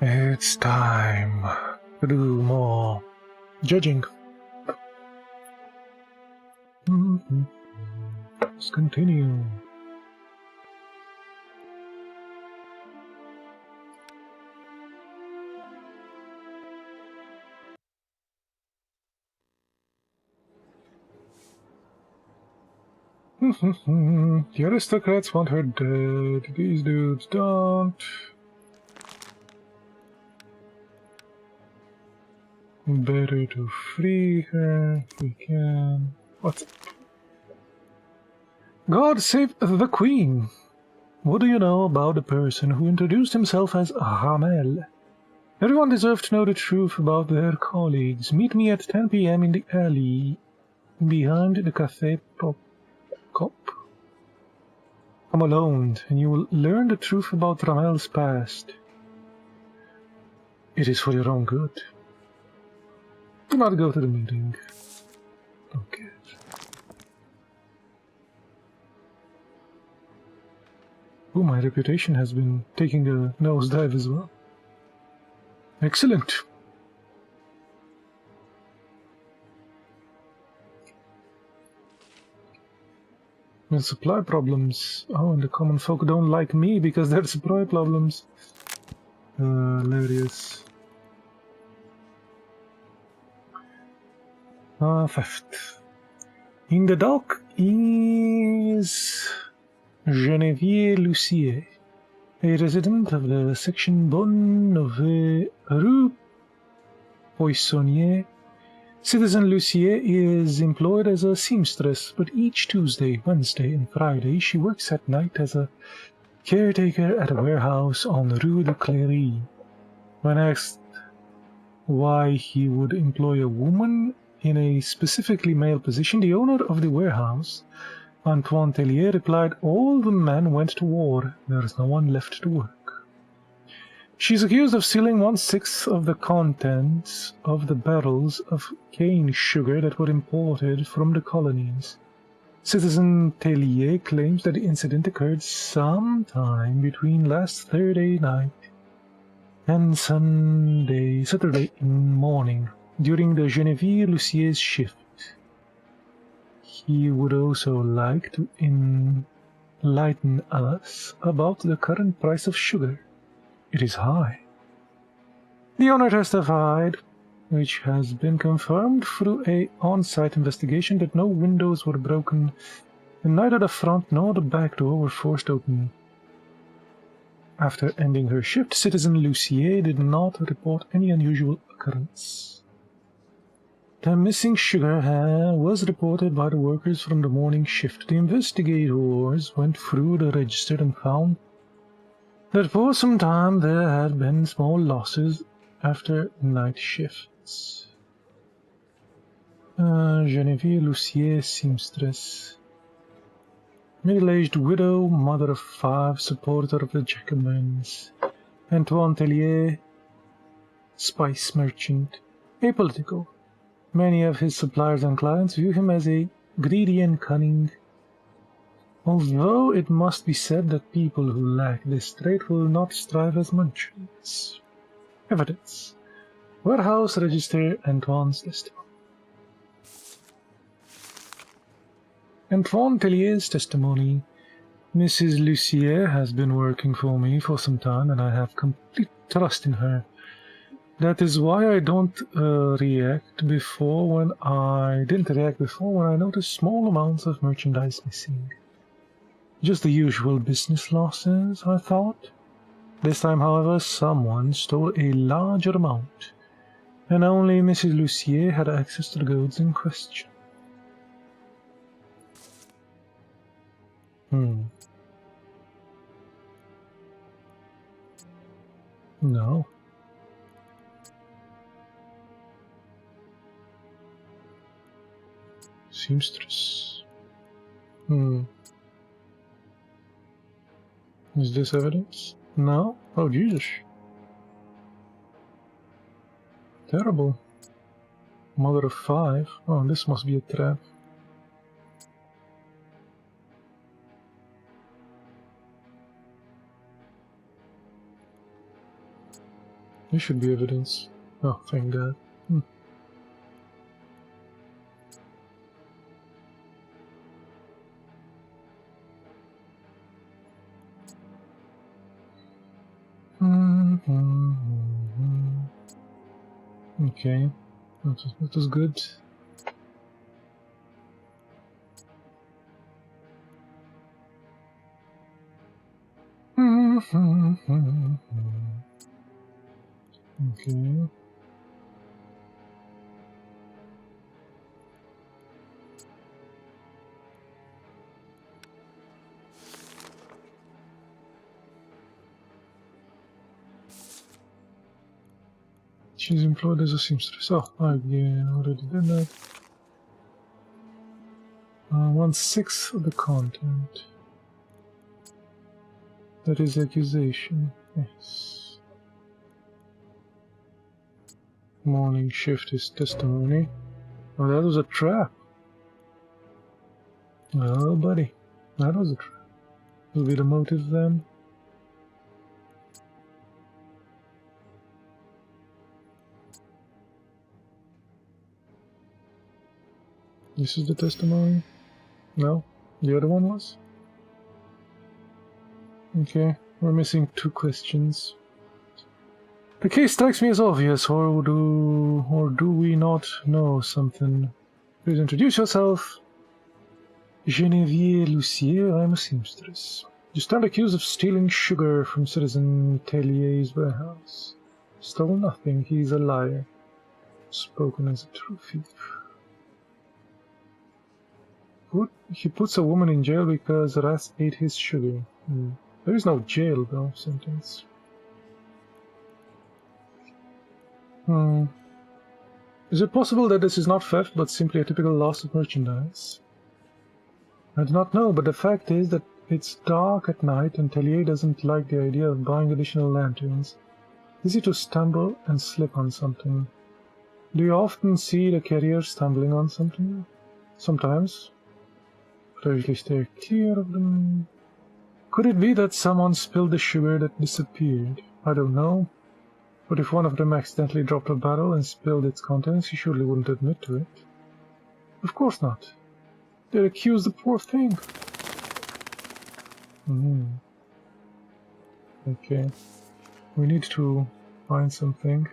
It's time to do more judging. Let's continue. The aristocrats want her dead. These dudes don't. Better to free her if we can. What's up? God save the Queen! What do you know about the person who introduced himself as Ramel? Everyone deserves to know the truth about their colleagues. Meet me at 10 p.m. in the alley behind the Café Cop. Come alone, and you will learn the truth about Ramel's past. It is for your own good. Do not go to the meeting. Okay. Oh, my reputation has been taking a nosedive as well. Excellent. And supply problems. Oh, and the common folk don't like me because there's supply problems. Hilarious. Theft. In the dock is Geneviève Lucier, a resident of the section Bonne Nouvelle Rue Poissonnier. Citizen Lucier is employed as a seamstress, but each Tuesday, Wednesday, and Friday she works at night as a caretaker at a warehouse on Rue de Cléry. When asked why he would employ a woman in a specifically male position, the owner of the warehouse, Antoine Tellier, replied, "All the men went to war. There is no one left to work." She is accused of stealing 1/6 of the contents of the barrels of cane sugar that were imported from the colonies. Citizen Tellier claims that the incident occurred sometime between last Thursday night and Saturday morning, during the Geneviève Lucier's shift. He would also like to enlighten us about the current price of sugar. It is high. The owner testified, which has been confirmed through a on-site investigation, that no windows were broken and neither the front nor the back door were forced open. After ending her shift, Citizen Lucier did not report any unusual occurrence. The missing sugar was reported by the workers from the morning shift. The investigators went through the register and found that for some time there had been small losses after night shifts. Genevieve Lucier seamstress. Middle-aged widow, mother of 5, supporter of the Jacobins. Antoine Tellier, spice merchant, apolitical. Many of his suppliers and clients view him as a greedy and cunning. Although it must be said that people who lack this trait will not strive as merchants. Evidence. Warehouse register Antoine's testimony. Antoine Tellier's testimony. Mrs. Lucier has been working for me for some time, and I have complete trust in her. That is why I didn't react before when I noticed small amounts of merchandise missing. Just the usual business losses, I thought. This time, however, someone stole a larger amount, and only Mrs. Lucier had access to the goods in question. No. Seamstress. Is this evidence? No? Oh, Jesus. Terrible. Mother of 5. Oh, this must be a trap. This should be evidence. Oh, thank God. Okay, that was good. Okay. She's employed as a seamstress. Oh, I already did that. 1/6 of the content. That is accusation. Yes. Morning shift is testimony. Oh, that was a trap. Oh, buddy. That was a trap. Will be the motive then? This is the testimony? No? The other one was? Okay, we're missing 2 questions. The case strikes me as obvious, or do we not know something? Please introduce yourself. Genevieve Lucier, I'm a seamstress. You stand accused of stealing sugar from Citizen Tellier's warehouse. Stole nothing, he's a liar. Spoken as a true thief. He puts a woman in jail because rats ate his sugar. There is no jail, though, sentence. Is it possible that this is not theft, but simply a typical loss of merchandise? I do not know, but the fact is that it's dark at night and Tellier doesn't like the idea of buying additional lanterns. Easy to stumble and slip on something. Do you often see the carrier stumbling on something? Sometimes. But I usually steer clear of them. Could it be that someone spilled the sugar that disappeared? I don't know. But if one of them accidentally dropped a barrel and spilled its contents, he surely wouldn't admit to it. Of course not. They'd accuse the poor thing. Okay. We need to find something.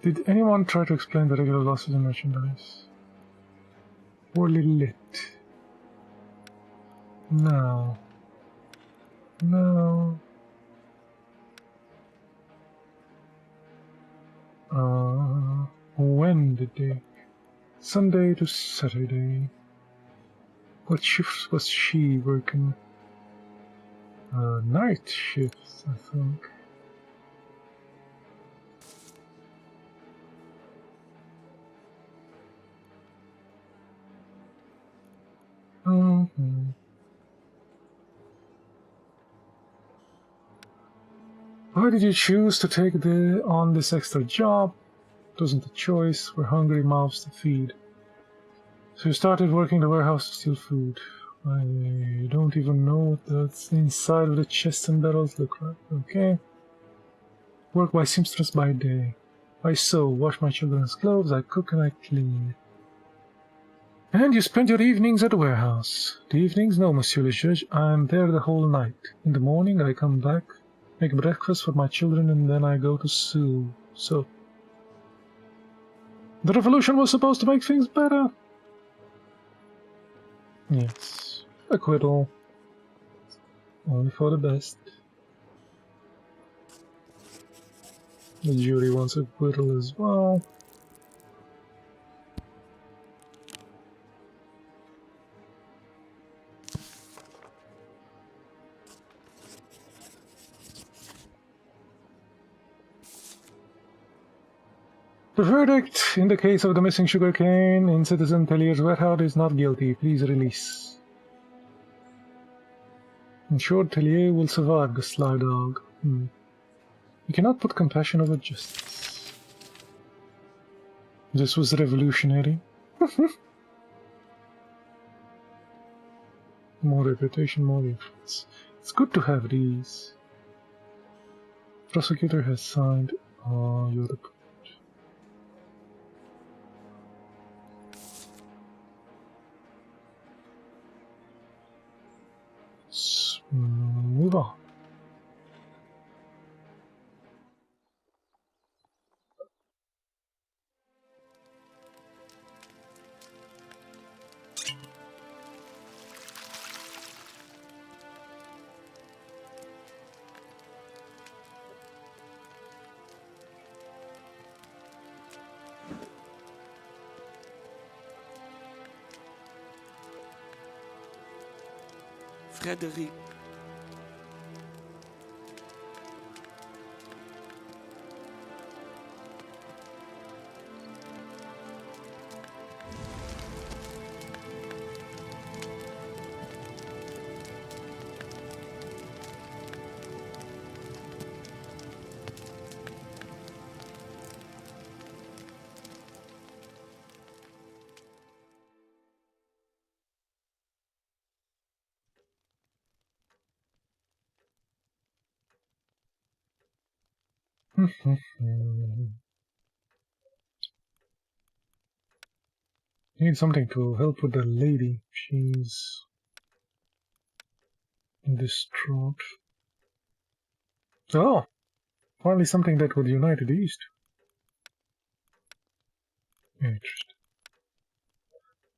Did anyone try to explain the regular losses in merchandise? Poorly lit. No. No. When did they? Sunday to Saturday. What shifts was she working? Night shifts, I think. Why did you choose to take on this extra job? It wasn't a choice. We're hungry mouths to feed. So you started working the warehouse to steal food. I don't even know what that's inside of the chests and barrels look like. Okay. Work by seamstress by day. I sew, wash my children's clothes, I cook and I clean. And you spend your evenings at the warehouse. The evenings? No, monsieur le juge. I'm there the whole night. In the morning I come back, make breakfast for my children, and then I go to sew. So, the revolution was supposed to make things better. Yes. Acquittal. Only for the best. The jury wants acquittal as well. The verdict in the case of the missing sugarcane in Citizen Tellier's warehouse is not guilty. Please release. Ensured Tellier will survive the sly dog. You cannot put compassion over justice. This was revolutionary. More reputation, more influence. It's good to have these. Prosecutor has signed your report. Let's move on. Frédéric. Need something to help with the lady. She's distraught. Oh! Finally something that would unite the East. Interesting.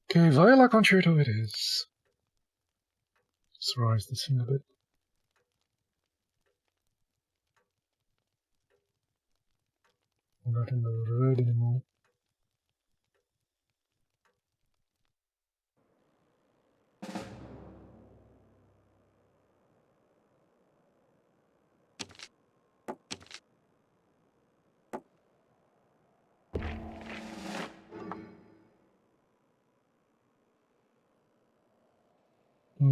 Okay, Viola Concerto it is. Let's rise this in a bit. I'm not in the red anymore.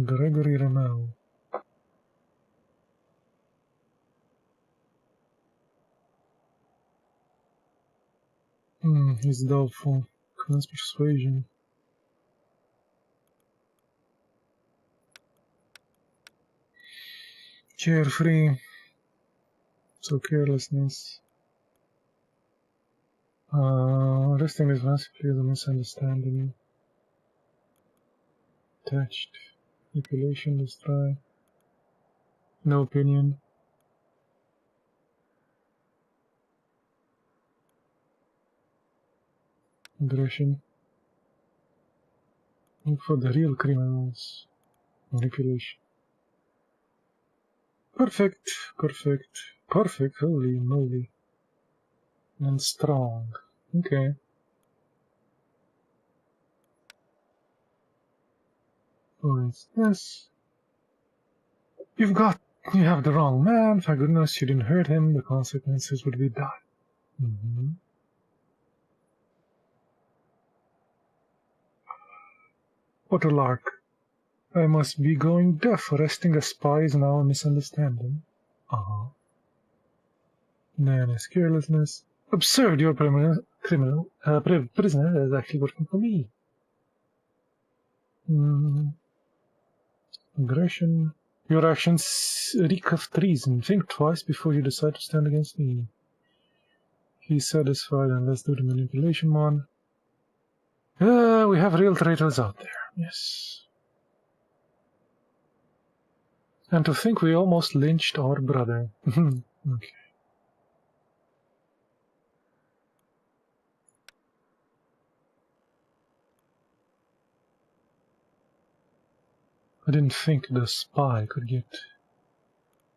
Gregory Ramel. He's doubtful. Convince persuasion. Carefree. So carelessness. Resting is massively the misunderstanding. Attached. Manipulation, destroy. No opinion. Aggression. Look for the real criminals. Manipulation. Perfect, perfect, perfect, holy moly. And strong. Okay. Or it's this. You have the wrong man. Thank goodness you didn't hurt him. The consequences would be dire. What a lark. I must be going deaf. Arresting a spy is now a misunderstanding. Nana's carelessness. Absurd, your prisoner is actually working for me. Aggression. Your actions reek of treason. Think twice before you decide to stand against me. He's satisfied, and let's do the manipulation one. We have real traitors out there, yes. And to think we almost lynched our brother. Okay. I didn't think the spy could get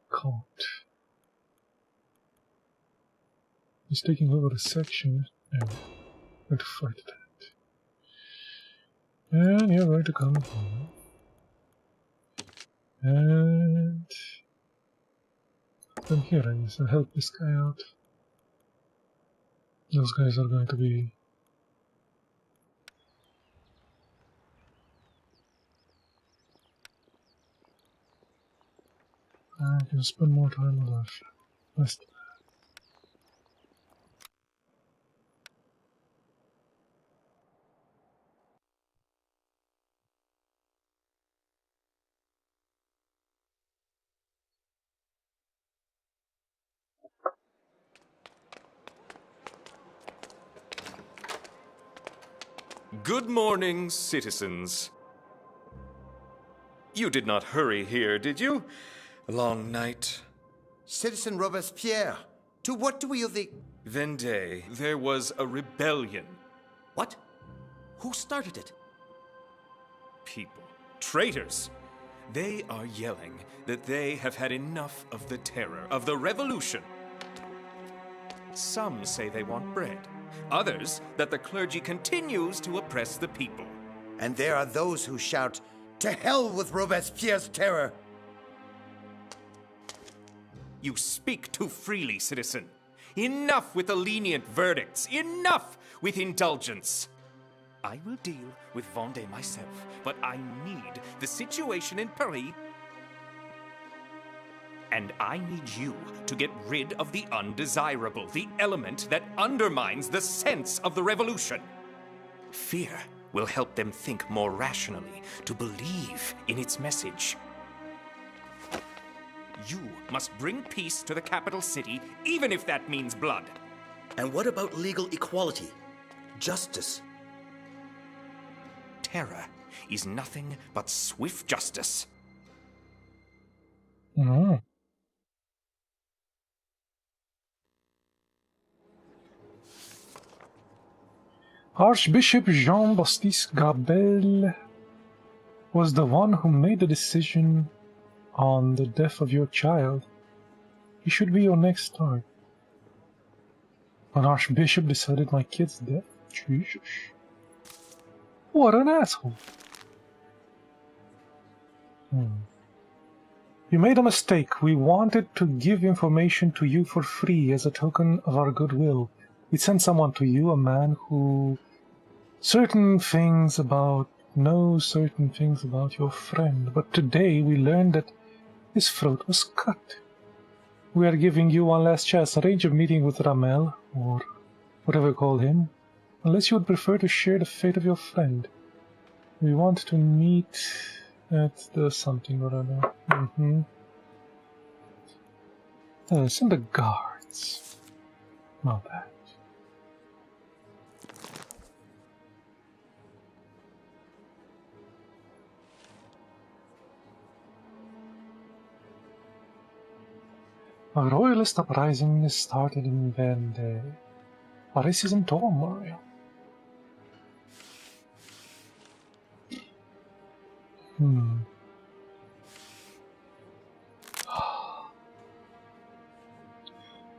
caught. He's taking over a section. No, I'm going to fight that. And you're going to come here. And from here I guess I'll help this guy out. Those guys are going to be... I can spend more time on that. Rest. Good morning, citizens. You did not hurry here, did you? A long night. Citizen Robespierre, to what do you think? Vendée, there was a rebellion. What? Who started it? People. Traitors. They are yelling that they have had enough of the terror, of the revolution. Some say they want bread. Others, that the clergy continues to oppress the people. And there are those who shout, "To hell with Robespierre's terror!" You speak too freely, citizen. Enough with the lenient verdicts. Enough with indulgence. I will deal with Vendée myself, but I need the situation in Paris. And I need you to get rid of the undesirable, the element that undermines the sense of the revolution. Fear will help them think more rationally, to believe in its message. You must bring peace to the capital city, even if that means blood. And what about legal equality? Justice? Terror is nothing but swift justice. Archbishop Jean-Baptiste Gabelle was the one who made the decision on the death of your child. He should be your next target. An archbishop decided my kid's death? Jesus. What an asshole. You made a mistake. We wanted to give information to you for free as a token of our goodwill. We sent someone to you, a man who knows certain things about your friend, but today we learned that his throat was cut. We are giving you one last chance. Arrange a meeting with Ramel, or whatever you call him, unless you would prefer to share the fate of your friend. We want to meet at the something or other. Send the guards. Not bad. A royalist uprising is started in Vendée. Paris is in turmoil.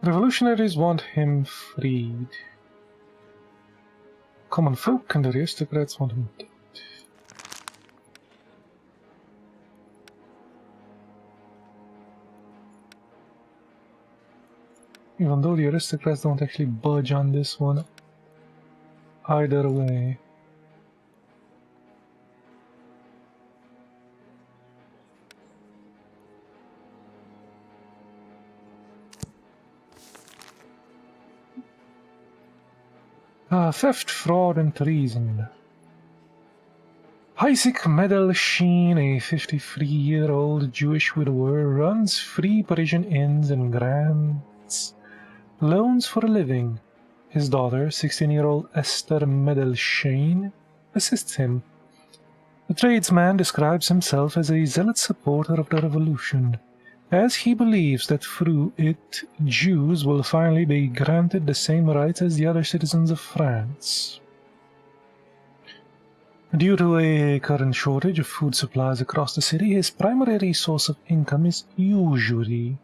Revolutionaries want him freed. Common folk and aristocrats want him dead. Even though the aristocrats don't actually budge on this one. Either way. Theft, fraud, and treason. Isaac Medelsheen, a 53-year-old Jewish widower, runs free Parisian inns and grants loans for a living. His daughter, 16-year-old Esther Medelsheen, assists him. The tradesman describes himself as a zealot supporter of the revolution, as he believes that through it Jews will finally be granted the same rights as the other citizens of France. Due to a current shortage of food supplies across the city, his primary source of income is usury.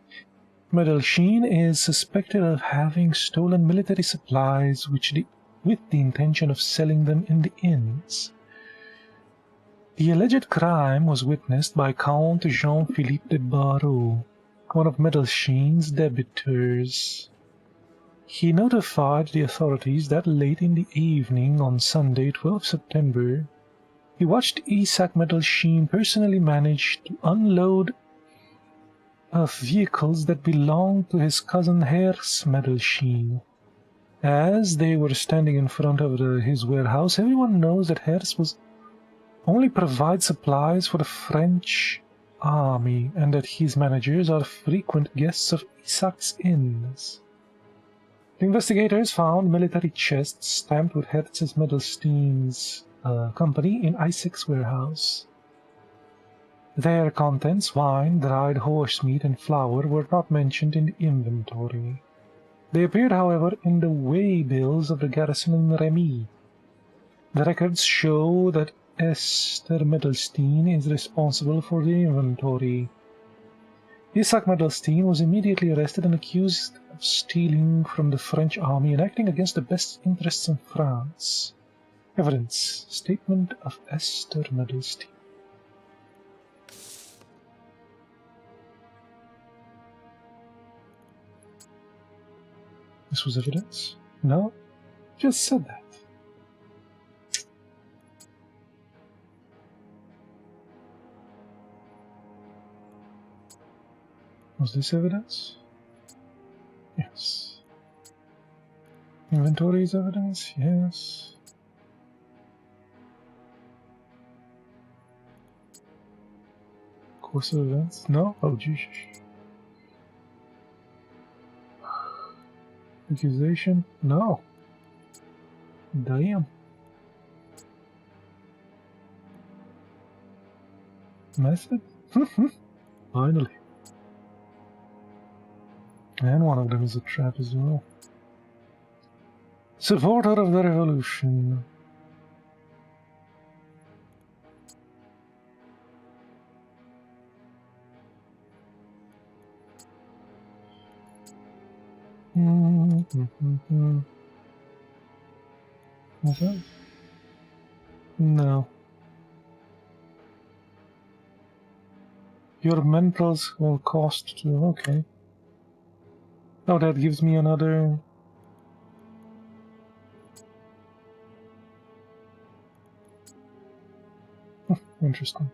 Medelsheen is suspected of having stolen military supplies with the intention of selling them in the inns. The alleged crime was witnessed by Count Jean-Philippe de Barreau, one of Medelsheen's debitors. He notified the authorities that late in the evening on Sunday, 12 September, he watched Isaac Medelsheen personally manage to unload vehicles that belonged to his cousin Herz Medelsheen. As they were standing in front of his warehouse, everyone knows that Herz only provides supplies for the French army, and that his managers are frequent guests of Isaac's inns. The investigators found military chests stamped with Herz Medelsheen's company in Isaac's warehouse. Their contents, wine, dried horse meat, and flour, were not mentioned in the inventory. They appeared, however, in the way-bills of the garrison in Remy. The records show that Esther Medelsheen is responsible for the inventory. Isaac Medelsheen was immediately arrested and accused of stealing from the French army and acting against the best interests of France. Evidence. Statement of Esther Medelsheen. This was evidence? No? Just said that. Was this evidence? Yes. Inventory is evidence? Yes. Course of events? No? Oh, Jesus. Accusation? No. Damn. Method? Finally. And one of them is a trap as well. Supporter of the revolution. What's that? No. Your mentals will cost too. Okay. Oh, that gives me another... Interesting.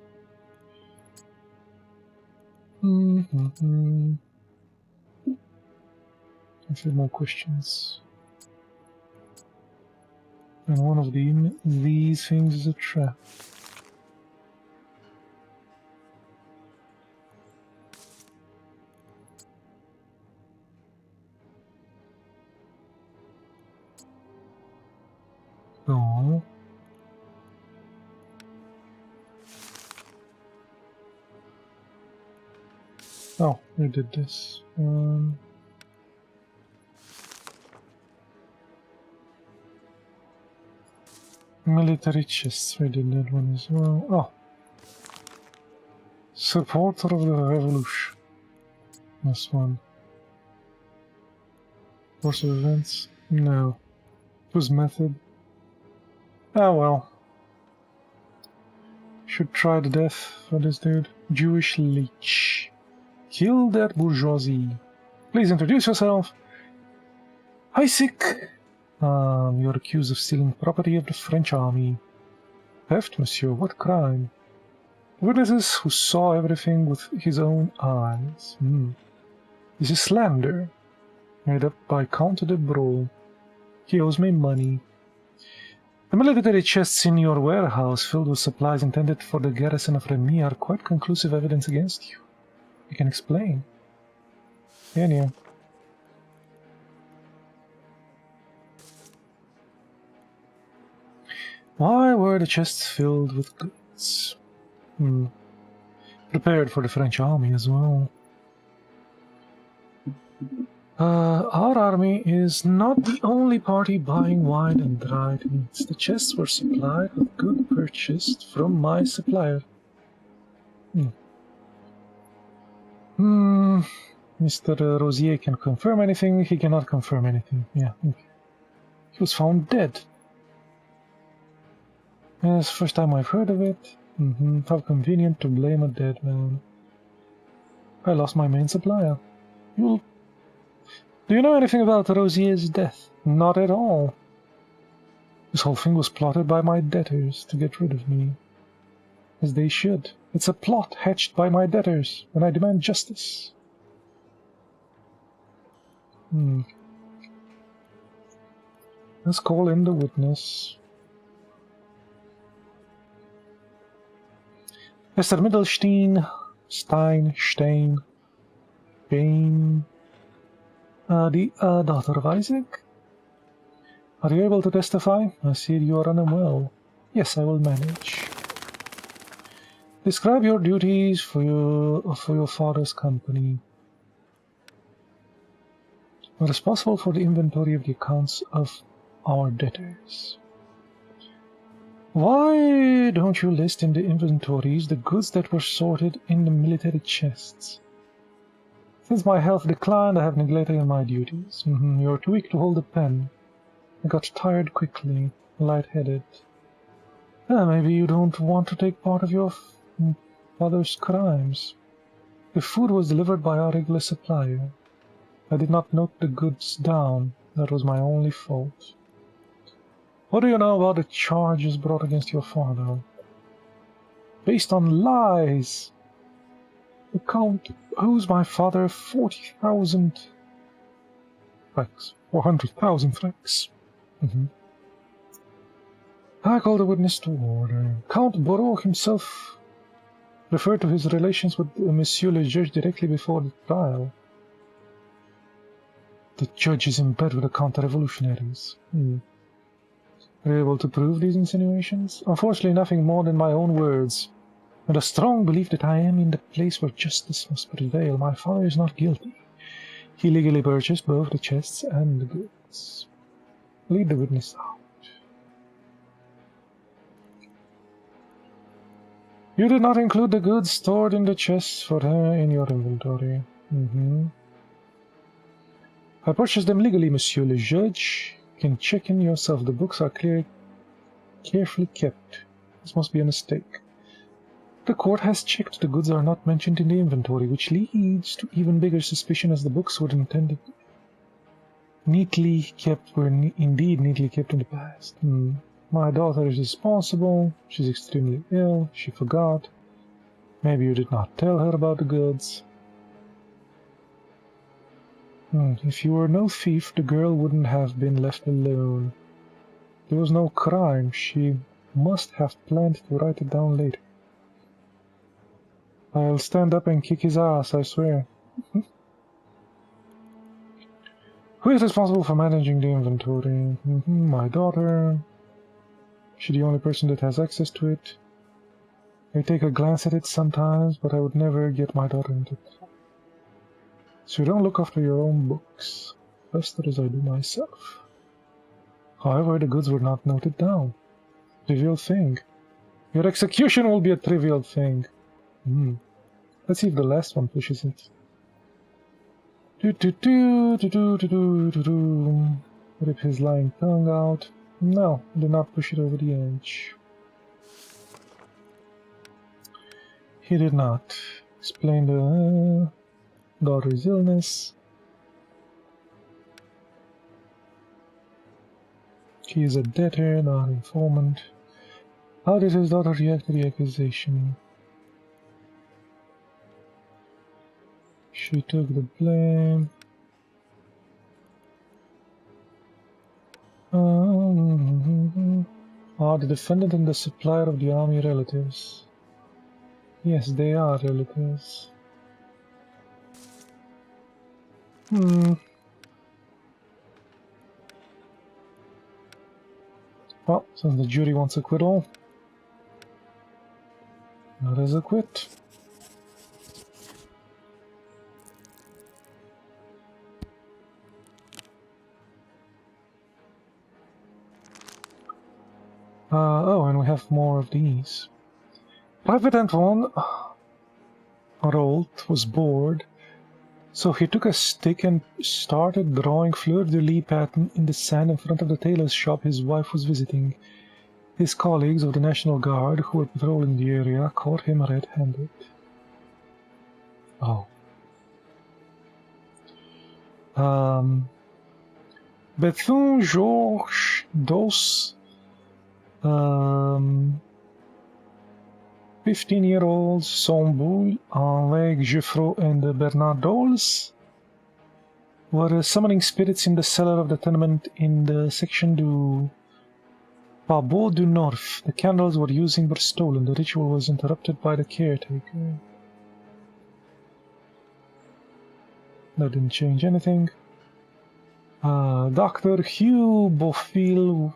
A few more questions. And one of these things is a trap. No. Oh, we did this. Military chests, we did that one as well. Oh. Supporter of the revolution. This one. Course of events? No. It was method. Ah well. Should try the death for this dude. Jewish leech. Kill that bourgeoisie. Please introduce yourself. Isaac! You're accused of stealing property of the French army. Theft, monsieur? What crime? Witnesses who saw everything with his own eyes. This is slander, made up by Count de Bro. He owes me money. The military chests in your warehouse filled with supplies intended for the garrison of Remy are quite conclusive evidence against you. You can explain. Can you? Why were the chests filled with goods? Prepared for the French army as well. Our army is not the only party buying wine and dried meats. The chests were supplied with goods purchased from my supplier. Mr. Rosier can confirm anything, he cannot confirm anything. Yeah, okay. He was found dead. Yes, first time I've heard of it. How convenient to blame a dead man. I lost my main supplier. Do you know anything about Rosier's death? Not at all. This whole thing was plotted by my debtors to get rid of me. As they should. It's a plot hatched by my debtors, and I demand justice. Let's call in the witness. Mr. Middlestein, Stein, Bain, the daughter of Isaac? Are you able to testify? I see you are unwell. Yes, I will manage. Describe your duties for your father's company. I'm responsible for the inventory of the accounts of our debtors. Why don't you list in the inventories the goods that were sorted in the military chests? Since my health declined, I have neglected my duties. You're too weak to hold a pen. I got tired quickly, lightheaded. Maybe you don't want to take part of your father's crimes. The food was delivered by our regular supplier. I did not note the goods down. That was my only fault. What do you know about the charges brought against your father? Based on lies. The Count owes my father 40,000 francs. 400,000 francs. I call the witness to order. Count Borot himself referred to his relations with Monsieur le Judge directly before the trial. The judge is in bed with the counter-revolutionaries. Are you able to prove these insinuations? Unfortunately, nothing more than my own words, and a strong belief that I am in the place where justice must prevail. My father is not guilty. He legally purchased both the chests and the goods. Lead the witness out. You did not include the goods stored in the chests for her in your inventory. I purchased them legally, Monsieur le Judge. You can check in yourself. The books are carefully kept. This must be a mistake. The court has checked. The goods are not mentioned in the inventory, which leads to even bigger suspicion, as the books were intended neatly kept, were indeed neatly kept in the past. My daughter is responsible. She's extremely ill. She forgot. Maybe you did not tell her about the goods. If you were no thief, the girl wouldn't have been left alone. There was no crime. She must have planned to write it down later. I'll stand up and kick his ass, I swear. Who is responsible for managing the inventory? My daughter. She's the only person that has access to it. I take a glance at it sometimes, but I would never get my daughter into it. So you don't look after your own books, best as I do myself. However, the goods were not noted down. Trivial thing. Your execution will be a trivial thing. Let's see if the last one pushes it. Rip his lying tongue out. No, did not push it over the edge. He did not. Explain the daughter's illness. He is a debtor, not an informant. How did his daughter react to the accusation? She took the blame. Are the defendant and the supplier of the army relatives? Yes, they are relatives. Well, since the jury wants acquittal, let us acquit. Oh, and we have more of these. Private Antoine Rolt was bored, so he took a stick and started drawing fleur-de-lis pattern in the sand in front of the tailor's shop his wife was visiting. His colleagues of the National Guard, who were patrolling the area, caught him red-handed. Oh. Bethune Georges Dos 15-year-olds Somboul, Henri Geoffroy, and Bernard Doles were summoning spirits in the cellar of the tenement in the section du Pabot du Nord. The candles were using were stolen. The ritual was interrupted by the caretaker. That didn't change anything. Dr. Hugh Beaufil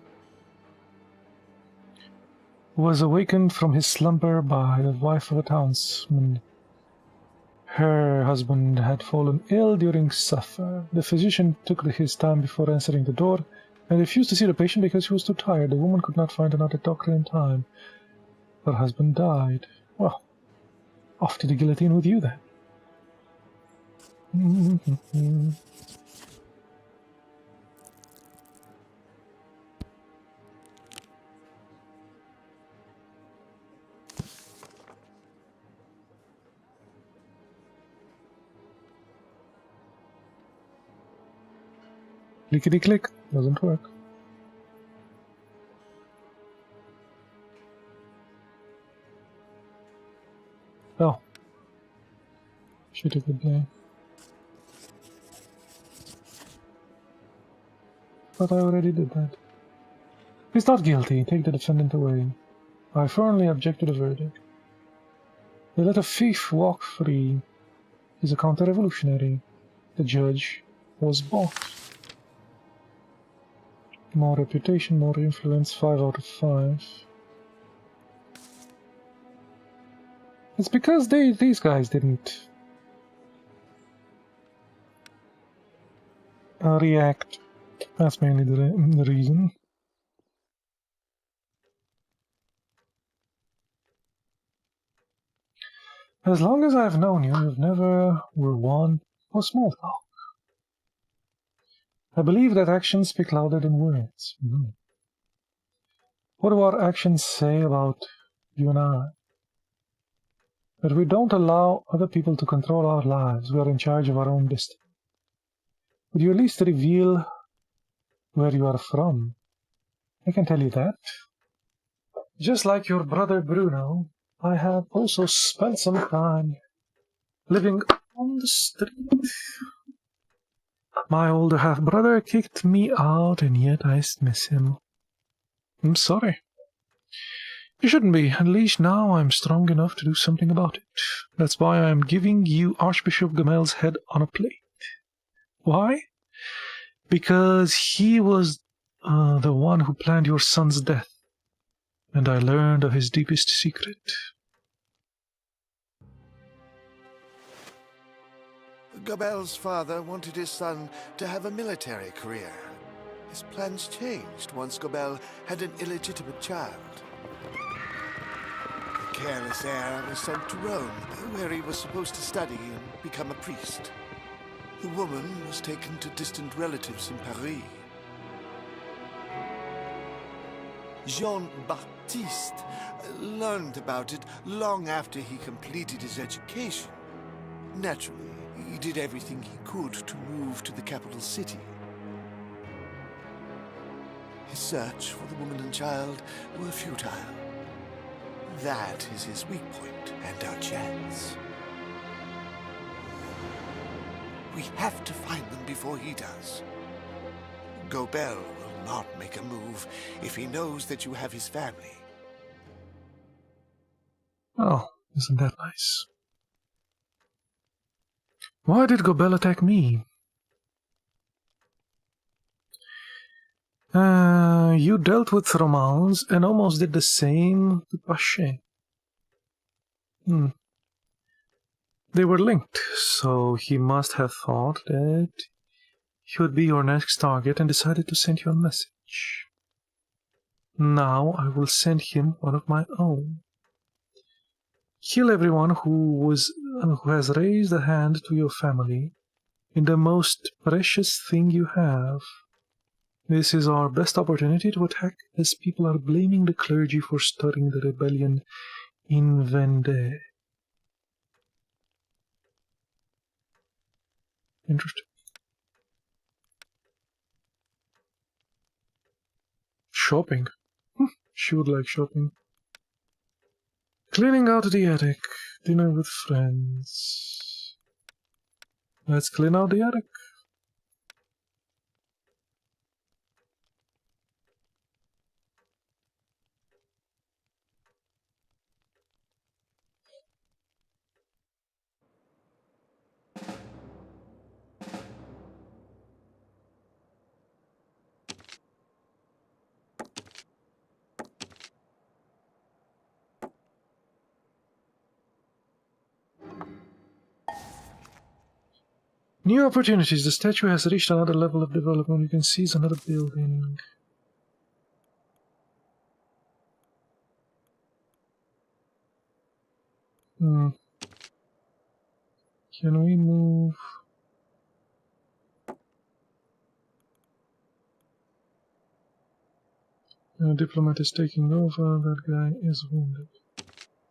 was awakened from his slumber by the wife of a townsman. Her husband had fallen ill during supper. The physician took his time before answering the door and refused to see the patient because he was too tired. The woman could not find another doctor in time. Her husband died. Well, off to the guillotine with you then. Clickety-click. Doesn't work. Oh. She took the blame. But I already did that. He's not guilty. Take the defendant away. I firmly object to the verdict. They let a thief walk free. He's a counter-revolutionary. The judge was bought. More reputation, more influence, 5 out of 5. It's because these guys didn't react. That's mainly the reason. As long as I've known you, you've never were one for small talk. I believe that actions speak louder than words. What do our actions say about you and I? That we don't allow other people to control our lives. We are in charge of our own destiny. Would you at least reveal where you are from? I can tell you that. Just like your brother Bruno, I have also spent some time living on the street. My older half-brother kicked me out, and yet I miss him. I'm sorry. You shouldn't be. At least now I'm strong enough to do something about it. That's why I'm giving you Archbishop Gamel's head on a plate. Why? Because he was the one who planned your son's death, and I learned of his deepest secret. Gabel's father wanted his son to have a military career. His plans changed once Gabel had an illegitimate child. The careless heir was sent to Rome, where he was supposed to study and become a priest. The woman was taken to distant relatives in Paris. Jean-Baptiste learned about it long after he completed his education. Naturally, he did everything he could to move to the capital city. His search for the woman and child were futile. That is his weak point and our chance. We have to find them before he does. Gobel will not make a move if he knows that you have his family. Oh, isn't that nice? Why did Gobel attack me? You dealt with Romans and almost did the same to Pache. They were linked, so he must have thought that he would be your next target and decided to send you a message. Now I will send him one of my own. Kill everyone who has raised a hand to your family in the most precious thing you have. This is our best opportunity to attack, as people are blaming the clergy for stirring the rebellion in Vendée. Interesting. Shopping. She would like shopping. Cleaning out the attic. Dinner with friends. Let's clean out the attic. New opportunities. The statue has reached another level of development. You can seize another building. Can we move? A diplomat is taking over. That guy is wounded.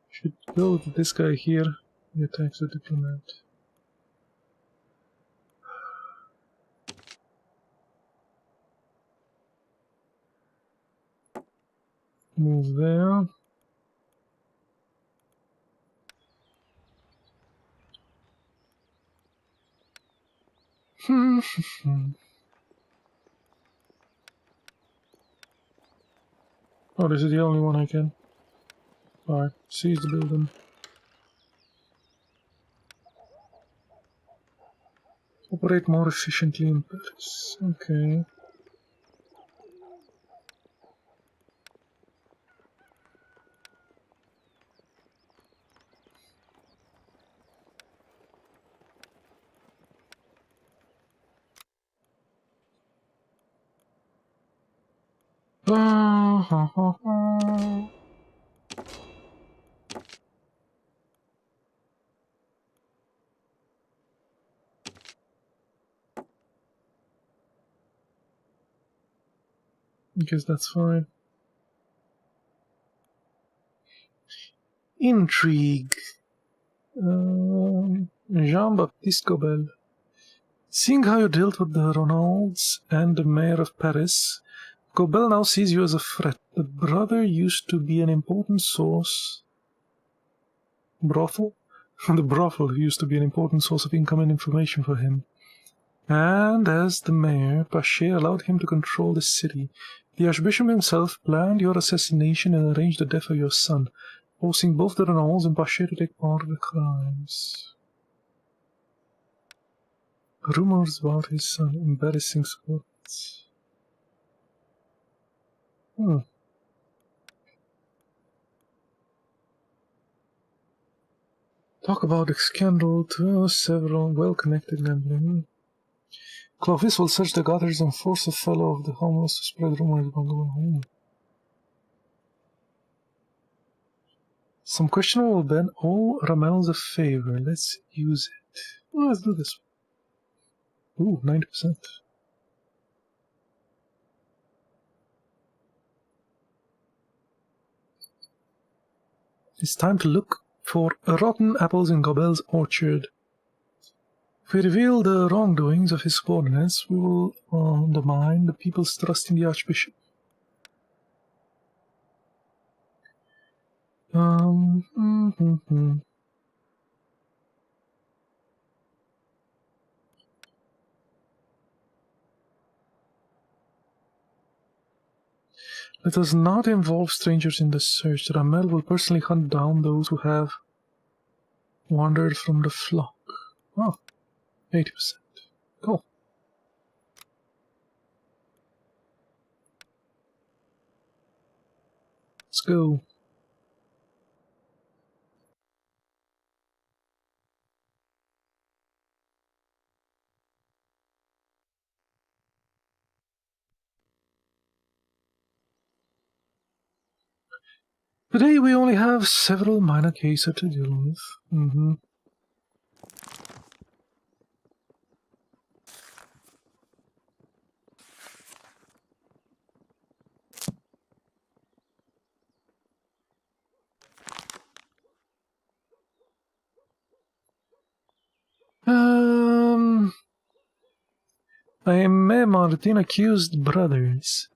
Should go to this guy here. He attacks the diplomat. Move there. Oh, this is the only one I can. Alright, seize the building. Operate more efficiently in Paris. Okay. I guess that's fine. Intrigue. Jean-Baptiste Gobel. Seeing how you dealt with the Ronalds and the mayor of Paris, Gobel now sees you as a threat. The brother used to be an important source... Brothel? The brothel used to be an important source of income and information for him. And as the mayor, Pache allowed him to control the city. The Archbishop himself planned your assassination and arranged the death of your son, forcing both the Renauds and Pache to take part in the crimes. Rumors about his son, embarrassing sports. Talk about the scandal to several well-connected gambling. Clovis will search the gutters and force a fellow of the homeless to spread rumors about going home. Some questionable will bend all Ramels a favor. Let's use it. Well, let's do this. Ooh, 90%. It's time to look for rotten apples in Gobel's orchard. If we reveal the wrongdoings of his subordinates, we will undermine the people's trust in the Archbishop. Um. Let us not involve strangers in the search. Ramel will personally hunt down those who have wandered from the flock. Oh, 80%. Cool. Let's go. Today we only have several minor cases to deal with. Aimé Martin accused brothers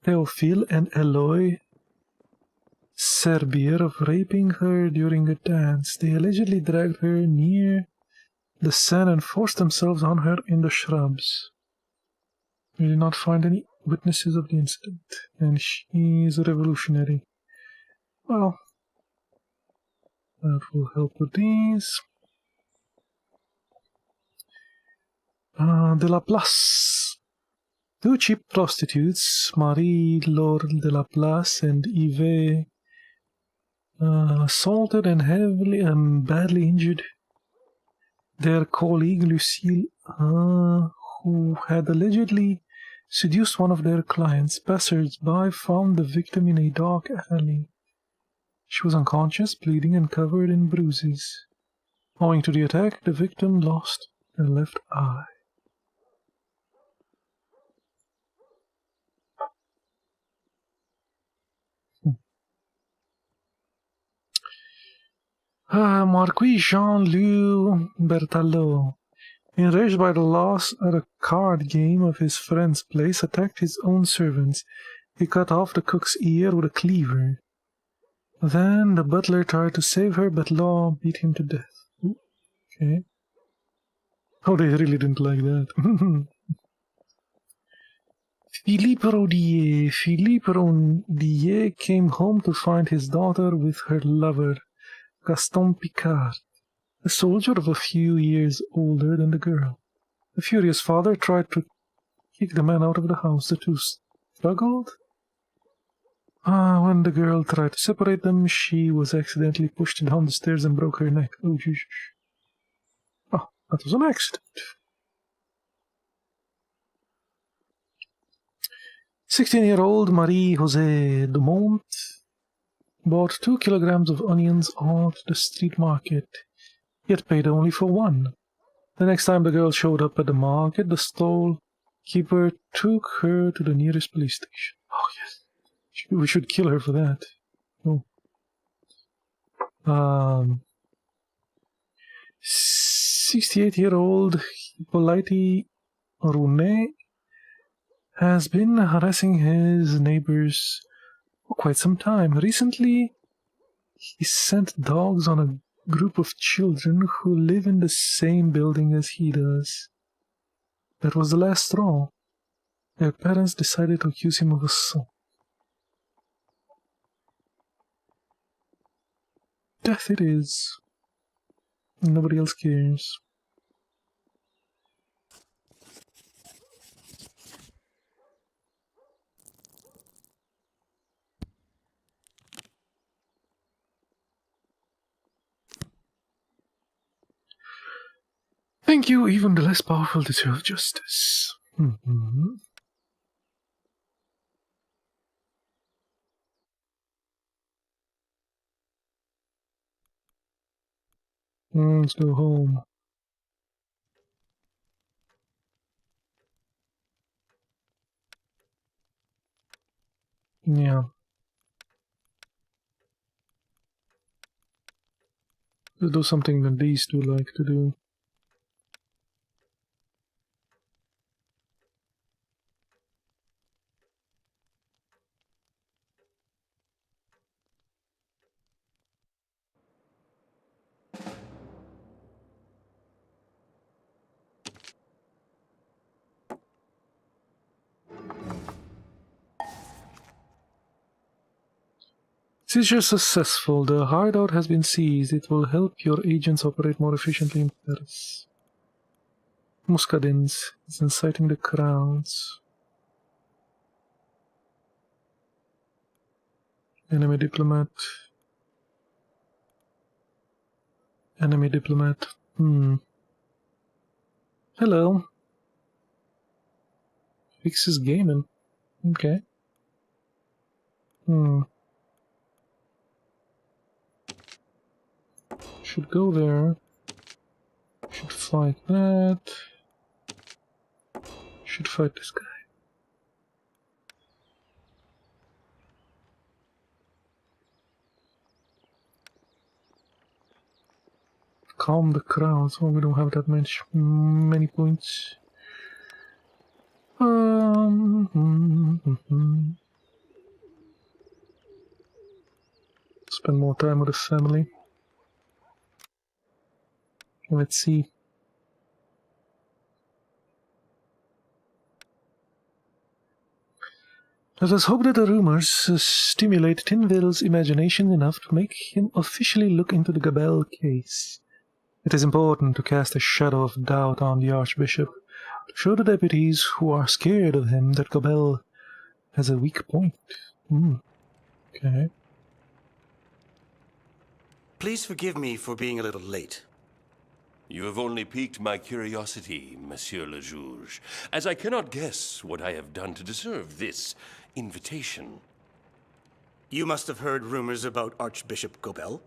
Théophile and Eloy Serbier of raping her during a dance. They allegedly dragged her near the Seine and forced themselves on her in the shrubs. We did not find any witnesses of the incident, and she is a revolutionary. Well, that will help with these. De la Place. Two cheap prostitutes, Marie-Laure de la Place and Yves, assaulted and heavily and badly injured their colleague Lucille, who had allegedly seduced one of their clients. Passers-by found the victim in a dark alley. She was unconscious, bleeding, and covered in bruises. Owing to the attack, the victim lost her left eye. Marquis Jean-Louis Berthelot, enraged by the loss at a card game of his friend's place, attacked his own servants. He cut off the cook's ear with a cleaver. Then the butler tried to save her, but Law beat him to death. Okay. Oh, they really didn't like that. Philippe Rodier came home to find his daughter with her lover, Gaston Picard, a soldier of a few years older than the girl. The furious father tried to kick the man out of the house. The two struggled. When the girl tried to separate them, she was accidentally pushed down the stairs and broke her neck. Oh, Jesus. Oh, that was an accident. 16-year-old Marie-José Dumont bought 2 kilograms of onions at the street market, yet paid only for 1. The next time the girl showed up at the market, the stall keeper took her to the nearest police station. Oh, yes. We should kill her for that. Oh. 68-year-old Hippolyte Rounet has been harassing his neighbors for quite some time. Recently, he sent dogs on a group of children who live in the same building as he does. That was the last straw. Their parents decided to accuse him of assault. Death it is. Nobody else cares. Thank you, even the less powerful deserve justice. Let's go home. Yeah. Let's do something that these two like to do. Seizure successful. The hideout has been seized. It will help your agents operate more efficiently in Paris. Muscadins is inciting the crowds. Enemy diplomat. Enemy diplomat. Hello. Fixes gaming. Okay. Should go there. Should fight that. Should fight this guy. Calm the crowds. Oh, we don't have that many points. Spend more time with the family. Let's see. Let us hope that the rumors stimulate Tinville's imagination enough to make him officially look into the Gabelle case. It is important to cast a shadow of doubt on the Archbishop, to show the deputies who are scared of him that Gabelle has a weak point. Okay. Please forgive me for being a little late. You have only piqued my curiosity, Monsieur le Juge, as I cannot guess what I have done to deserve this invitation. You must have heard rumors about Archbishop Gobel.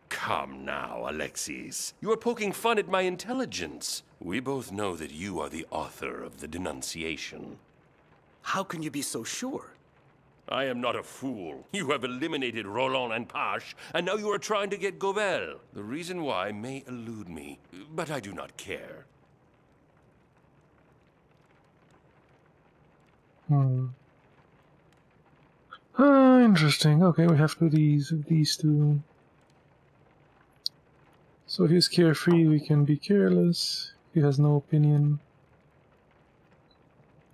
Come now, Alexis. You are poking fun at my intelligence. We both know that you are the author of the denunciation. How can you be so sure? I am not a fool. You have eliminated Roland and Pache, and now you are trying to get Gobel. The reason why may elude me, but I do not care. Interesting. Okay, we have these two. So if he's carefree, we can be careless. If he has no opinion,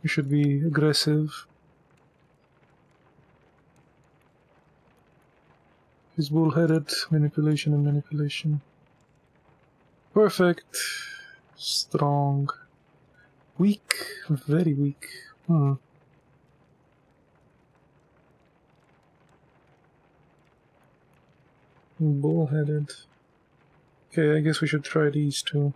we should be aggressive. He's bullheaded. Manipulation and manipulation. Perfect. Strong. Weak. Very weak. Bullheaded. Okay, I guess we should try these two.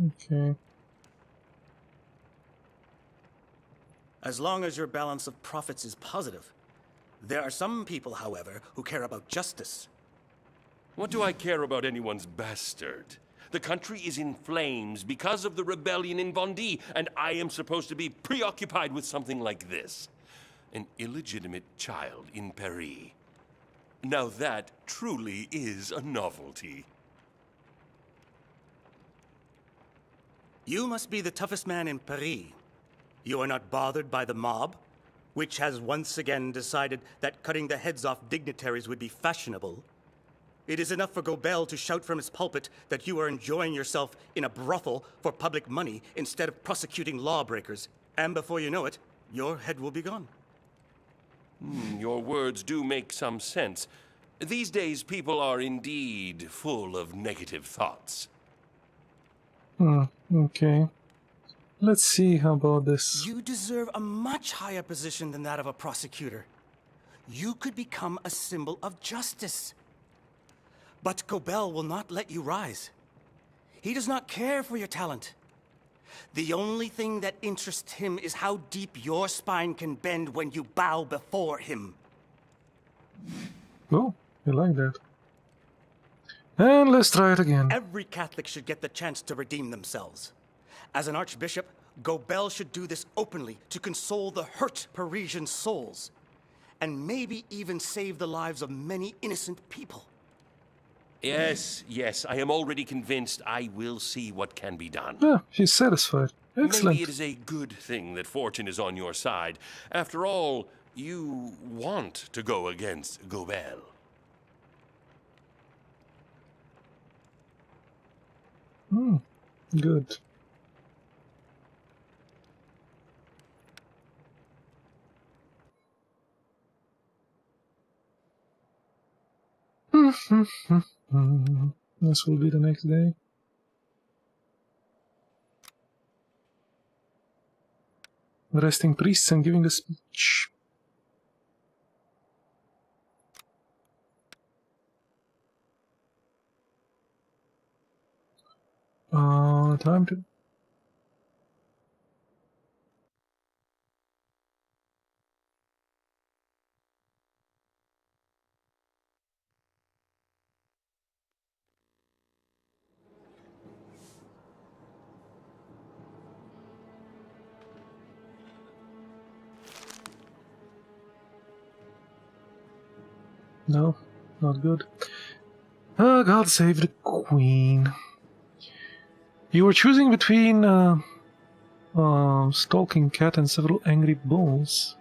Okay. As long as your balance of profits is positive. There are some people, however, who care about justice. What do I care about anyone's bastard? The country is in flames because of the rebellion in Vendée, and I am supposed to be preoccupied with something like this. An illegitimate child in Paris. Now that truly is a novelty. You must be the toughest man in Paris. You are not bothered by the mob, which has once again decided that cutting the heads off dignitaries would be fashionable. It is enough for Gobel to shout from his pulpit that you are enjoying yourself in a brothel for public money instead of prosecuting lawbreakers. And before you know it, your head will be gone. Your words do make some sense. These days, people are indeed full of negative thoughts. Okay. Let's see how about this. You deserve a much higher position than that of a prosecutor. You could become a symbol of justice. But Gobel will not let you rise. He does not care for your talent. The only thing that interests him is how deep your spine can bend when you bow before him. Oh, you like that. And let's try it again. Every Catholic should get the chance to redeem themselves. As an archbishop, Gobel should do this openly to console the hurt Parisian souls, and maybe even save the lives of many innocent people. Yes, I am already convinced. I will see what can be done. Yeah, she's satisfied. Excellent. Maybe it is a good thing that fortune is on your side. After all, you want to go against Gobel. Good. This will be the next day. Arresting priests and giving a speech. Time to... No, not good. God save the Queen. You were choosing between stalking cat and several angry bulls.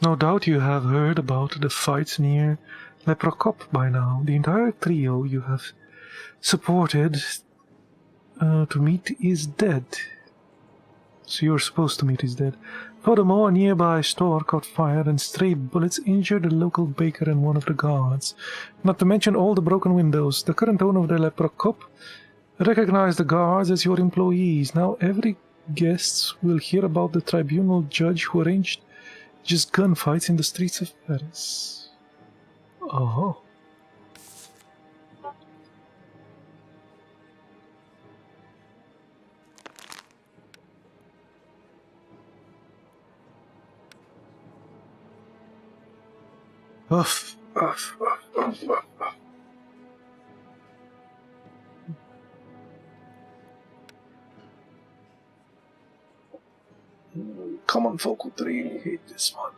No doubt you have heard about the fights near Leprokop by now. The entire trio you have supported to meet is dead. So you're supposed to meet is dead. Furthermore, a nearby store caught fire and stray bullets injured a local baker and one of the guards. Not to mention all the broken windows. The current owner of the Leprokop recognized the guards as your employees. Now every guest will hear about the tribunal judge who arranged just gunfights in the streets of Paris. Oh. Uff. Common folk would really hate this one.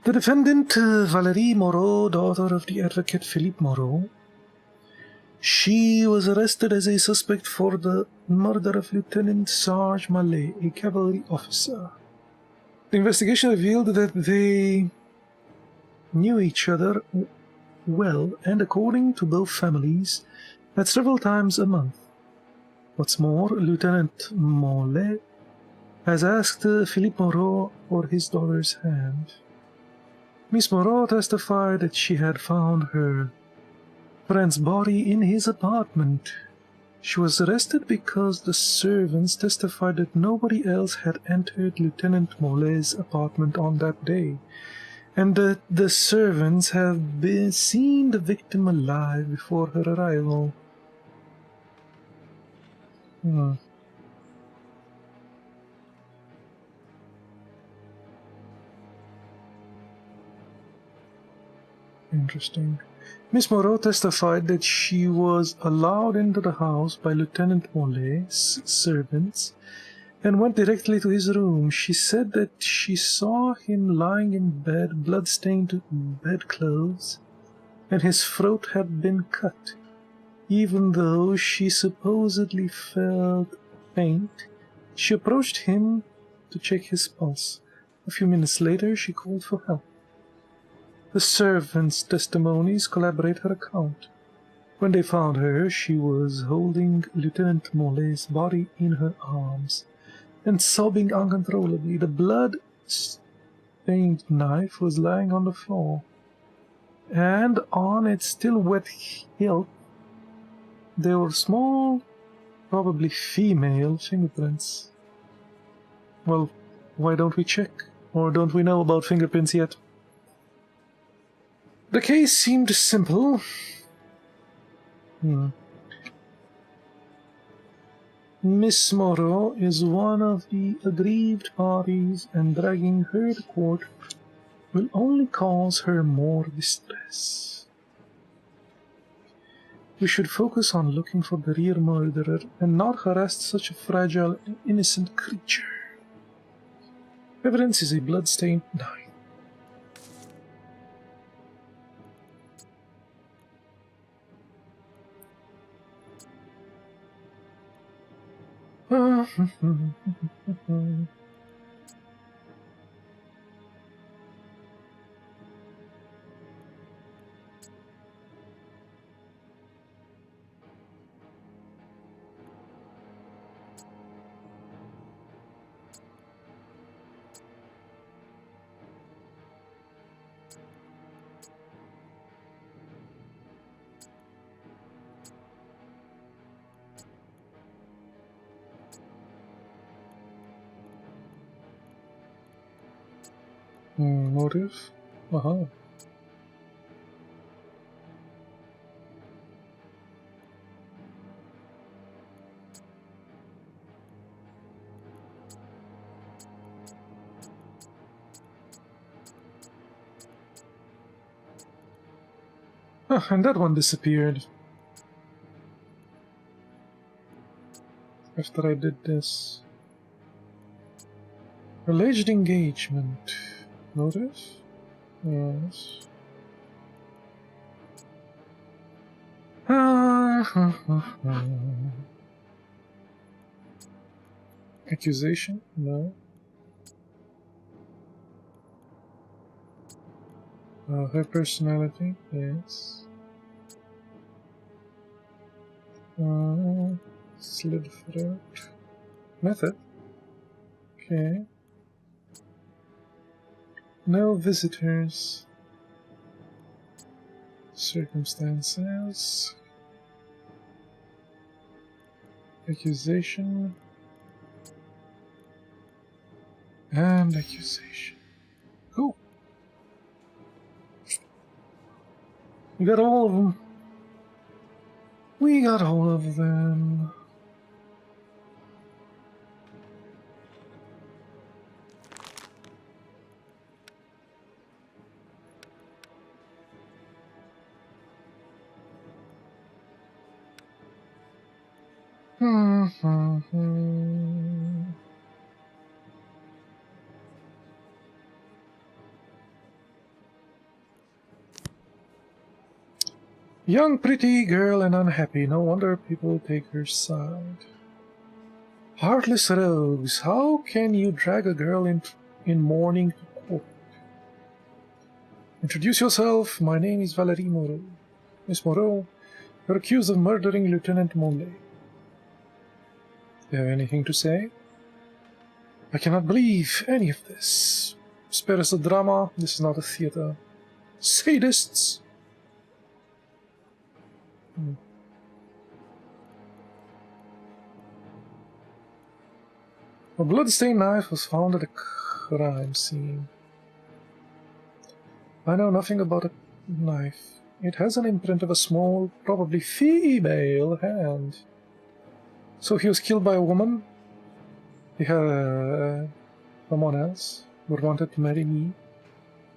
The defendant, Valérie Moreau, daughter of the advocate Philippe Moreau, she was arrested as a suspect for the murder of Lieutenant Sarge Mallet, a cavalry officer. The investigation revealed that they knew each other well, and according to both families, met several times a month. What's more, Lieutenant Mollet has asked Philippe Moreau for his daughter's hand. Miss Moreau testified that she had found her friend's body in his apartment. She was arrested because the servants testified that nobody else had entered Lieutenant Mollet's apartment on that day, and that the servants have seen the victim alive before her arrival. Interesting. Miss Moreau testified that she was allowed into the house by Lieutenant Mollet's servants and went directly to his room. She said that she saw him lying in bed, blood-stained bedclothes, and his throat had been cut. Even though she supposedly felt faint, she approached him to check his pulse. A few minutes later, she called for help. The servants' testimonies corroborate her account. When they found her, she was holding Lieutenant Mollet's body in her arms and sobbing uncontrollably. The blood-stained knife was lying on the floor, and on its still wet hilt there were small, probably female fingerprints. Well, why don't we check? Or don't we know about fingerprints yet? The case seemed simple. Miss Moreau is one of the aggrieved parties, and dragging her to court will only cause her more distress. We should focus on looking for the real murderer and not harass such a fragile and innocent creature. Evidence is a blood-stained knife. Motive? Uh-huh. Oh, and that one disappeared. After I did this. Alleged engagement. Notice? Yes. Accusation? No. Her personality? Yes. Slid throat. Method? Okay. No visitors. Circumstances. Accusation. And accusation. Cool. We got all of them. We got all of them. Young, pretty girl and unhappy. No wonder people take her side. Heartless rogues. How can you drag a girl in mourning to court? Introduce yourself. My name is Valerie Moreau. Miss Moreau, you're accused of murdering Lieutenant Mollet. Do you have anything to say? I cannot believe any of this. Spare us the drama. This is not a theater. Sadists! A bloodstained knife was found at a crime scene. I know nothing about a knife. It has an imprint of a small, probably female hand. So he was killed by a woman? He had someone else who wanted to marry me?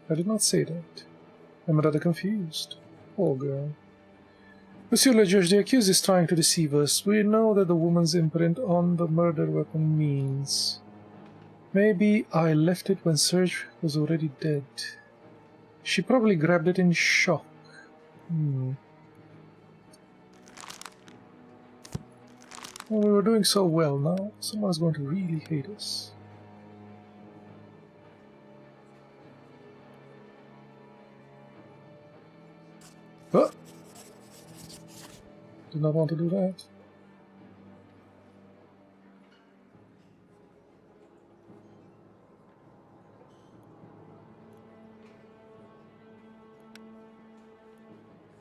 I did not say that. I'm rather confused. Poor girl. Monsieur le Judge, the accused is trying to deceive us. We know that the woman's imprint on the murder weapon means. Maybe I left it when Serge was already dead. She probably grabbed it in shock. Well, we were doing so well now. Someone's going to really hate us. Oh! Did not want to do that.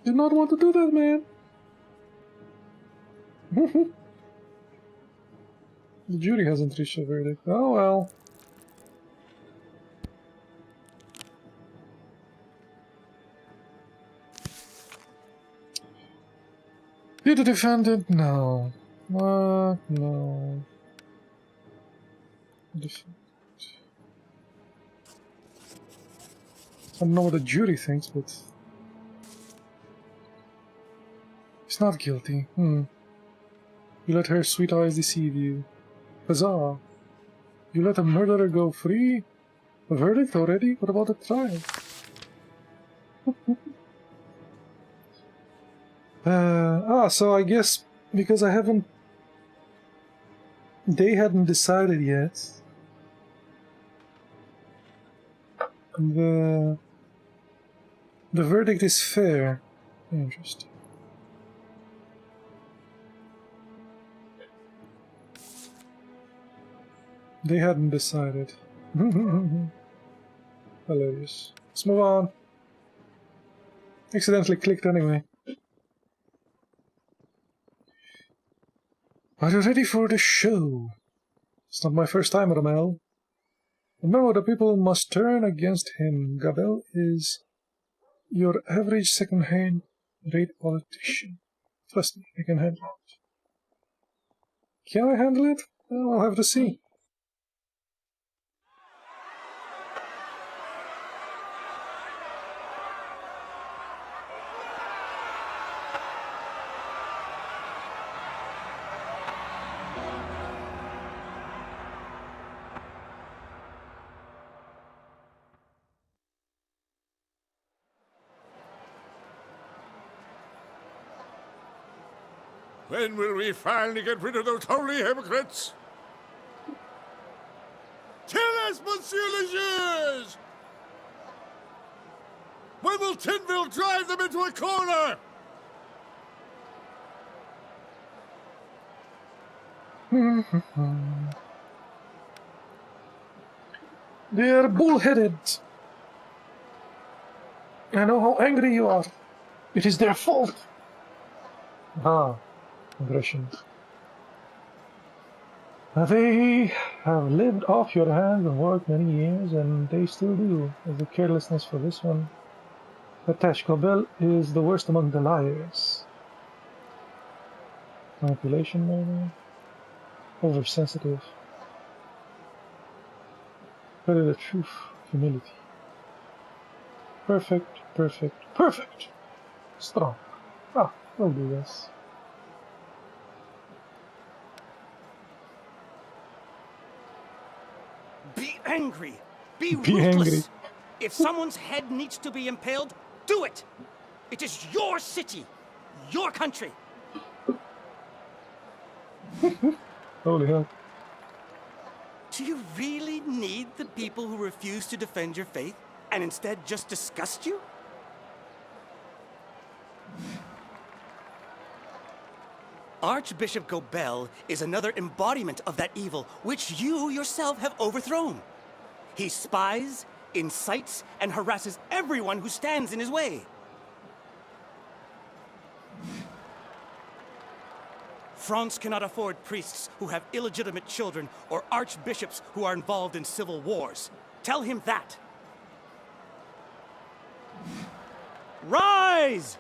Did not want to do that, man. The jury hasn't reached a verdict. Oh well. Did the defendant? No. What? No. I don't know what the jury thinks, but he's not guilty. You let her sweet eyes deceive you. Huzzah! You let a murderer go free? A verdict already? What about the trial? So I guess because I haven't... They hadn't decided yet. The verdict is fair. Interesting. They hadn't decided. Hilarious. Let's move on. Accidentally clicked anyway. Are you ready for the show? It's not my first time, Rommel. Remember, the people must turn against him. Gabel is your average second-hand rate politician. Trust me, I can handle it. Can I handle it? I'll have to see. When will we finally get rid of those holy hypocrites? Tell us, Monsieur Lejeune! When will Tinville drive them into a corner? They're bullheaded. I know how angry you are. It is their fault. Ah, aggression. They have lived off your hands and worked many years, and they still do. As the carelessness for this one. Patash Gabel is the worst among the liars. Manipulation, maybe? Oversensitive. Better the truth, humility. Perfect, perfect, perfect! Strong. Ah, we'll do this. Be angry! Be Be ruthless! angry. If someone's head needs to be impaled, do it! It is your city, your country! Holy hell. Do you really need the people who refuse to defend your faith and instead just disgust you? Archbishop Gobel is another embodiment of that evil which you yourself have overthrown. He spies, incites, and harasses everyone who stands in his way. France cannot afford priests who have illegitimate children or archbishops who are involved in civil wars. Tell him that. Rise!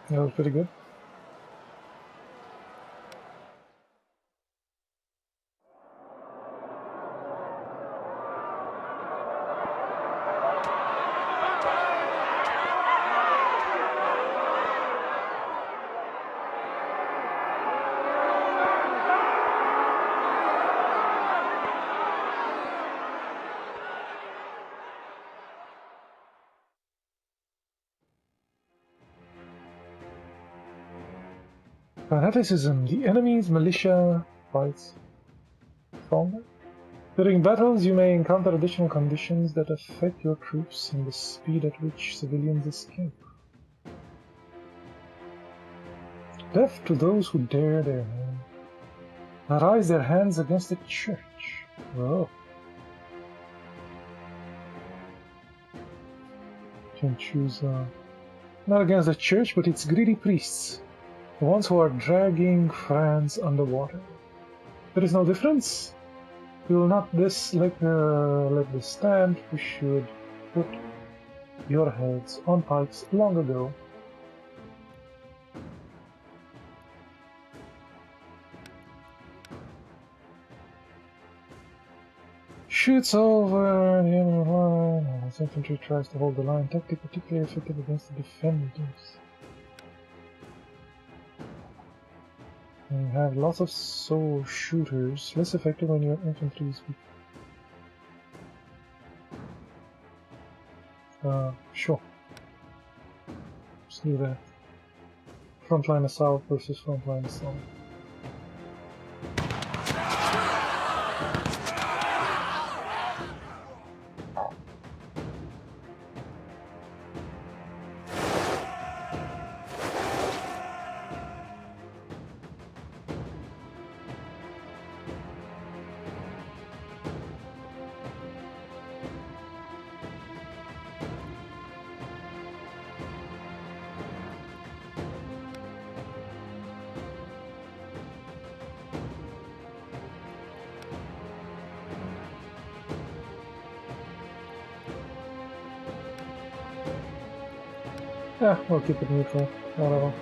That was pretty good. Fanaticism. The enemy's militia fights stronger. During battles, you may encounter additional conditions that affect your troops and the speed at which civilians escape. Death to those who dare their hand. Arise their hands against the church. Oh. You can choose not against the church, but its greedy priests. The ones who are dragging France underwater. There is no difference. We will not let this stand. We should put your heads on pikes long ago. Shoots over the enemy line as infantry tries to hold the line. Tactic particularly effective against the defenders. And you have lots of soul shooters, less effective when your infantry is weak. Sure. Let's do that. Frontline assault versus frontline assault. Yeah, we'll keep it neutral. Whatever.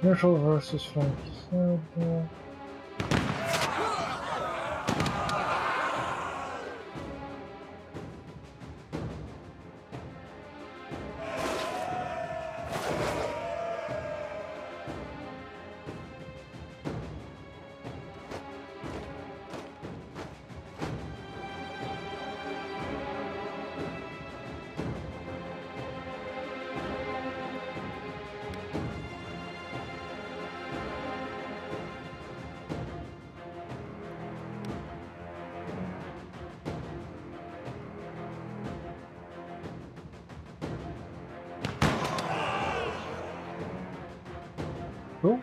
Neutral versus flank. Cool.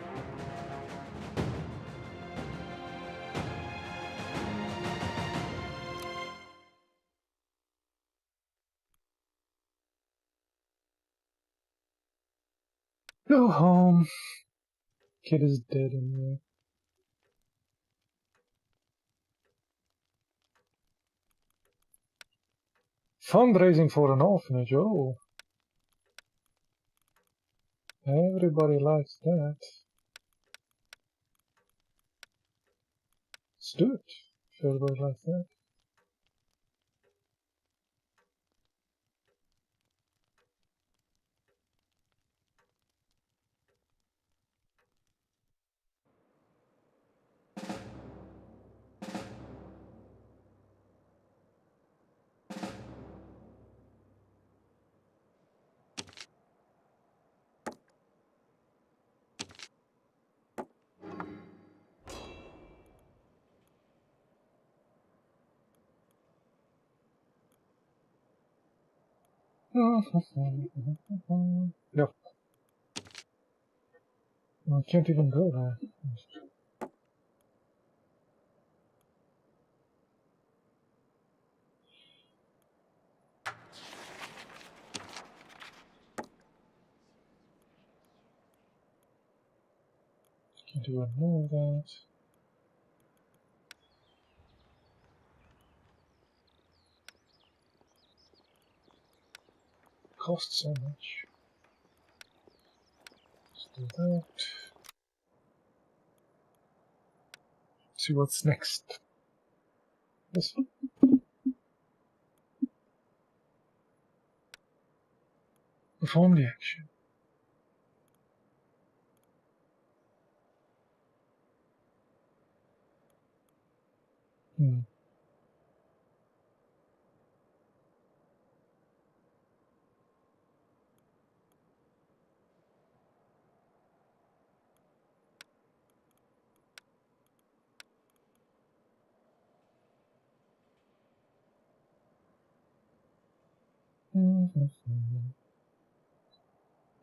Go home. Kid is dead anyway. Fundraising for an orphanage, oh. Everybody likes that. Let's do it. If everybody likes that. Yep. I can't even go there. Can't even move that. Costs so much. Let's do that. See what's next. This one. Perform the action.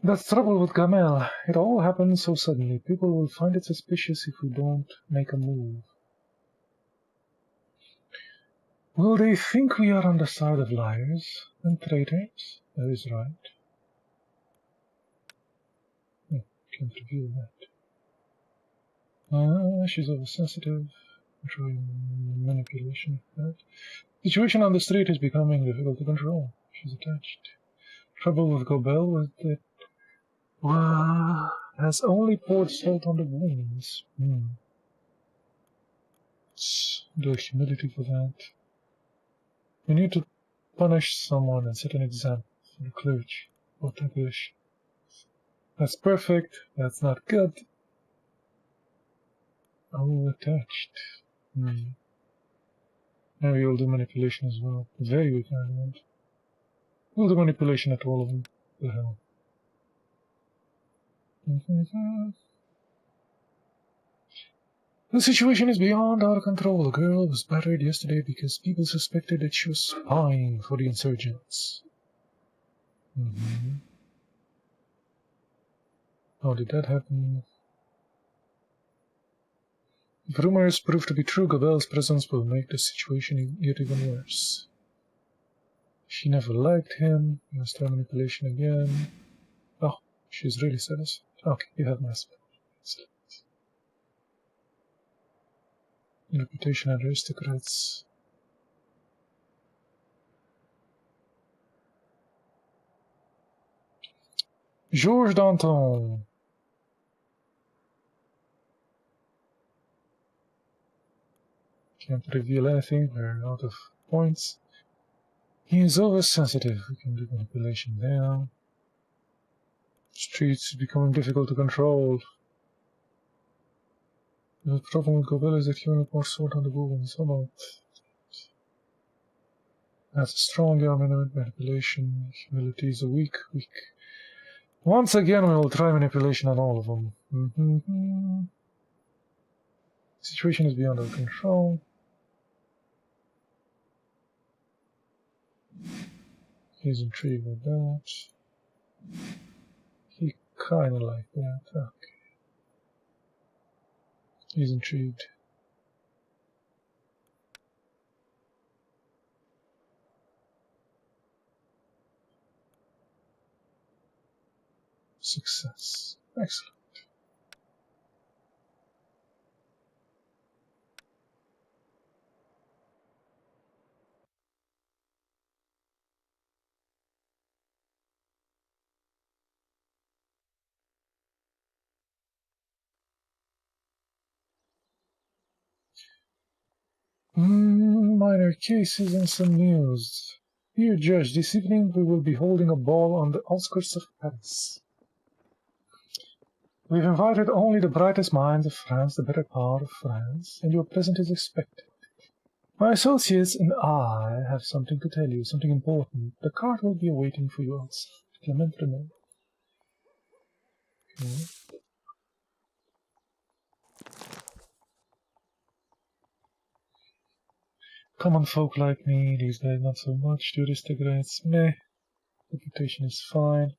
That's trouble with Gamel. It all happens so suddenly. People will find it suspicious if we don't make a move. Will they think we are on the side of liars and traitors? That is right. Can't reveal that. She's oversensitive. Controlling manipulation. That. Situation on the street is becoming difficult to control. She's attached. Trouble with Gobel was that has only poured salt on the wounds. The humility for that. We need to punish someone and set an example for the clergy. Or English. That's perfect. That's not good. Oh, attached. Maybe we'll do manipulation as well. Very weak argument. We'll do manipulation at all of them. The hell. The situation is beyond our control. The girl was battered yesterday because people suspected that she was spying for the insurgents. How did that happen? If rumors prove to be true, Gobel's presence will make the situation yet even worse. She never liked him. You must try manipulation again. Oh, she's really satisfied. Okay, you have my spell. Excellent. Reputation and aristocrats. Georges Danton. Can't reveal anything, we're out of points. He is oversensitive, we can do manipulation there. Streets becoming difficult to control. The problem with Gobel is that he only more sword on the move and so on. That's a strong armament, manipulation, humility is a weak. Once again, we will try manipulation on all of them. Situation is beyond our control. He's intrigued with that. He kinda like that. Okay. He's intrigued. Success. Excellent. Minor cases and some news. Dear Judge, this evening we will be holding a ball on the outskirts of Paris. We've invited only the brightest minds of France, the better part of France, and your presence is expected. My associates and I have something to tell you, something important. The cart will be awaiting for you outside. Clement Renaud. Okay. Common folk like me, these days not so much. Tourist grades, meh. Reputation is fine.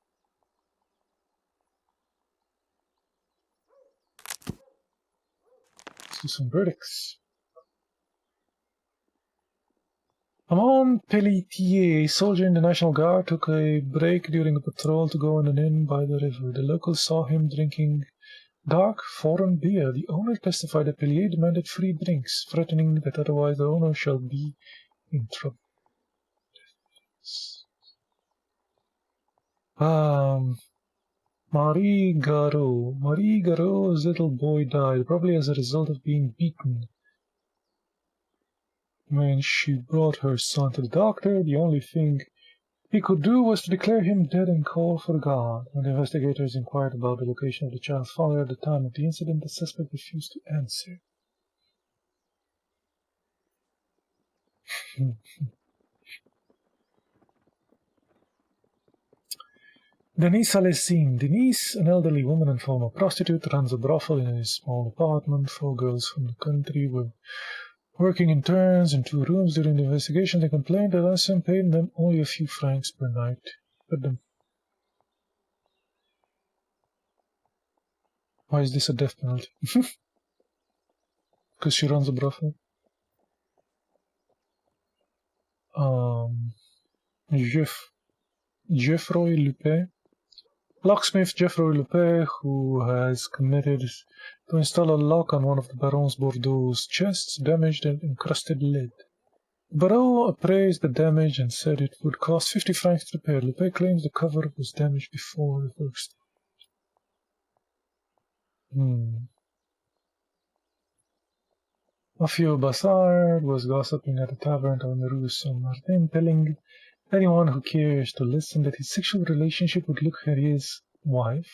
Let's do some verdicts. Amand Pelletier, a soldier in the National Guard, took a break during a patrol to go in an inn by the river. The locals saw him drinking dark foreign beer. The owner testified that Pelletier demanded free drinks, threatening that otherwise the owner shall be in trouble. Marie Garot. Marie Garot's little boy died, probably as a result of being beaten. When she brought her son to the doctor, the only thing he could do was to declare him dead and call for God. When the investigators inquired about the location of the child's father at the time of the incident, the suspect refused to answer. Denise Alessine. Denise, an elderly woman and former prostitute, runs a brothel in a small apartment. 4 girls from the country were working in turns in 2 rooms. During the investigation, they complained that Arsène paid them only a few francs per night. Why is this a death penalty? Because she runs a brothel. Geoffroy Lupin. Locksmith Geoffroy Lupin, who has committed to install a lock on one of the Baron's Bordeaux's chests, damaged and encrusted lead. The Baron appraised the damage and said it would cost 50 francs to repair. Lupin claims the cover was damaged before the work started. Maffio Bassard was gossiping at a tavern on the Rue Saint-Martin, telling anyone who cares to listen that his sexual relationship with Luc Ferrier's wife,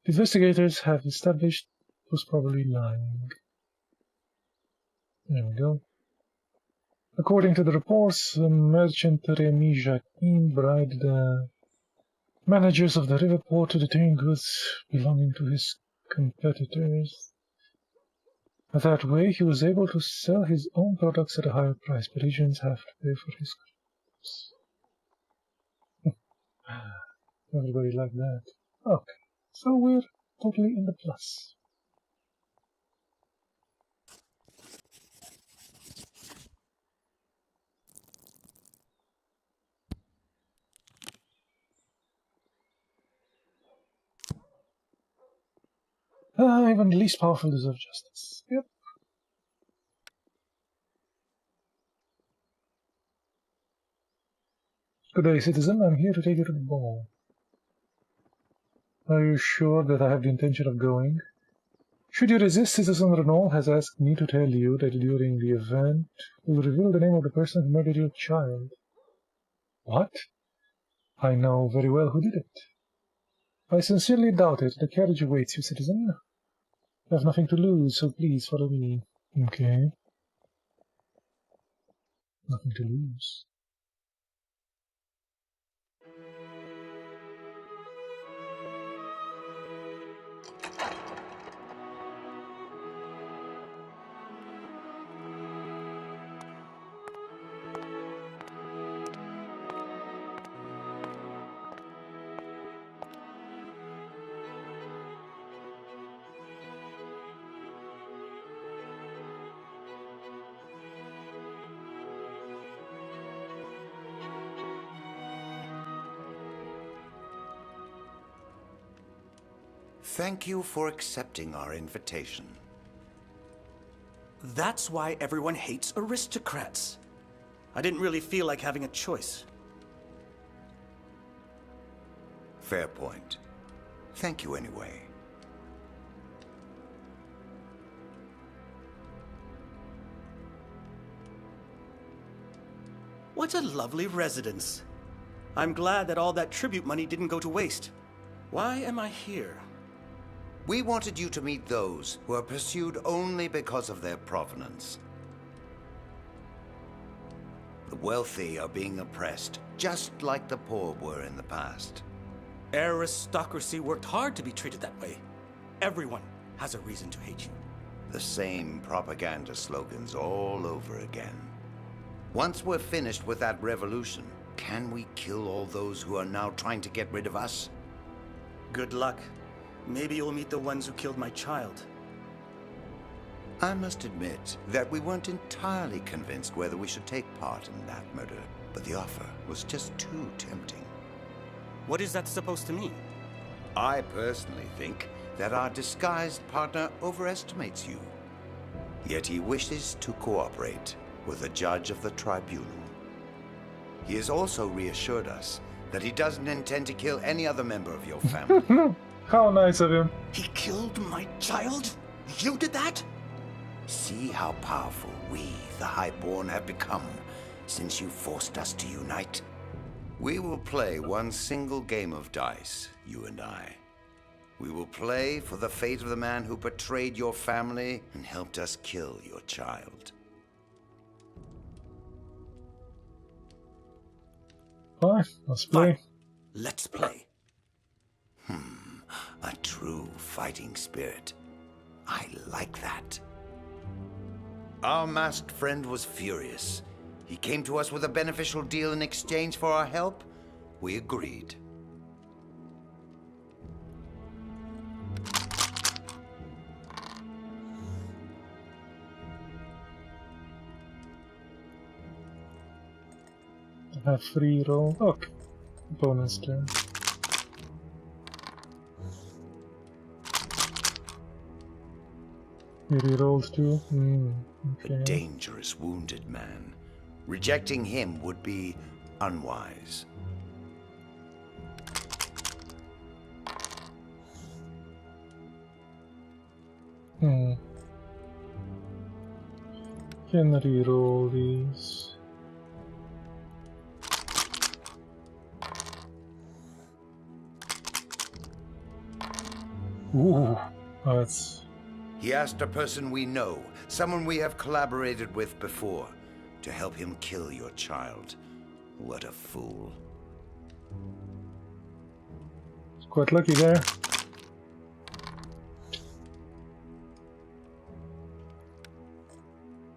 the investigators have established, was probably lying. There we go. According to the reports, the merchant Rémi Jacquin bribed the managers of the river port to detain goods belonging to his competitors. That way, he was able to sell his own products at a higher price. Parisians have to pay for his goods. Everybody like that. Okay, so we're totally in the plus. Even the least powerful deserve justice. Yep. Good day, citizen. I'm here to take you to the ball. Are you sure that I have the intention of going? Should you resist, Citizen Renault has asked me to tell you that during the event, we will reveal the name of the person who murdered your child. What? I know very well who did it. I sincerely doubt it. The carriage awaits you, citizen. I have nothing to lose, so please follow me. Okay. Nothing to lose. Thank you for accepting our invitation. That's why everyone hates aristocrats. I didn't really feel like having a choice. Fair point. Thank you anyway. What a lovely residence. I'm glad that all that tribute money didn't go to waste. Why am I here? We wanted you to meet those who are pursued only because of their provenance. The wealthy are being oppressed, just like the poor were in the past. Aristocracy worked hard to be treated that way. Everyone has a reason to hate you. The same propaganda slogans all over again. Once we're finished with that revolution, can we kill all those who are now trying to get rid of us? Good luck. Maybe you'll meet the ones who killed my child. I must admit that we weren't entirely convinced whether we should take part in that murder, but the offer was just too tempting. What is that supposed to mean? I personally think that our disguised partner overestimates you. Yet he wishes to cooperate with the judge of the tribunal. He has also reassured us that he doesn't intend to kill any other member of your family. How nice of him. He killed my child? You did that? See how powerful we, the Highborn, have become since you forced us to unite. We will play one single game of dice, you and I. We will play for the fate of the man who betrayed your family and helped us kill your child. Fine, let's play. Fine. Let's play. A true fighting spirit. I like that. Our masked friend was furious. He came to us with a beneficial deal in exchange for our help. We agreed. I have free roll. Okay. Bonus turn. He rerolled too. Okay. A dangerous wounded man. Rejecting him would be unwise. Can reroll these. Ooh, that's. He asked a person we know, someone we have collaborated with before, to help him kill your child. What a fool. It's quite lucky there.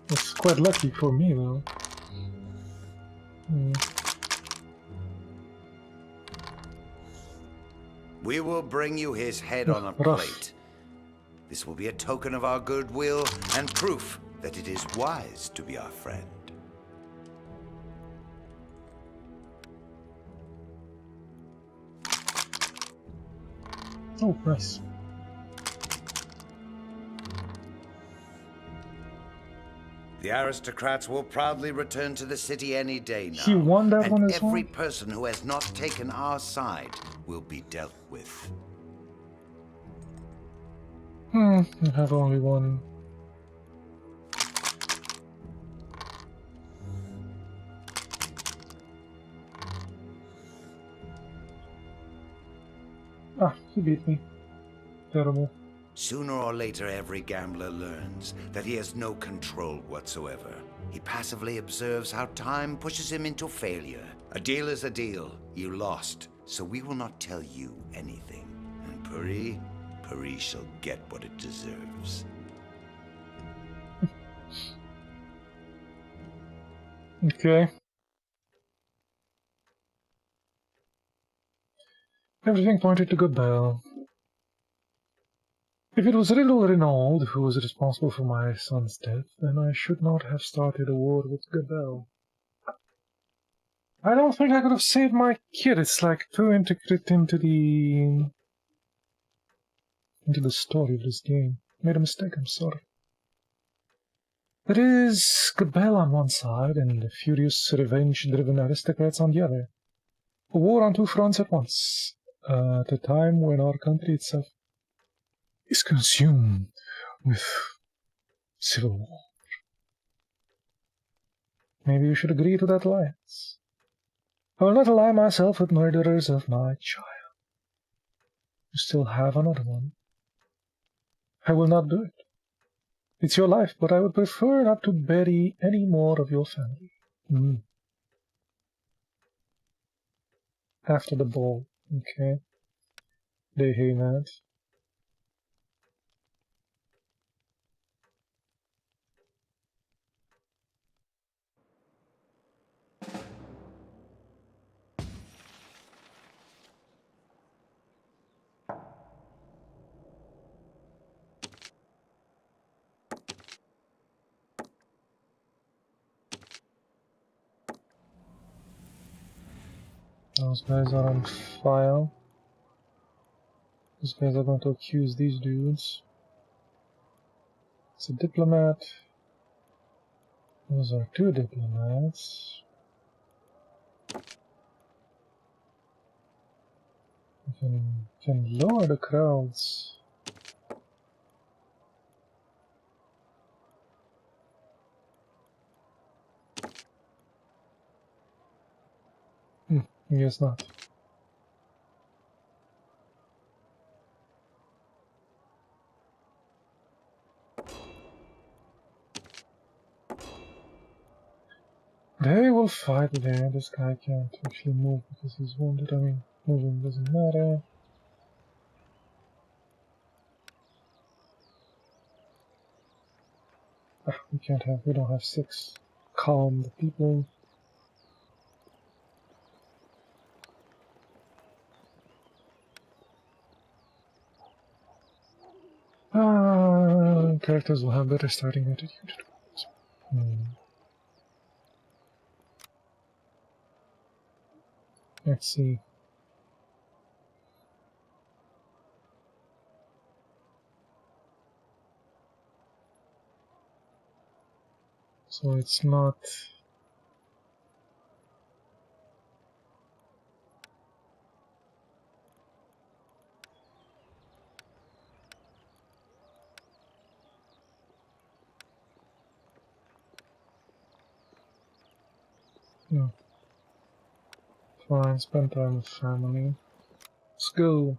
It's quite lucky for me though. We will bring you his head on a plate. This will be a token of our goodwill and proof that it is wise to be our friend. Oh, nice. The aristocrats will proudly return to the city any day now. He won that and one as well? every person who has not taken our side will be dealt with. I have only one. Ah, he beat me. Terrible. Sooner or later, every gambler learns that he has no control whatsoever. He passively observes how time pushes him into failure. A deal is a deal. You lost, so we will not tell you anything. And Paris shall get what it deserves. Okay. Everything pointed to Gabelle. If it was Riddle Renaud who was responsible for my son's death, then I should not have started a war with Gabelle. I don't think I could have saved my kid. It's like too intricate into the story of this game. Made a mistake, I'm sorry. There is Gabelle on one side and the furious, revenge-driven aristocrats on the other. A war on two fronts at once, at a time when our country itself is consumed with civil war. Maybe you should agree to that alliance. I will not ally myself with murderers of my child. You still have another one. I will not do it. It's your life, but I would prefer not to bury any more of your family. After the ball, okay. They hate that. Those guys are on file. These guys are going to accuse these dudes. It's a diplomat. Those are two diplomats. You can lower the crowds. I guess not. They will fight there. This guy can't actually move because he's wounded. I mean, moving doesn't matter. We don't have 6 calmed people. Characters will have better starting attitude. Let's see. So it's not... No. Fine, spend time with family. Let's go.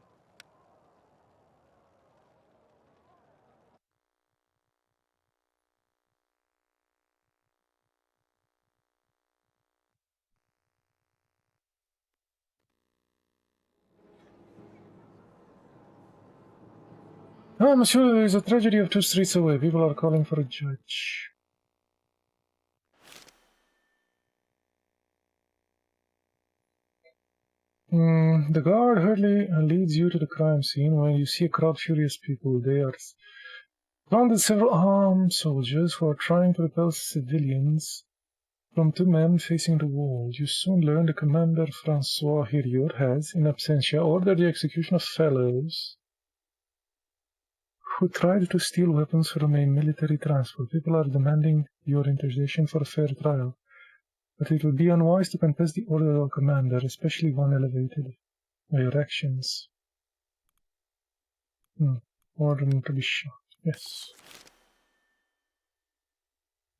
Ah, monsieur, there is a tragedy of 2 streets away. People are calling for a judge. The guard hurriedly leads you to the crime scene where you see a crowd of furious people. They are surrounded several armed soldiers who are trying to repel civilians from 2 men facing the wall. You soon learn the commander Francois Heriot has, in absentia, ordered the execution of fellows who tried to steal weapons from a military transport. People are demanding your intercession for a fair trial. But it would be unwise to contest the order of a commander, especially one elevated by your actions. Order him to be shot. Yes.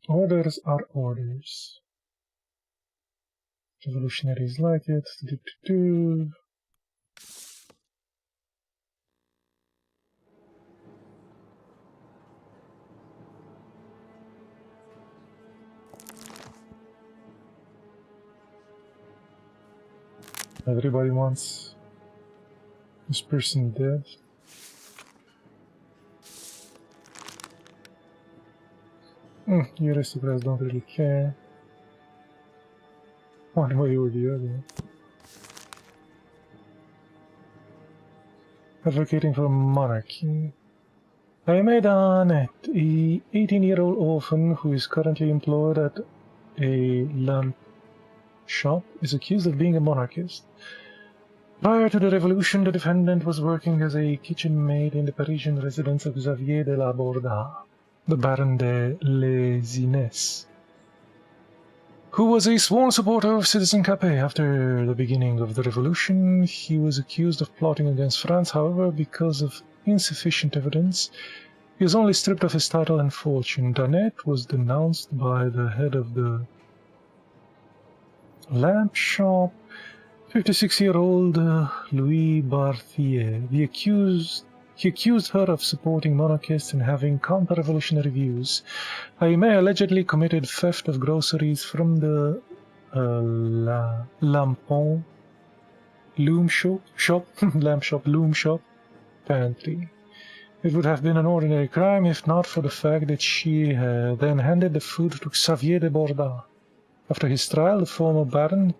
Orders are orders. Revolutionaries like it. Do. Everybody wants this person dead. You aristocrats don't really care. One way or the other. Advocating for monarchy. Aimé Danet, a 18-year-old orphan who is currently employed at a lamp shop, is accused of being a monarchist. Prior to the revolution, the defendant was working as a kitchen maid in the Parisian residence of Xavier de la Borda, the Baron de Les Innes, who was a sworn supporter of Citizen Capet. After the beginning of the revolution, he was accused of plotting against France. However, because of insufficient evidence, he was only stripped of his title and fortune. Danet was denounced by the head of the lamp shop, 56-year-old Louis Barthier. He accused her of supporting monarchists and having counter-revolutionary views. Aimé allegedly committed theft of groceries from the Lampon loom shop pantry. It would have been an ordinary crime if not for the fact that she then handed the food to Xavier de Borda. After his trial, the former baron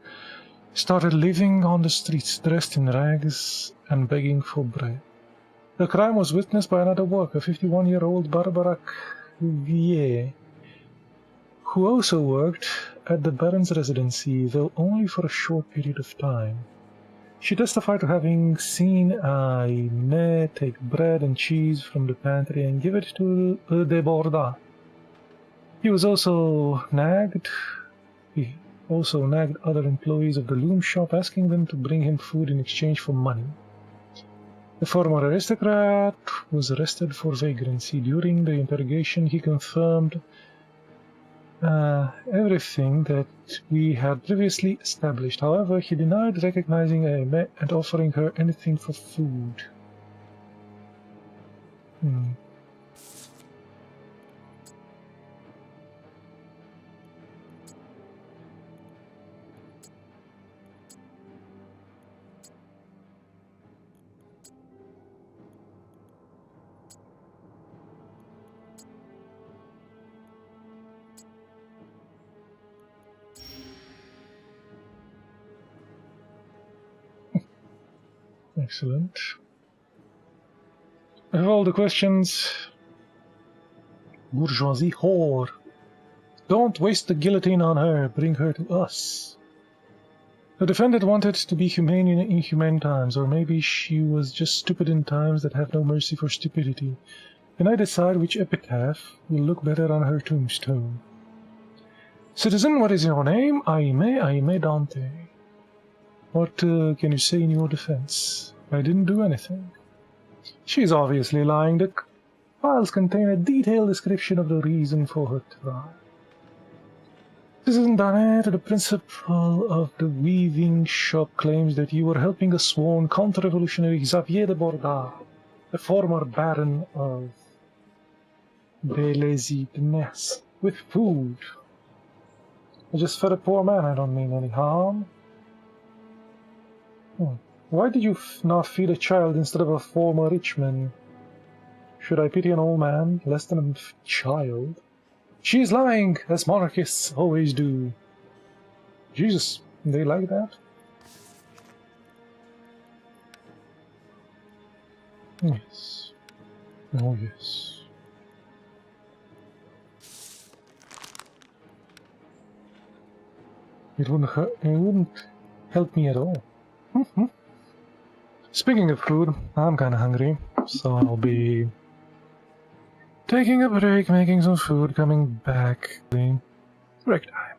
started living on the streets, dressed in rags and begging for bread. The crime was witnessed by another worker, 51-year-old Barbara Cuvier, who also worked at the baron's residency, though only for a short period of time. She testified to having seen Aimé take bread and cheese from the pantry and give it to de Borda. He also nagged other employees of the loom shop, asking them to bring him food in exchange for money. The former aristocrat was arrested for vagrancy. During the interrogation, he confirmed everything that we had previously established. However, he denied recognizing Aimé and offering her anything for food. Excellent. I have all the questions. Bourgeoisie whore. Don't waste the guillotine on her. Bring her to us. The defendant wanted to be humane in inhumane times, or maybe she was just stupid in times that have no mercy for stupidity. Can I decide which epitaph will look better on her tombstone? Citizen, what is your name? Aimé Dante. What can you say in your defense? I didn't do anything. She's obviously lying. The files contain a detailed description of the reason for her trial. Citizen Danet, the principal of the weaving shop, claims that you were helping a sworn counter-revolutionary Xavier de Borda, the former baron of de Les Innes, with food. I just fed a poor man. I don't mean any harm. Why did you not feed a child instead of a former rich man? Should I pity an old man less than a child? She is lying, as monarchists always do. Jesus, they like that? Yes. Oh, yes. It wouldn't help me at all. Speaking of food, I'm kinda hungry, so I'll be taking a break, making some food, coming back. Break time.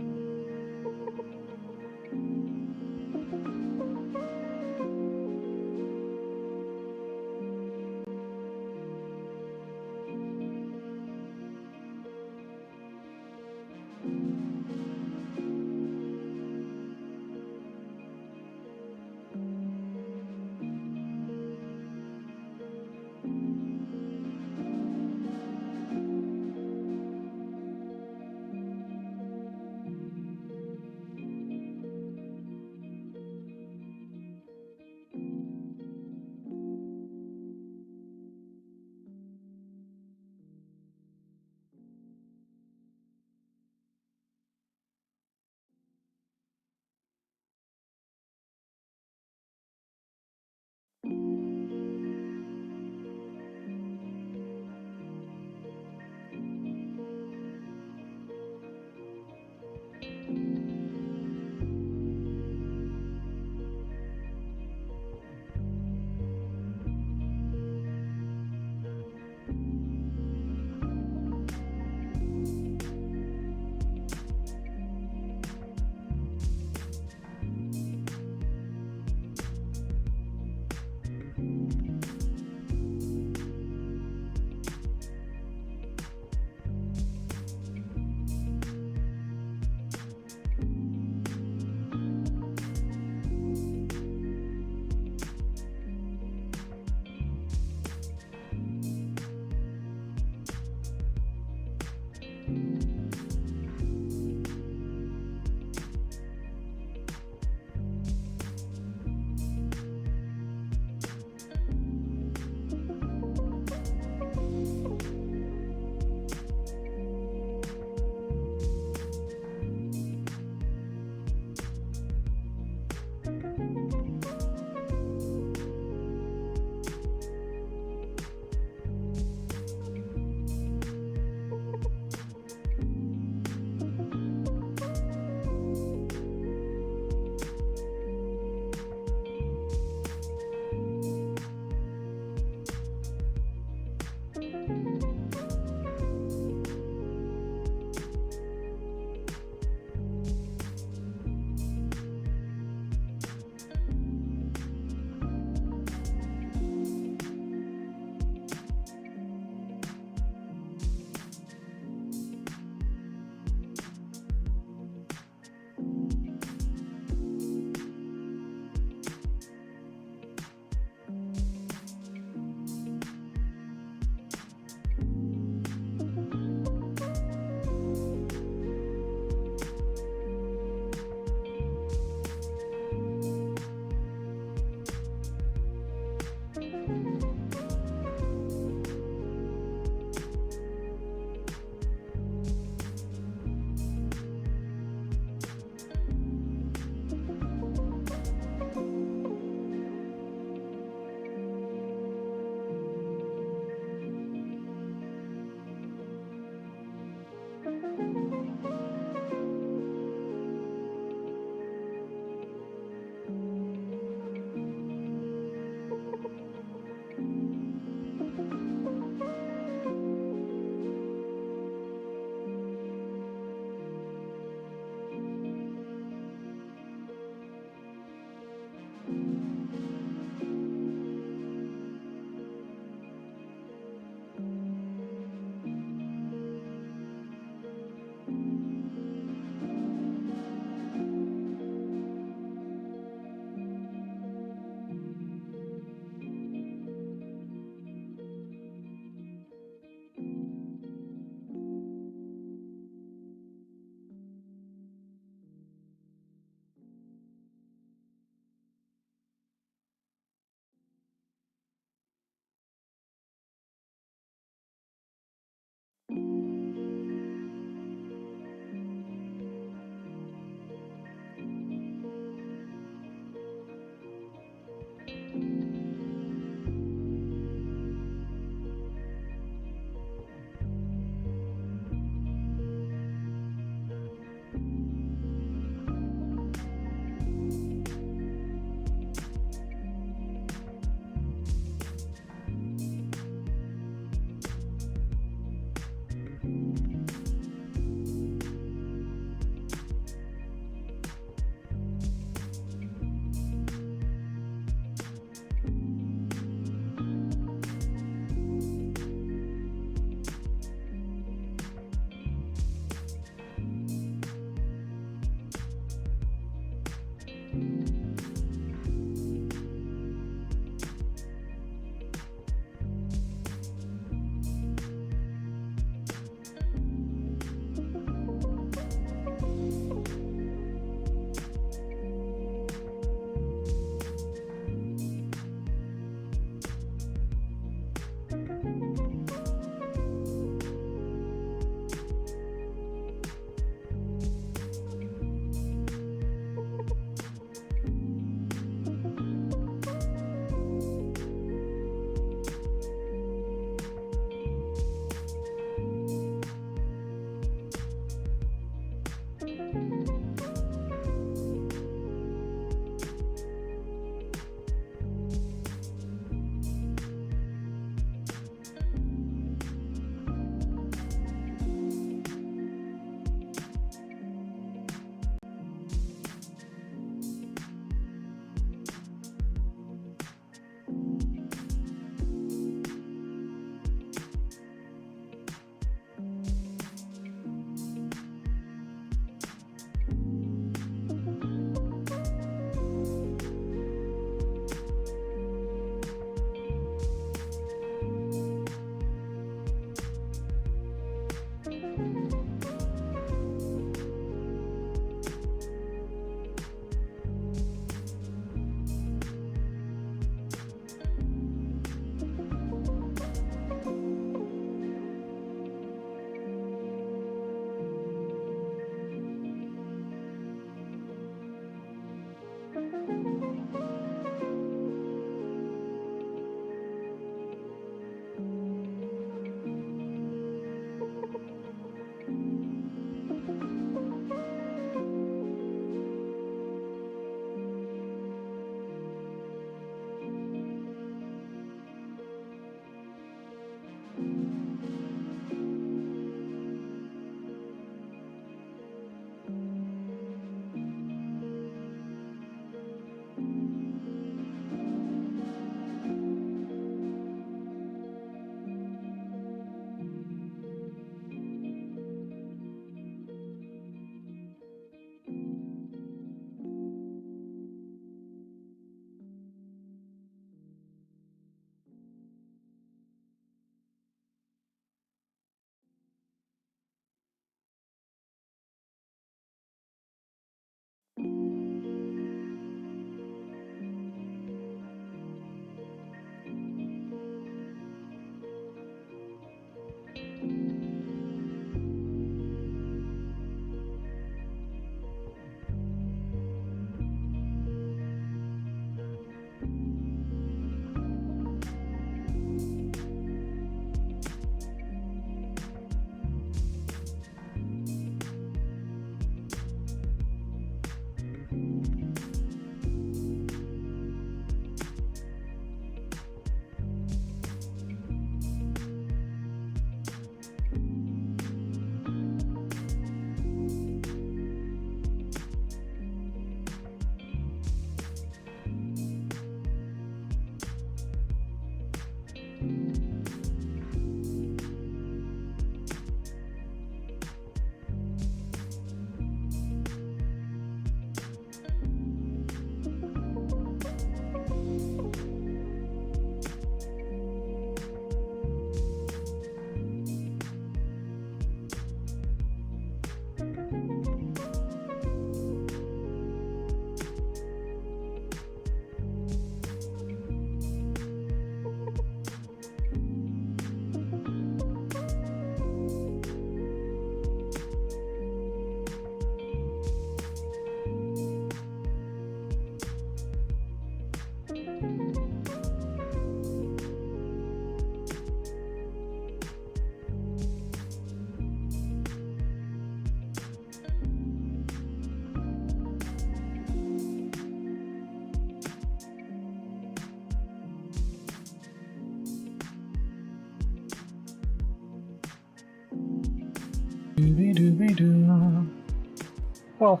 Well,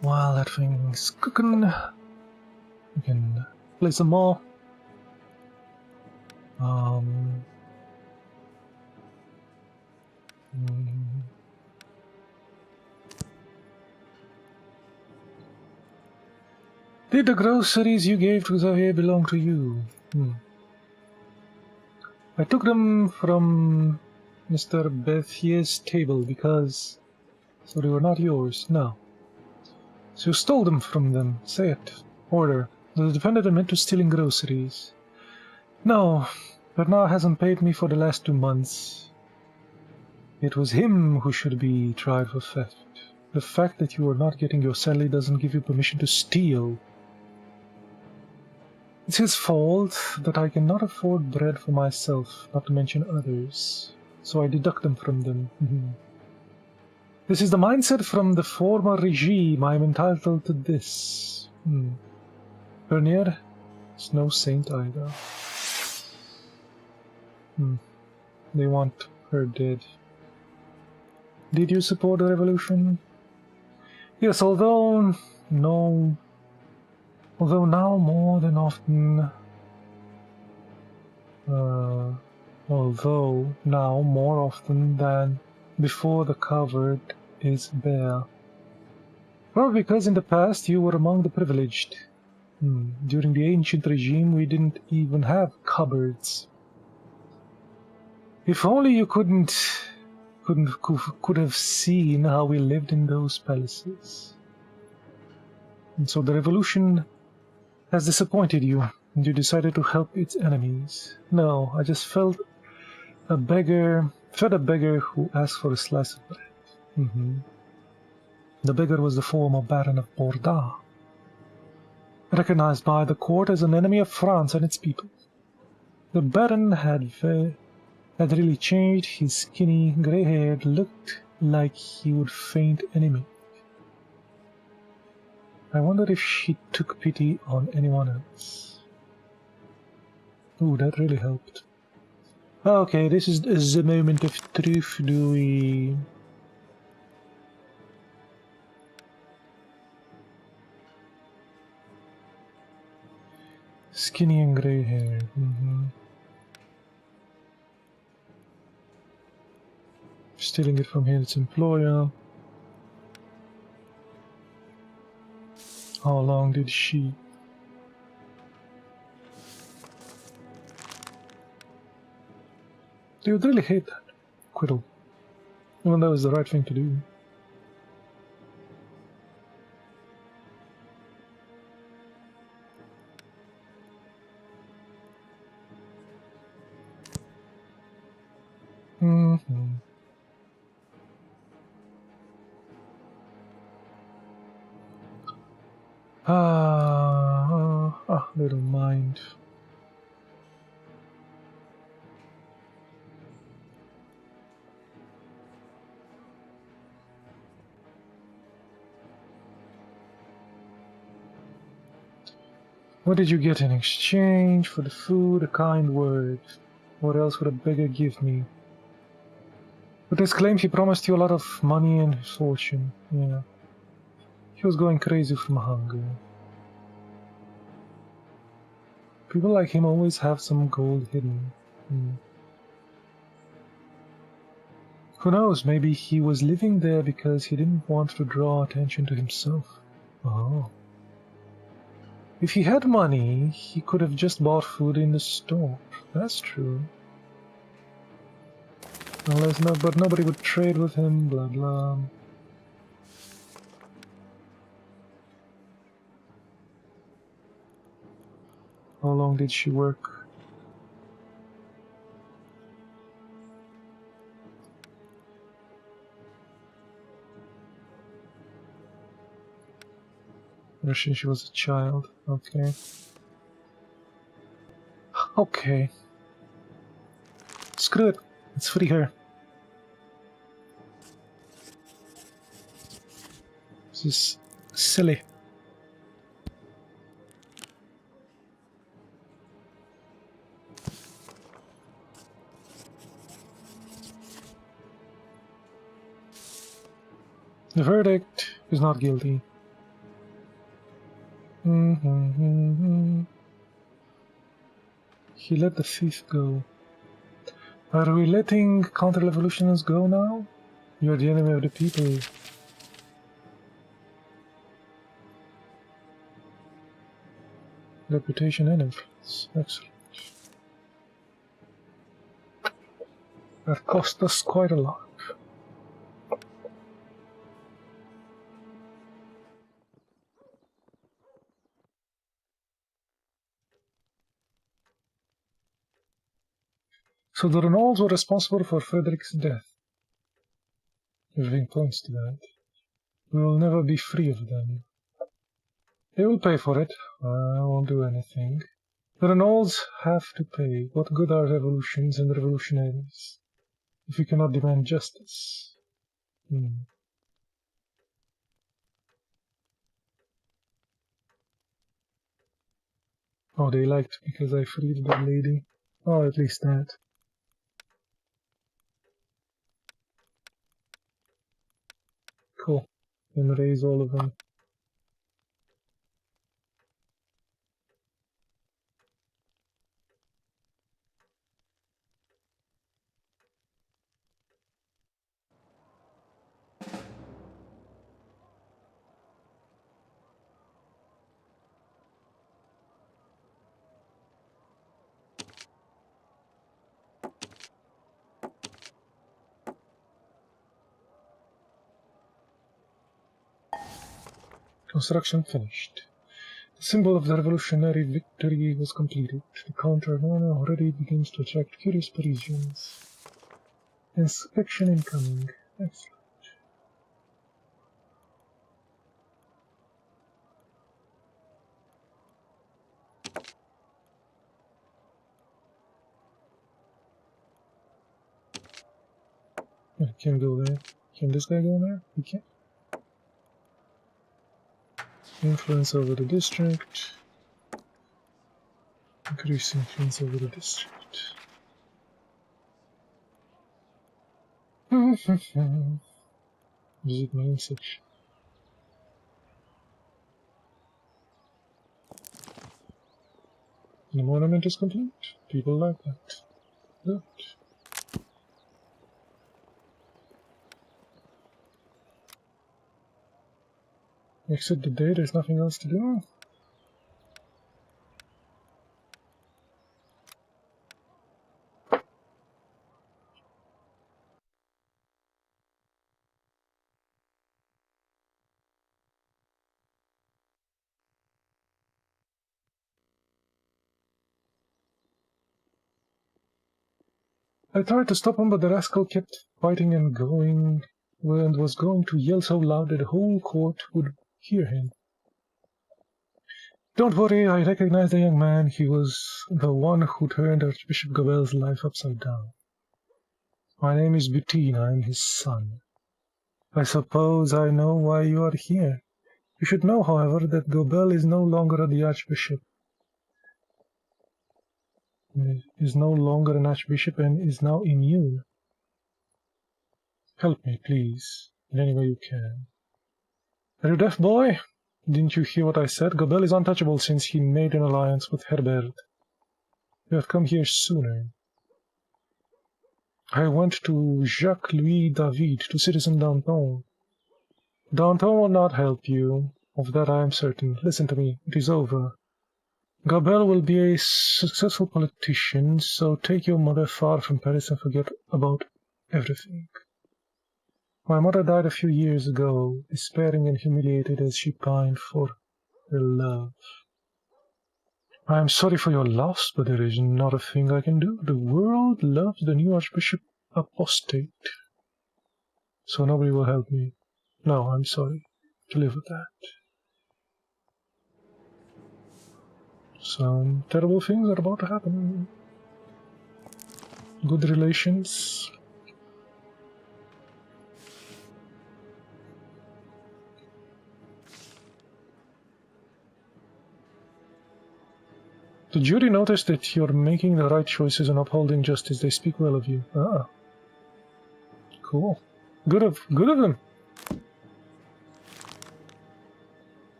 while that thing's cooking, we can play some more. Did the groceries you gave to Xavier belong to you? I took them from Mr. Bethier's table because... So they were not yours, no. So you stole them from them, say it. Order. The defendant admit to stealing groceries. No, Bernard hasn't paid me for the last 2 months. It was him who should be tried for theft. The fact that you are not getting your salary doesn't give you permission to steal. It's his fault that I cannot afford bread for myself, not to mention others. So I deduct them from them. This is the mindset from the former regime. I am entitled to this. Bernier is no saint either. They want her dead. Did you support the revolution? Yes, although now more than often... although now more often than before the cupboard is bare. Probably because in the past you were among the privileged. During the ancient regime we didn't even have cupboards. If only you could have seen how we lived in those palaces. And so the revolution has disappointed you, and you decided to help its enemies. No, I just fed a beggar who asked for a slice of bread. The beggar was the former Baron of Bordeaux, recognized by the court as an enemy of France and its people. The Baron had really changed. His skinny, grey hair looked like he would faint any minute. I wonder if she took pity on anyone else. Ooh, that really helped. Okay, this is the moment of truth. Do we... Skinny and grey hair. Stealing it from its employer. How long did she... They would really hate that acquittal, even though it was the right thing to do. They don't mind. What did you get in exchange for the food? A kind word. What else would a beggar give me? But this claims he promised you a lot of money and fortune. Yeah. He was going crazy from hunger. People like him always have some gold hidden. Who knows, maybe he was living there because he didn't want to draw attention to himself. Oh. If he had money, he could have just bought food in the store. That's true. But nobody would trade with him, blah blah. How long did she work? Ever since she was a child. Okay. Okay. Screw it. Let's free her. This is silly. The verdict is not guilty. He let the thief go. Are we letting counter-revolutionists go now? You're the enemy of the people. Reputation and influence. Excellent. That cost us quite a lot. So the Renaults were responsible for Frederick's death. Everything points to that. We will never be free of them. They will pay for it. I won't do anything. The Renaults have to pay. What good are revolutions and revolutionaries if we cannot demand justice? Oh, they liked because I freed that lady. Oh, at least that. Cool. And raise all of them. Construction finished. The symbol of the revolutionary victory was completed. The counter already begins to attract curious Parisians. Inspection incoming. Excellent. I can't go there. Can this guy go there? He can. Influence over the district. Increase influence over the district. Visit main section. The monument is complete. People like that. Good. Exit the day, there's nothing else to do. I tried to stop him, but the rascal kept fighting and going, and was going to yell so loud that the whole court would hear him. Don't worry, I recognize the young man. He was the one who turned Archbishop Gobel's life upside down. My name is Butine. I am his son. I suppose I know why you are here. You should know, however, that Gobel is no longer the Archbishop. He is no longer an Archbishop and is now immune. Help me, please, in any way you can. Are you deaf, boy? Didn't you hear what I said? Gobel is untouchable since he made an alliance with Herbert. You have come here sooner. I went to Jacques-Louis David, to Citizen Danton. Danton will not help you. Of that I am certain. Listen to me. It is over. Gobel will be a successful politician, so take your mother far from Paris and forget about everything. My mother died a few years ago, despairing and humiliated as she pined for her love. I am sorry for your loss, but there is not a thing I can do. The world loves the new Archbishop apostate, so nobody will help me. No, I'm sorry to live with that. Some terrible things are about to happen. Good relations. The jury noticed that you're making the right choices and upholding justice. They speak well of you. Ah. Cool. Good of them.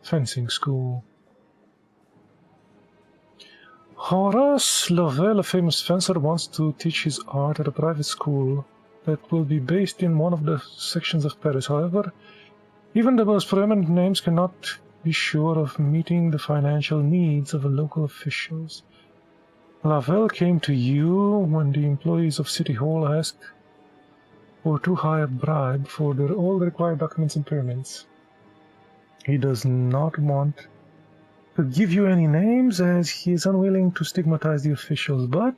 Fencing school. Horace Lovell, a famous fencer, wants to teach his art at a private school that will be based in one of the sections of Paris. However, even the most prominent names cannot be sure of meeting the financial needs of the local officials. Lovell came to you when the employees of City Hall asked for too high a bribe for all the required documents and permits. He does not want to give you any names, as he is unwilling to stigmatize the officials, but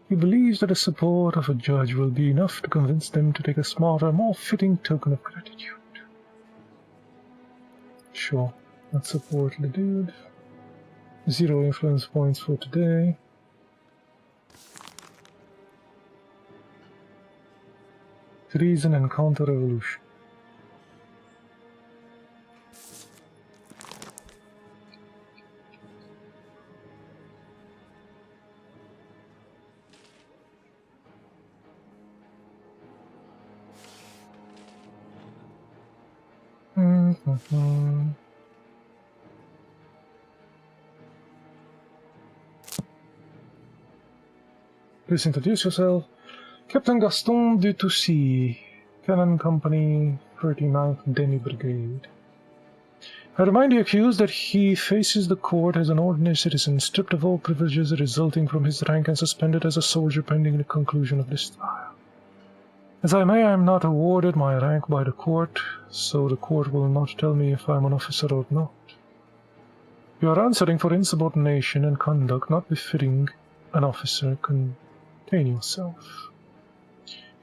he believes that the support of a judge will be enough to convince them to take a smaller, more fitting token of gratitude. Sure, let's support the dude. 0 influence points for today. Treason and counter-revolution. Please introduce yourself. Captain Gaston de Toussy, Cannon Company, 39th Denny Brigade. I remind the accused that he faces the court as an ordinary citizen, stripped of all privileges resulting from his rank and suspended as a soldier pending the conclusion of this trial. As I am not awarded my rank by the court, so the court will not tell me if I am an officer or not. You are answering for insubordination and conduct not befitting an officer. Contain yourself.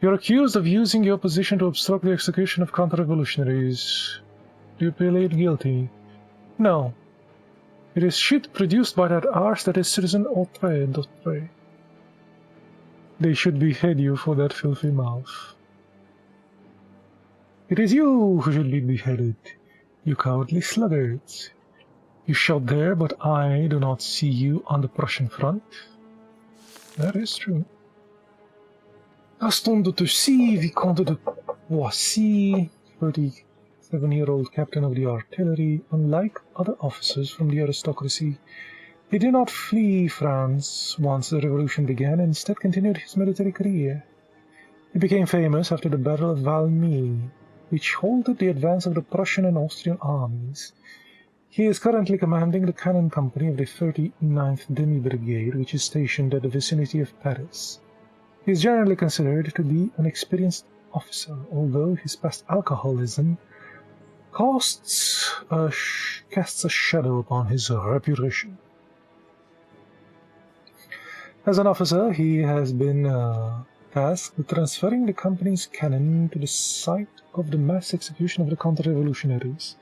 You are accused of using your position to obstruct the execution of counter-revolutionaries. Do you plead guilty? No. It is shit produced by that arse that is Citizen Autre. They should behead you for that filthy mouth. It is you who should be beheaded, you cowardly sluggards. You shot there, but I do not see you on the Prussian front. That is true. Gaston de Toucy, Vicomte de Poissy, 37-year-old captain of the artillery, unlike other officers from the aristocracy, he did not flee France once the revolution began, and instead continued his military career. He became famous after the Battle of Valmy, which halted the advance of the Prussian and Austrian armies. He is currently commanding the cannon company of the 39th Demi Brigade, which is stationed at the vicinity of Paris. He is generally considered to be an experienced officer, although his past alcoholism casts a shadow upon his reputation. As an officer, he has been tasked with transferring the company's cannon to the site of the mass execution of the counter-revolutionaries.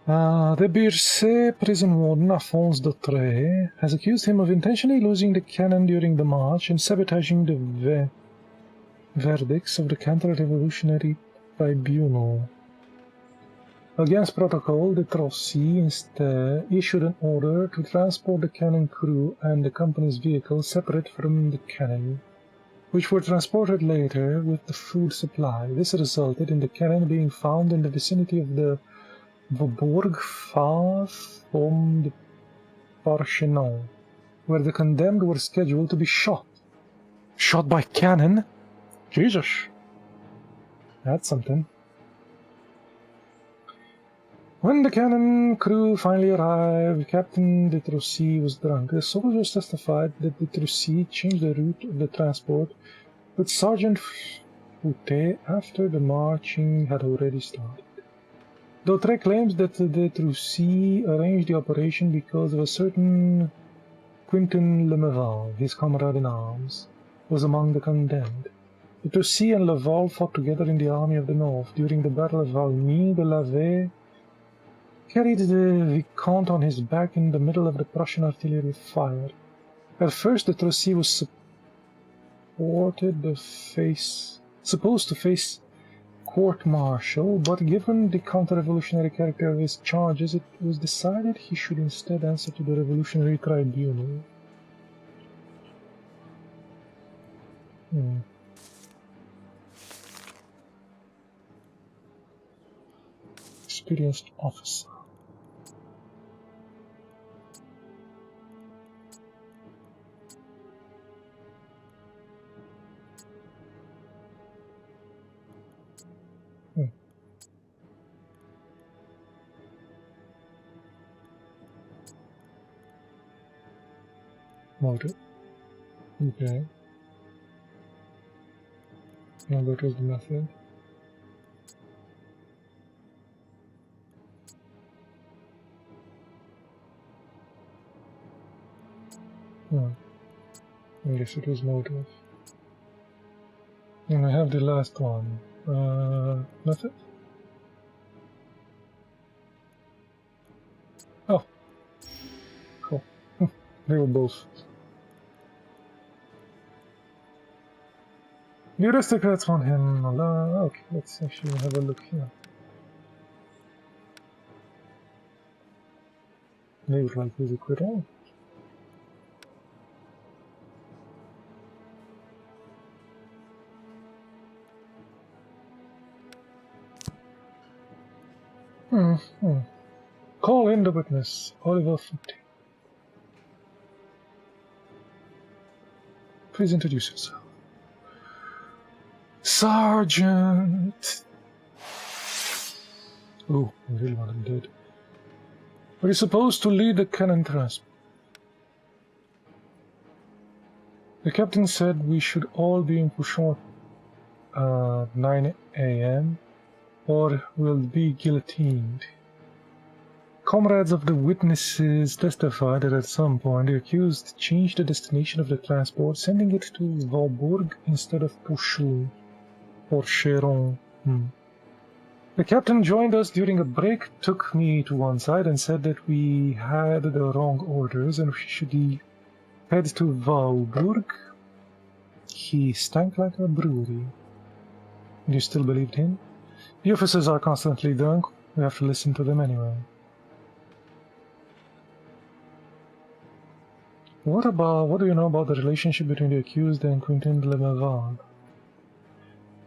The Birsay prison warden, Alphonse Dautrey, has accused him of intentionally losing the cannon during the march and sabotaging the verdicts of the counter-revolutionary tribunal. Against protocol, de Troucy instead issued an order to transport the cannon crew and the company's vehicle separate from the cannon, which were transported later with the food supply. This resulted in the cannon being found in the vicinity of the Faubourg far from the Parchenon, where the condemned were scheduled to be shot. Shot by cannon? Jesus. That's something. When the cannon crew finally arrived, Captain de Troucy was drunk. The soldiers testified that de Troucy changed the route of the transport with Sergeant Foutet after the marching had already started. Dautrey claims that de Troucy arranged the operation because of a certain Quentin Lemeval, his comrade in arms, was among the condemned. De Troucy and Leval fought together in the Army of the North. During the Battle of Valmy, de Lavey carried the Vicomte on his back in the middle of the Prussian artillery fire. At first, de Troucy was supposed to face court-martial, but given the counter-revolutionary character of his charges, it was decided he should instead answer to the revolutionary tribunal. Experienced officer. Motive. Okay. Now that was the method. I guess it was motive. And I have the last one. Method? Oh. Cool. They were both. The aristocrats want him alive. Okay, let's actually have a look here. They would like his acquittal. Call in the witness, Oliver Foutet. Please introduce yourself. Sergeant! Oh, I really want him dead. Are you supposed to lead the cannon transport? The captain said we should all be in Pouchon at 9 a.m. or we'll be guillotined. Comrades of the witnesses testified that at some point the accused changed the destination of the transport, sending it to Valbourg instead of Pouchon or Chéron. The captain joined us during a break, took me to one side and said that we had the wrong orders and we should head to Valbourg. He stank like a brewery. You still believed him? The officers are constantly drunk. We have to listen to them anyway. What do you know about the relationship between the accused and Quentin de Laval?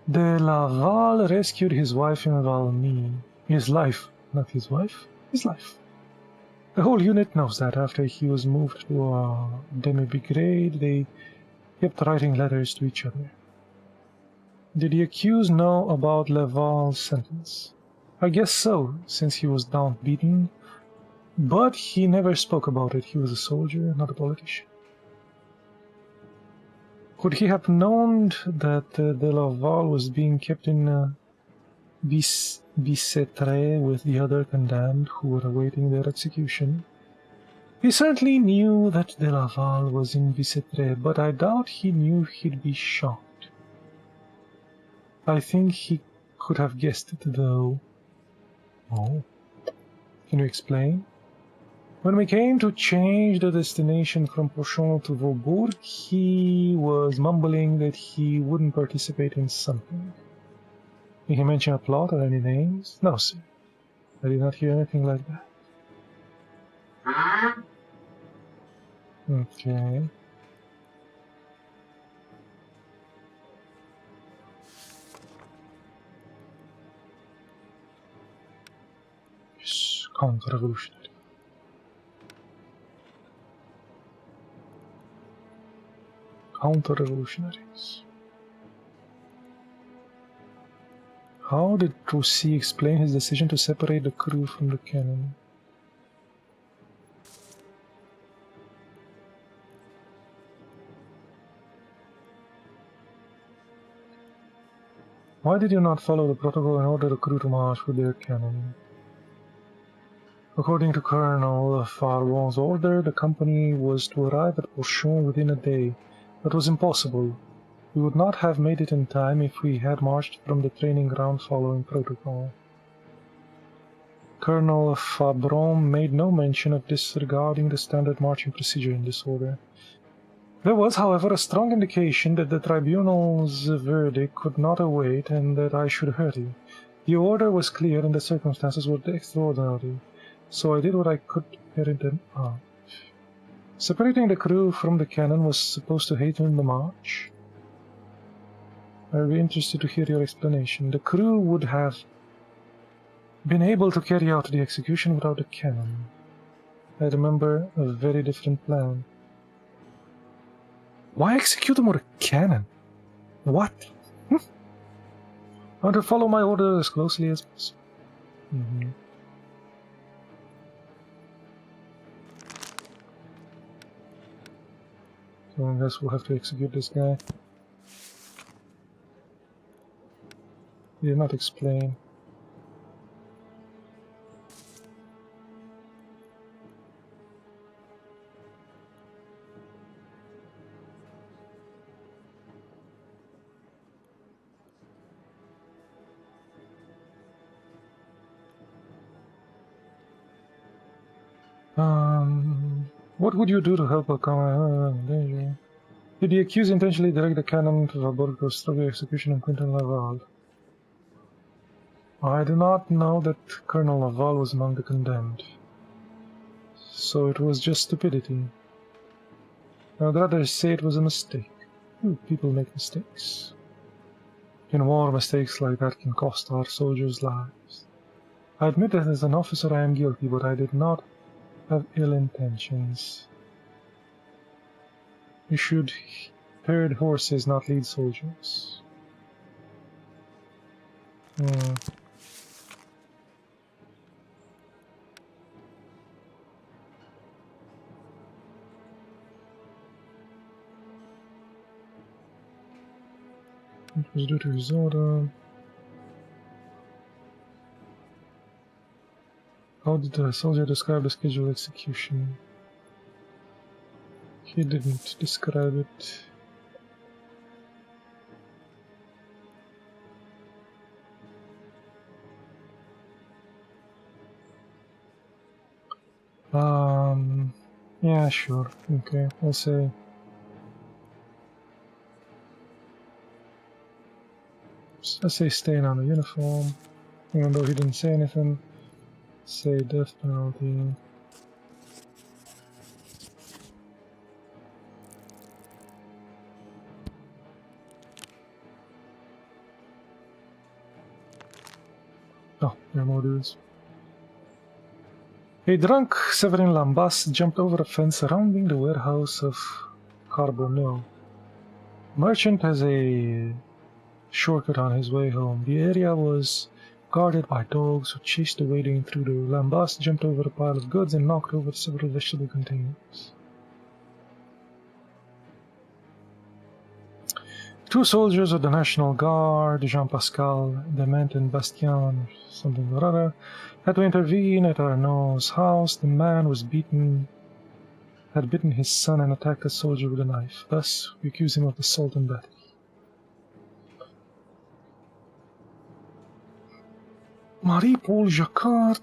De Laval rescued his wife in Valmy. His life, not his wife, his life. The whole unit knows that. After he was moved to a demi-brigade, they kept writing letters to each other. Did the accused know about Laval's sentence? I guess so, since he was down-beaten, but he never spoke about it. He was a soldier, not a politician. Could he have known that de Laval was being kept in Bicêtre with the other condemned who were awaiting their execution? He certainly knew that de Laval was in Bicêtre, but I doubt he knew he'd be shot. I think he could have guessed it, though. Oh. Can you explain? When we came to change the destination from Pochon to Vaubourg, he was mumbling that he wouldn't participate in something. Did he mention a plot or any names? No, sir. I did not hear anything like that. Okay. Counter-revolutionary. Counter-revolutionaries. How did Roussy explain his decision to separate the crew from the cannon? Why did you not follow the protocol and order the crew to march with their cannon? According to Colonel Farbon's order, the company was to arrive at Pochon within a day. That was impossible. We would not have made it in time if we had marched from the training ground following protocol. Colonel Fabron made no mention of disregarding the standard marching procedure in this order. There was, however, a strong indication that the tribunal's verdict could not await and that I should hurry. The order was clear and the circumstances were extraordinary, so I did what I could to carry them out. Separating the crew from the cannon was supposed to hasten the march. I'd be interested to hear your explanation. The crew would have been able to carry out the execution without the cannon. I remember a very different plan. Why execute them with a cannon? What? I want to follow my order as closely as possible. So I guess we'll have to execute this guy. He did not explain. What would you do to help a common danger? Did the accused intentionally direct the cannon to Vaubourg to stop the execution of Quentin Laval? I do not know that Colonel Laval was among the condemned, so it was just stupidity. I'd rather say it was a mistake. People make mistakes. In war, mistakes like that can cost our soldiers' lives. I admit that as an officer I am guilty, but I did not have ill intentions. You should herd horses, not lead soldiers. It was due to his order. How did the soldier describe the scheduled execution? He didn't describe it. Yeah, sure. Okay, I'll say. Let's say staying on the uniform. Even though he didn't say anything, say death penalty. Oh, there are more dudes. A drunk Severin Lambas jumped over a fence surrounding the warehouse of Carbonell. Merchant has a shortcut on his way home. The area was guarded by dogs who chased away the intruder. Lambas jumped over a pile of goods and knocked over several vegetable containers. Two soldiers of the National Guard, Jean-Pascal Dement and Bastien, something or other, had to intervene at Arnaud's house. The man was had bitten his son and attacked a soldier with a knife. Thus, we accuse him of assault and battery. Marie-Paul Jacquard,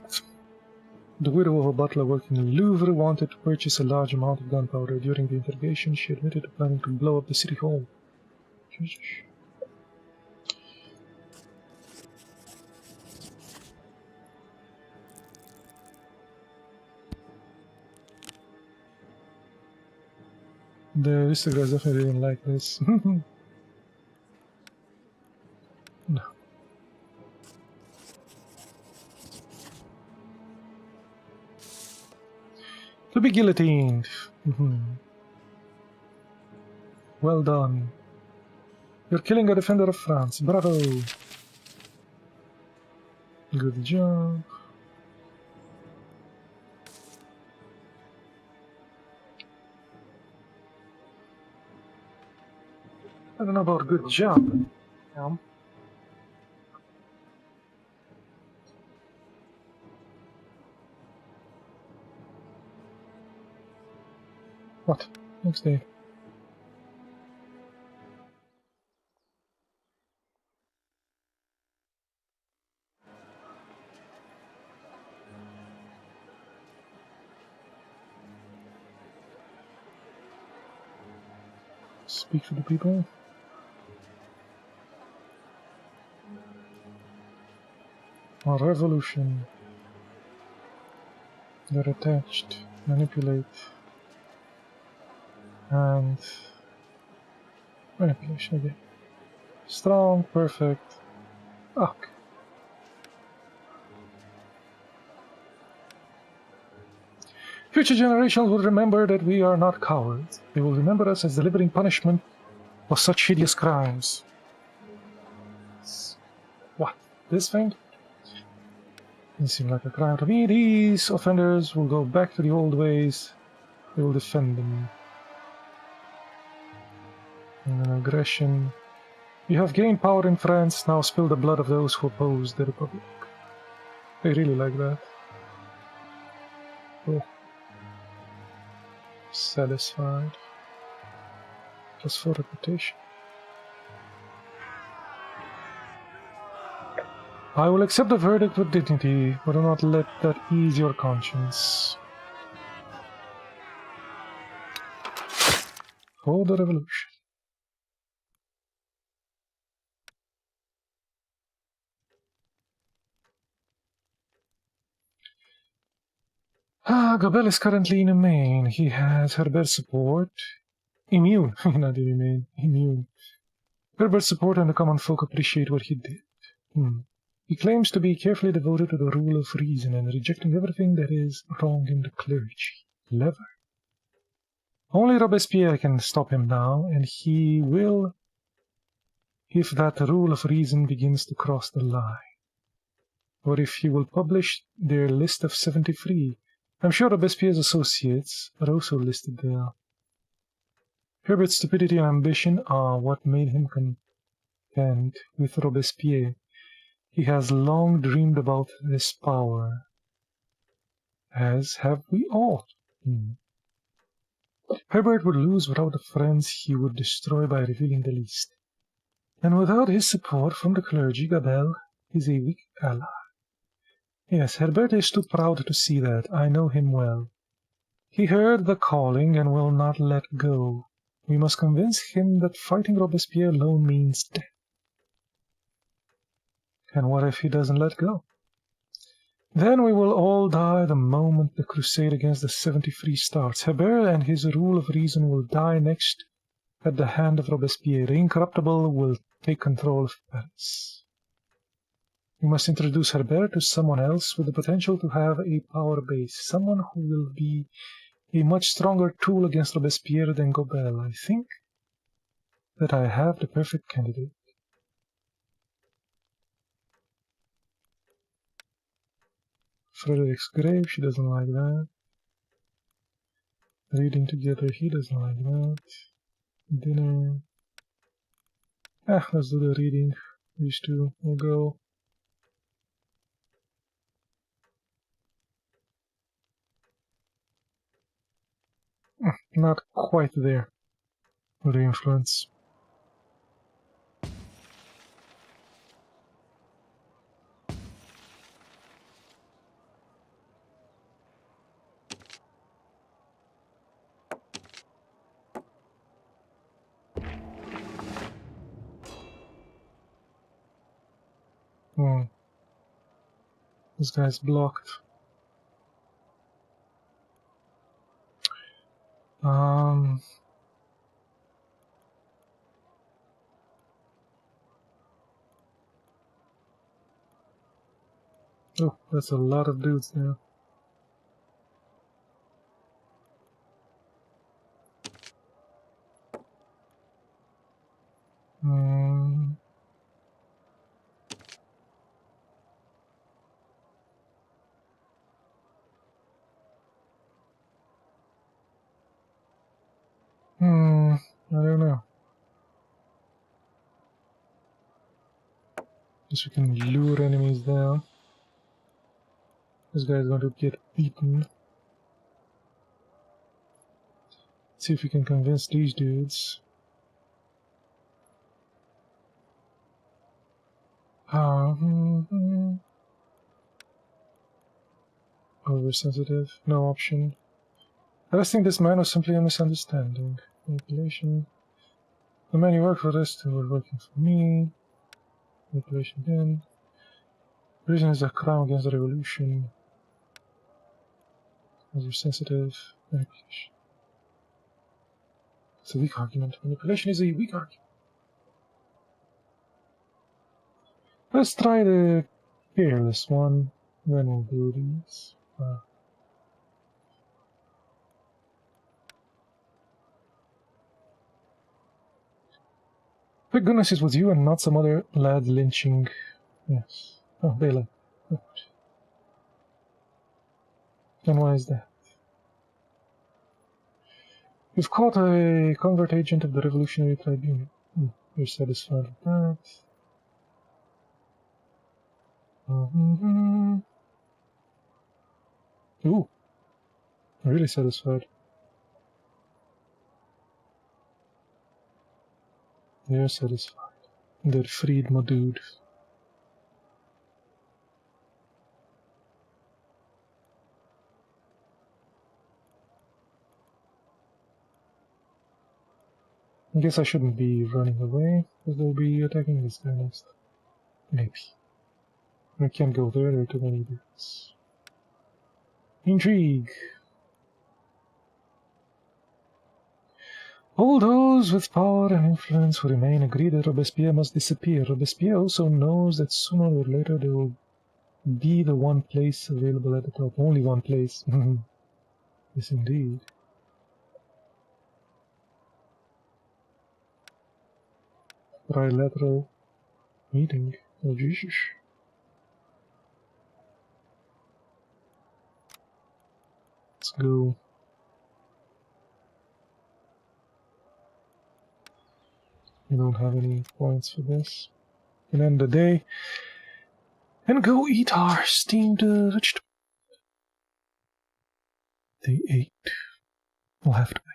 the widow of a butler working in the Louvre, wanted to purchase a large amount of gunpowder. During the interrogation, she admitted to planning to blow up the city hall. The aristocrats definitely didn't like this. No. To be guillotined. Well done. You're killing a defender of France. Bravo. Good job. I don't know about good job. What? Next day. Speak to the people. A revolution. They're attached, manipulate, and manipulation again. Strong, perfect. Okay. Future generations will remember that we are not cowards. They will remember us as delivering punishment for such hideous crimes. What? This thing? Doesn't seem like a crime to me. These offenders will go back to the old ways. They will defend them. And aggression. You have gained power in France, now spill the blood of those who oppose the Republic. They really like that. Oh. Satisfied. Just for reputation. I will accept the verdict with dignity, but do not let that ease your conscience. For the revolution. Gabelle is currently in Maine. He has Herbert's support. Immune. Not even immune. Herbert's support and the common folk appreciate what he did. He claims to be carefully devoted to the rule of reason and rejecting everything that is wrong in the clergy. Clever. Only Robespierre can stop him now, and he will if that rule of reason begins to cross the line. Or if he will publish their list of 73. I'm sure Robespierre's associates are also listed there. Herbert's stupidity and ambition are what made him content with Robespierre. He has long dreamed about this power, as have we all. Herbert would lose without the friends he would destroy by revealing the list. And without his support from the clergy, Gabelle is a weak ally. Yes, Herbert is too proud to see that. I know him well. He heard the calling and will not let go. We must convince him that fighting Robespierre alone means death. And what if he doesn't let go? Then we will all die the moment the crusade against the 73 starts. Hebert and his rule of reason will die next at the hand of Robespierre. The Incorruptible will take control of Paris. We must introduce Hebert to someone else with the potential to have a power base. Someone who will be a much stronger tool against Robespierre than Gobel. I think that I have the perfect candidate. Frederick's grave, she doesn't like that. Reading together, he doesn't like that. Dinner. Let's do the reading. These two will go. Not quite there with the influence. This guy's blocked. Oh, that's a lot of dudes now. I don't know. Guess we can lure enemies down. This guy's going to get beaten. Let's see if we can convince these dudes. Oversensitive, no option. I just think this man was simply a misunderstanding. Manipulation. The man you work for this two were working for me. Manipulation again. Prison is a crime against the revolution. Oversensitive. Manipulation. It's a weak argument. Manipulation is a weak argument. Let's try the fearless one. Then we'll do these. Thank goodness it was you and not some other lad lynching. Yes. Oh, they left. Oh. And why is that? You've caught a covert agent of the Revolutionary Tribunal. You're satisfied with that. Ooh. Really satisfied. They're satisfied. They're freed, my dude. I guess I shouldn't be running away, because they'll be attacking this guy next. Maybe. I can't go there, there are too many dudes. Intrigue! All those with power and influence who remain agree that Robespierre must disappear. Robespierre also knows that sooner or later there will be the one place available at the top. Only one place. Yes, indeed. Trilateral meeting. Oh, Jesus. Let's go. We don't have any points for this. We can end the day and go eat our steamed vegetable. Day 8. We'll have to wait.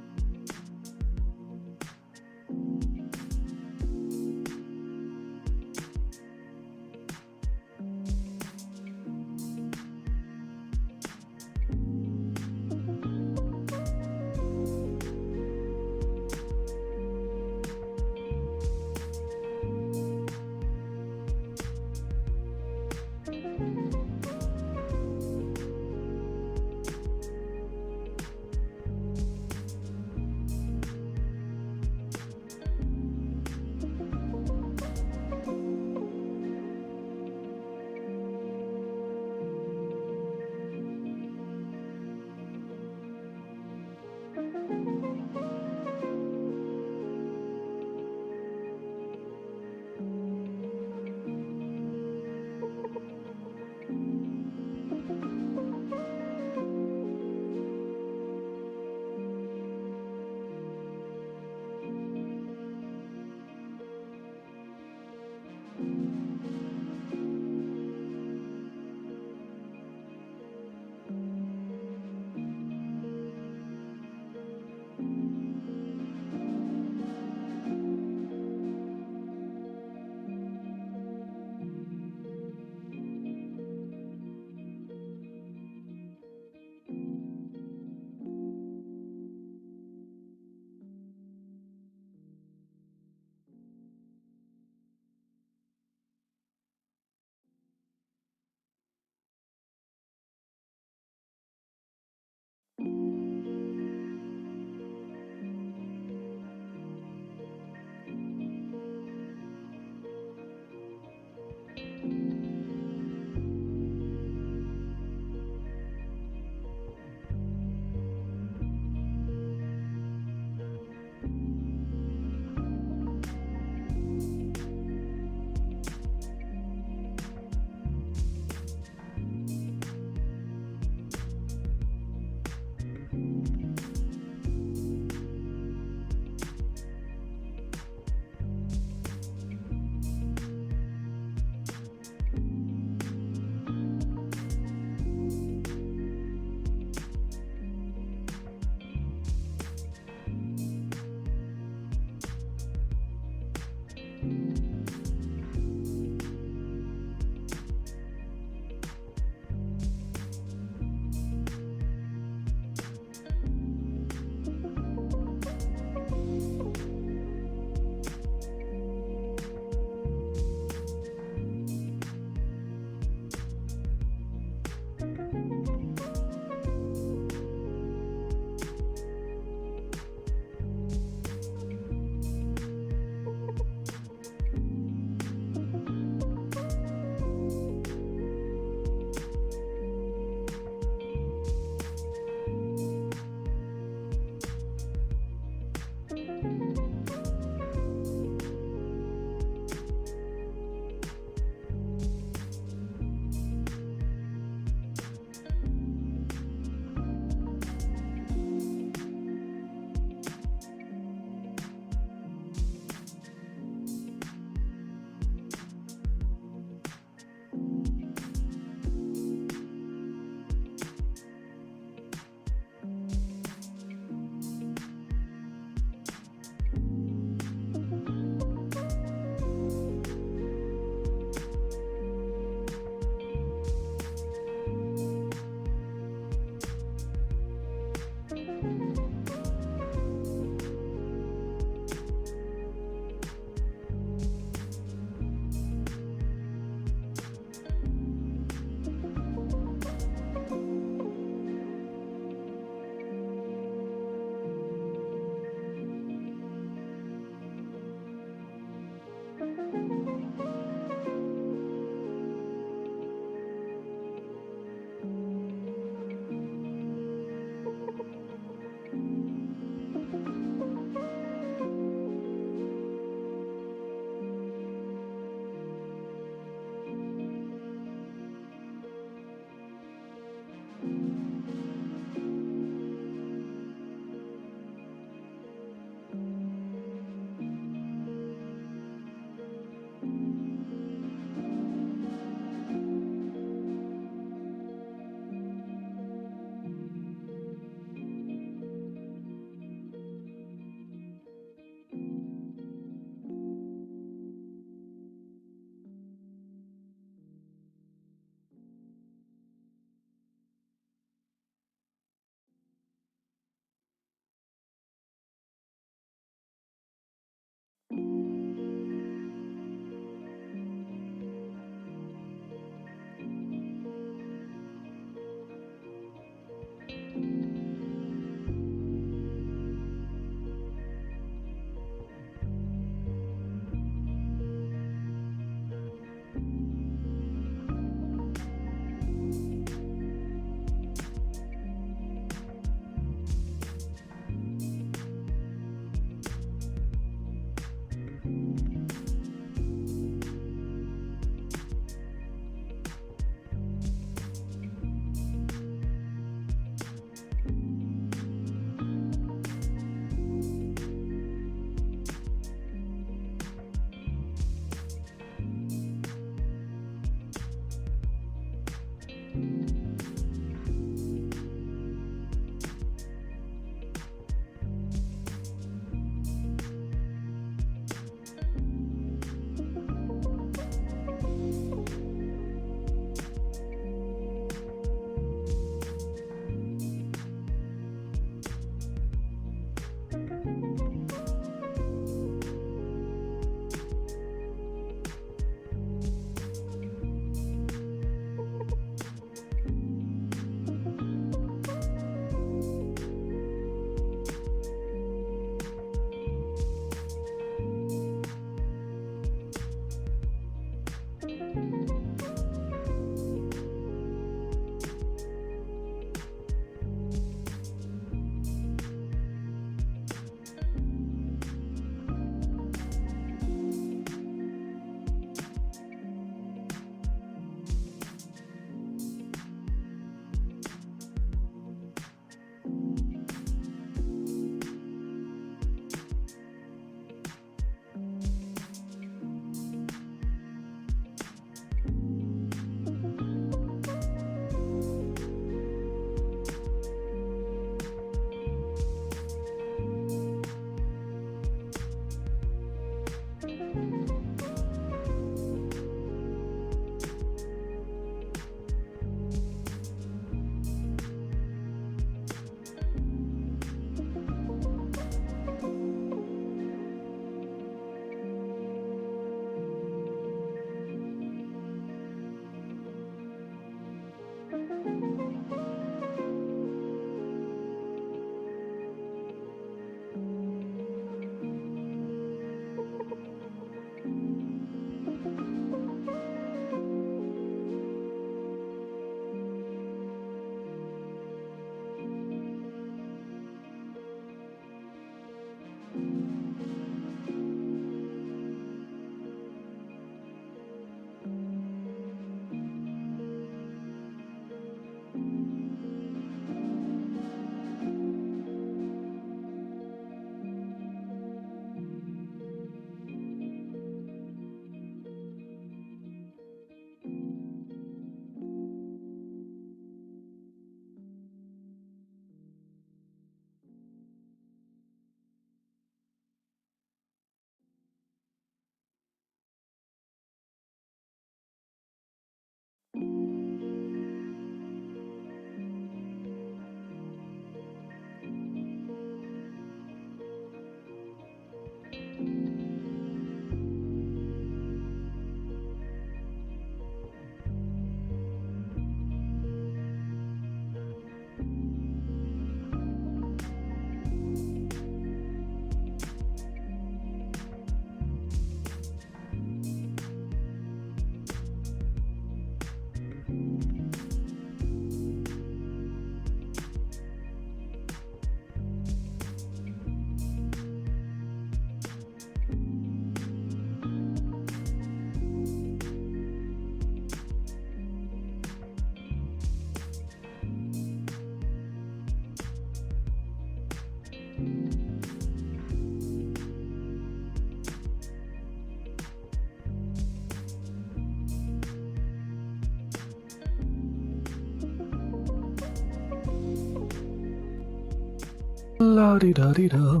La-di-da-di-da.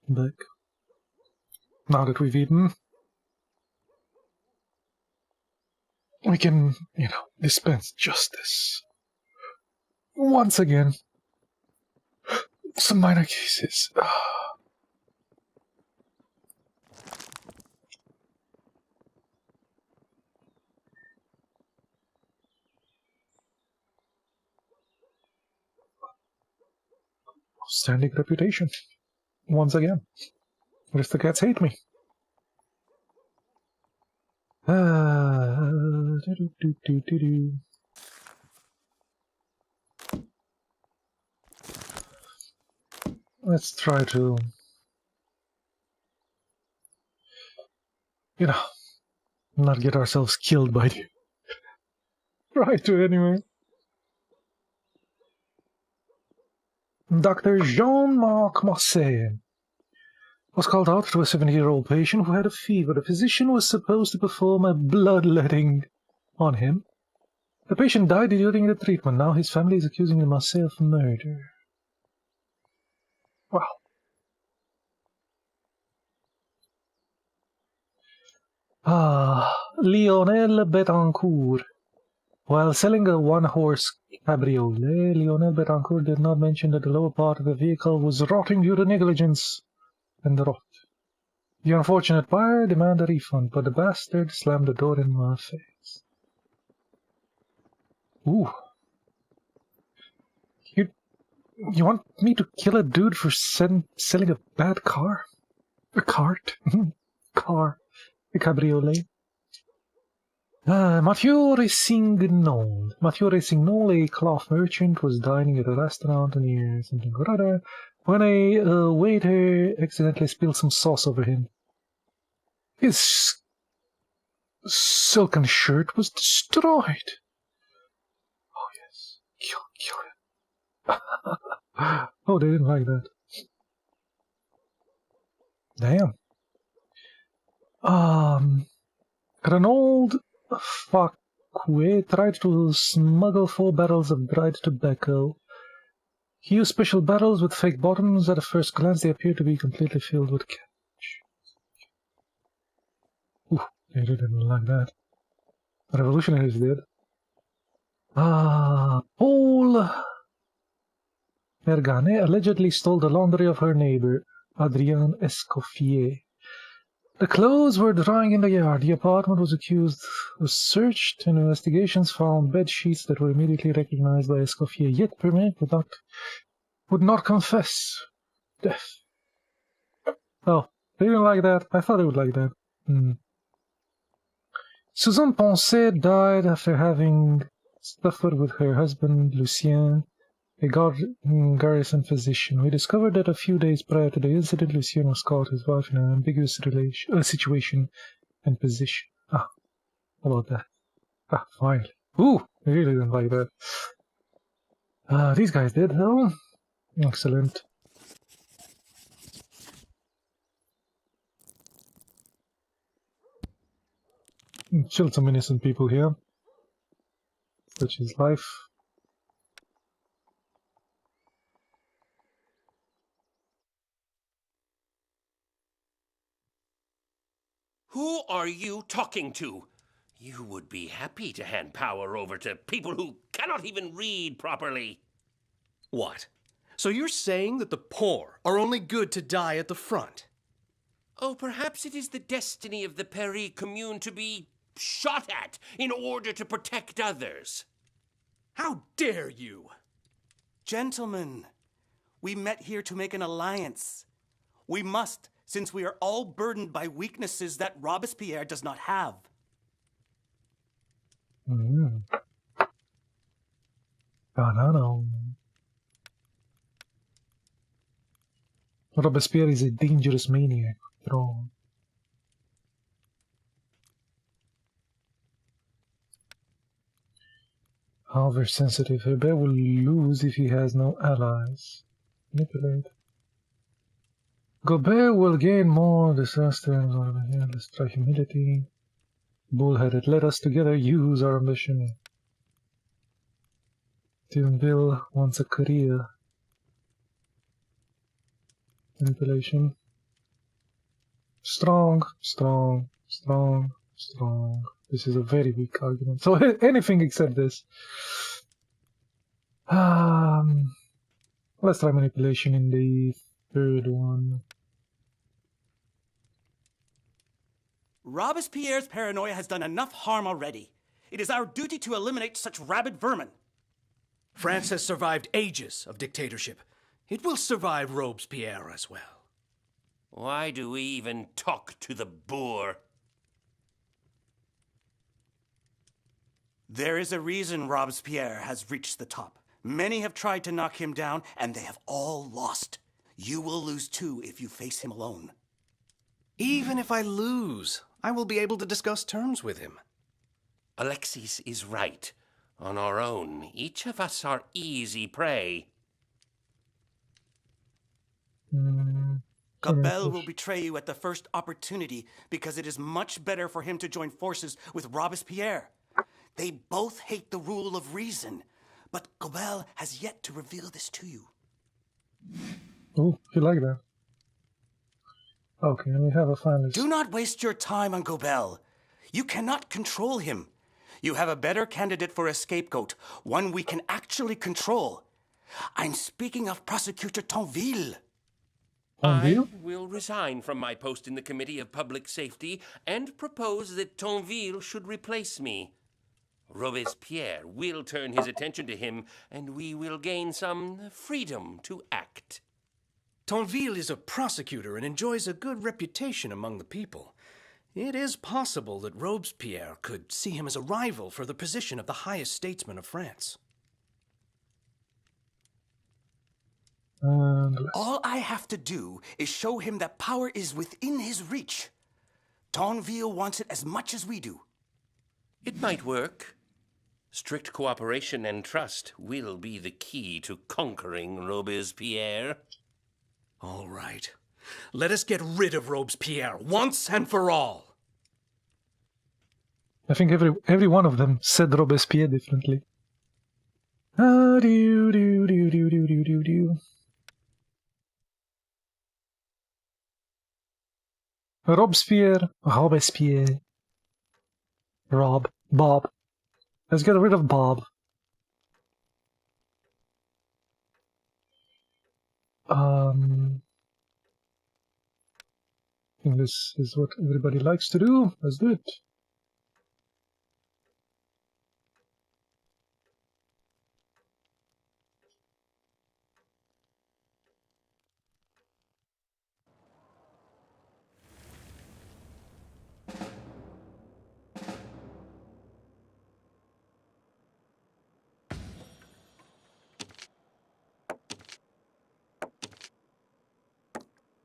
Back. Now that we've eaten, we can, dispense justice. Once again. Some minor cases. Standing reputation. Once again. Aristocrats hate me. Let's try to, not get ourselves killed by the... Try to, anyway. Dr. Jean-Marc Marseille was called out to a 70-year-old patient who had a fever. The physician was supposed to perform a bloodletting on him. The patient died during the treatment. Now his family is accusing Marseille of murder. Wow. Lionel Betancourt. While selling a one-horse cabriolet, Lionel Betancourt did not mention that the lower part of the vehicle was rotting due to negligence and rot. The unfortunate buyer demanded a refund, but the bastard slammed the door in my face. Ooh. You want me to kill a dude for selling a bad car? A cart? Car. A cabriolet. Mathieu Resignol. Mathieu Resignol, a cloth merchant, was dining at a restaurant near something or other when a waiter accidentally spilled some sauce over him. His silken shirt was destroyed. Oh, yes. Kill him. Oh, they didn't like that. Damn. Renaud Facque tried to smuggle 4 barrels of dried tobacco. He used special barrels with fake bottoms. At a first glance, they appeared to be completely filled with cabbage. Ooh, they didn't like that. The revolutionaries did. Paul Mergane allegedly stole the laundry of her neighbor, Adrienne Escoffier. The clothes were drying in the yard. The apartment was searched, and investigations found bed sheets that were immediately recognized by Escoffier. Yet Permet would not confess death. Oh, they didn't like that. I thought they would like that. Suzanne Poncet died after having suffered with her husband, Lucien, a garrison physician. We discovered that a few days prior to the incident, Lucien was caught his wife in an ambiguous situation and position. Ah, how about that? Ah, finally. Ooh, I really didn't like that. These guys did, though. Excellent. Killed some innocent people here. Such is life. Who are you talking to? You would be happy to hand power over to people who cannot even read properly. What? So you're saying that the poor are only good to die at the front? Oh, perhaps it is the destiny of the Paris Commune to be shot at in order to protect others. How dare you? Gentlemen, we met here to make an alliance. We must, since we are all burdened by weaknesses that Robespierre does not have. Robespierre is a dangerous maniac. Wrong. However sensitive, Hebert will lose if he has no allies. Manipulate. Gobert will gain more disaster. Let's try humility. Bullheaded. Let us together use our ambition. Thionville wants a career. Manipulation. Strong, strong, strong, strong. This is a very weak argument. So anything except this. Let's try manipulation in the third one. Robespierre's paranoia has done enough harm already. It is our duty to eliminate such rabid vermin. France has survived ages of dictatorship. It will survive Robespierre as well. Why do we even talk to the boor? There is a reason Robespierre has reached the top. Many have tried to knock him down, and they have all lost. You will lose too if you face him alone. Even if I lose, I will be able to discuss terms with him. Alexis is right. On our own, each of us are easy prey. Gabelle will betray you at the first opportunity because it is much better for him to join forces with Robespierre. They both hate the rule of reason, but Gabelle has yet to reveal this to you. Oh, you like that? Okay, and we have a finalist. Do not waste your time on Gabelle. You cannot control him. You have a better candidate for a scapegoat, one we can actually control. I'm speaking of Prosecutor Tonville. I will resign from my post in the Committee of Public Safety and propose that Tonville should replace me. Robespierre will turn his attention to him, and we will gain some freedom to act. Tonville is a prosecutor and enjoys a good reputation among the people. It is possible that Robespierre could see him as a rival for the position of the highest statesman of France. All I have to do is show him that power is within his reach. Tonville wants it as much as we do. It might work. Strict cooperation and trust will be the key to conquering Robespierre. All right. Let us get rid of Robespierre once and for all. I think every one of them said Robespierre differently. Robespierre. Bob. Let's get rid of Bob. think this is what everybody likes to do. Let's do it.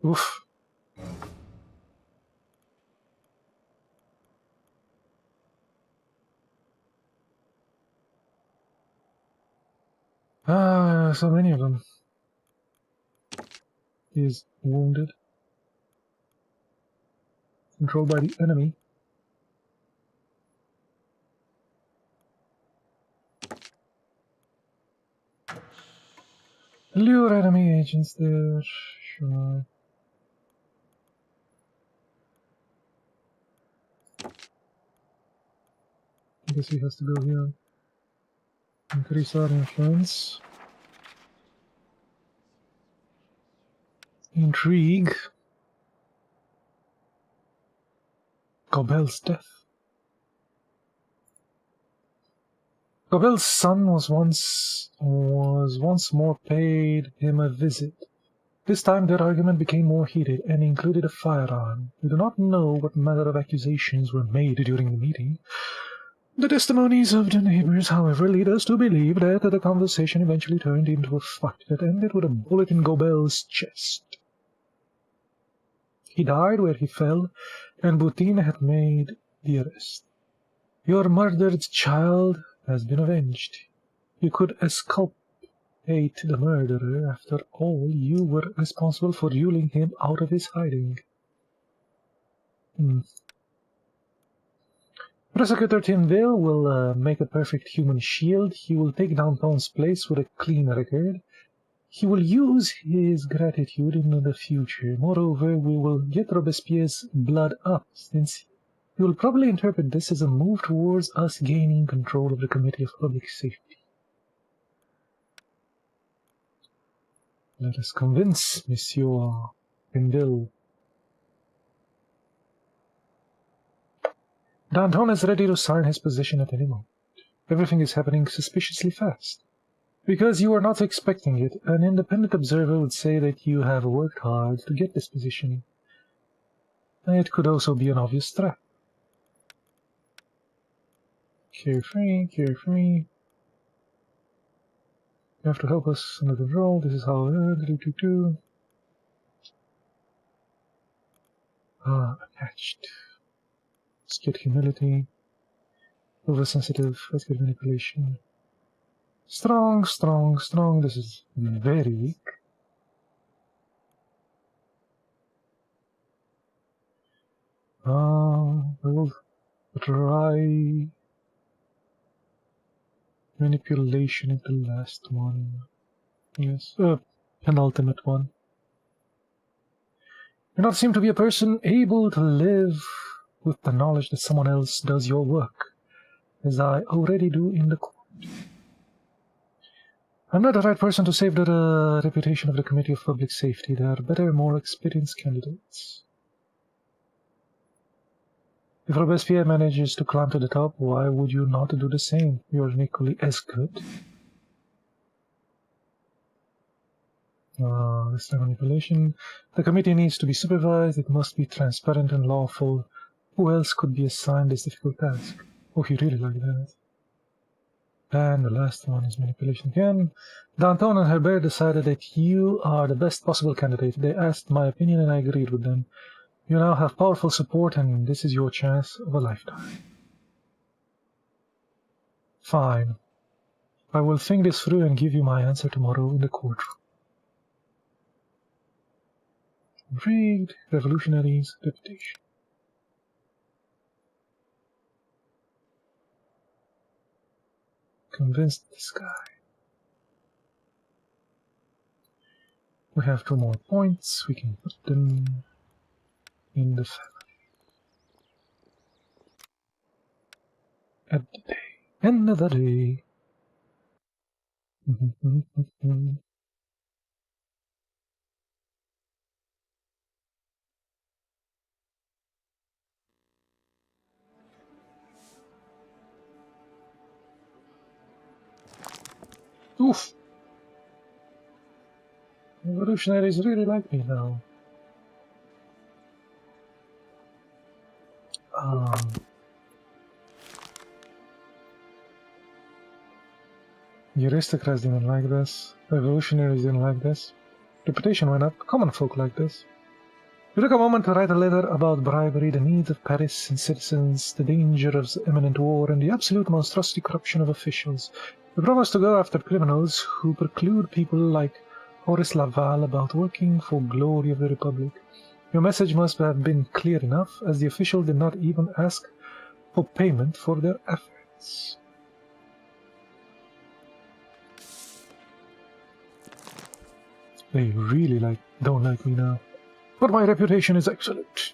Oof. Ah, so many of them. He is wounded. Controlled by the enemy. Lure enemy agents there. Sure. I guess he has to go here. Increase our influence. Intrigue. Gobel's death. Gobel's son was once more paid him a visit. This time their argument became more heated and included a firearm. We do not know what manner of accusations were made during the meeting. The testimonies of the neighbors, however, lead us to believe that the conversation eventually turned into a fight that ended with a bullet in Gobel's chest. He died where he fell, and Boutin had made the arrest. Your murdered child has been avenged. You could exculpate the murderer. After all, you were responsible for luring him out of his hiding. Prosecutor Tyndale will make a perfect human shield. He will take Danton's place with a clean record. He will use his gratitude in the future. Moreover, we will get Robespierre's blood up, since he will probably interpret this as a move towards us gaining control of the Committee of Public Safety. Let us convince Monsieur Tyndale. Danton is ready to sign his position at any moment. Everything is happening suspiciously fast. Because you are not expecting it, an independent observer would say that you have worked hard to get this position. It could also be an obvious threat. Carefree, carefree. You have to help us under control. This is how... attached. Let's get humility. Oversensitive. Let's get manipulation. Strong, strong, strong. This is very weak. I will try manipulation at the last one. Yes, penultimate one. You do not seem to be a person able to live with the knowledge that someone else does your work, as I already do in the court. I'm not the right person to save the reputation of the Committee of Public Safety. There are better, more experienced candidates. If Robespierre manages to climb to the top, why would you not do the same? You're equally as good. This time manipulation. The committee needs to be supervised. It must be transparent and lawful. Who else could be assigned this difficult task? Oh, you really like that. And the last one is manipulation again. Danton and Herbert decided that you are the best possible candidate. They asked my opinion and I agreed with them. You now have powerful support and this is your chance of a lifetime. Fine. I will think this through and give you my answer tomorrow in the courtroom. Intrigued, revolutionaries, reputation. Convinced this guy. We have 2 more points. We can put them in the family. At the day. End of the day. Oof! Revolutionaries really like me now. The aristocrats didn't like this. The revolutionaries didn't like this. Reputation went up. Common folk like this. You took a moment to write a letter about bribery, the needs of Paris and citizens, the danger of imminent war, and the absolute monstrosity corruption of officials. You promised to go after criminals who preclude people like Horace Laval about working for glory of the Republic. Your message must have been clear enough, as the official did not even ask for payment for their efforts. They really don't like me now. But my reputation is excellent.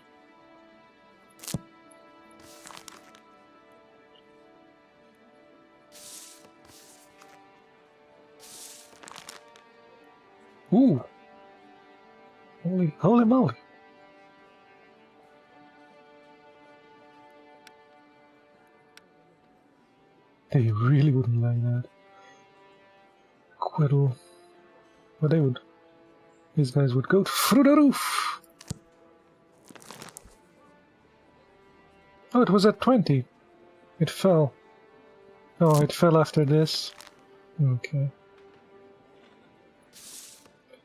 Ooh. Holy moly. They really wouldn't like that. Quirrell. But they would. These guys would go through the roof. Oh, it was at 20. It fell. Oh, it fell after this. Okay.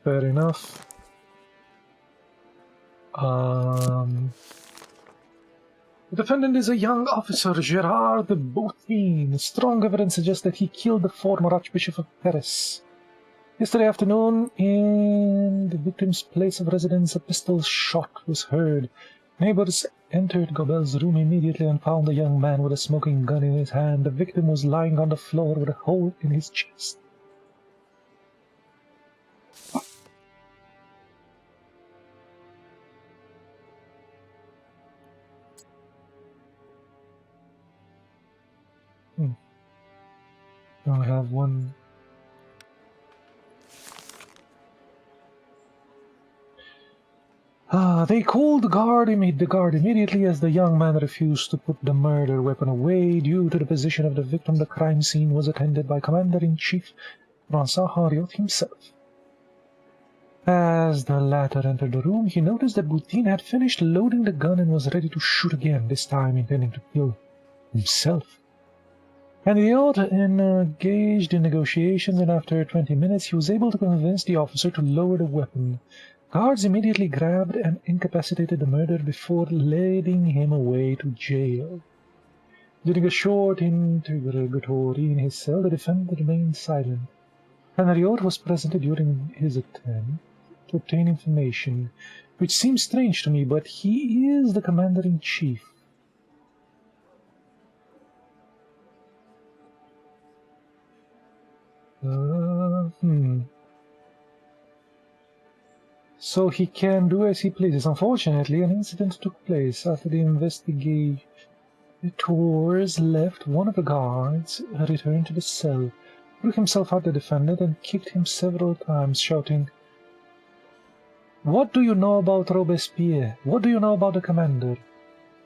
Fair enough. The defendant is a young officer, Gerard de Boutin. Strong evidence suggests that he killed the former Archbishop of Paris. Yesterday afternoon, in the victim's place of residence, a pistol shot was heard. Neighbors entered Gobel's room immediately and found a young man with a smoking gun in his hand. The victim was lying on the floor with a hole in his chest. Now I have one. They called the guard immediately as the young man refused to put the murder weapon away. Due to the position of the victim, the crime scene was attended by Commander-in-Chief Francois Henriot himself. As the latter entered the room, he noticed that Boutin had finished loading the gun and was ready to shoot again, this time intending to kill himself. Henriot engaged in negotiations, and after 20 minutes he was able to convince the officer to lower the weapon. Guards immediately grabbed and incapacitated the murderer before leading him away to jail. During a short interrogatory in his cell, the defendant remained silent. Henriot was present during his attempt to obtain information, which seems strange to me, but he is the Commander-in-Chief. So he can do as he pleases. Unfortunately, an incident took place after the investigators left. One of the guards returned to the cell, threw himself at the defendant, and kicked him several times, shouting, "What do you know about Robespierre? What do you know about the commander?"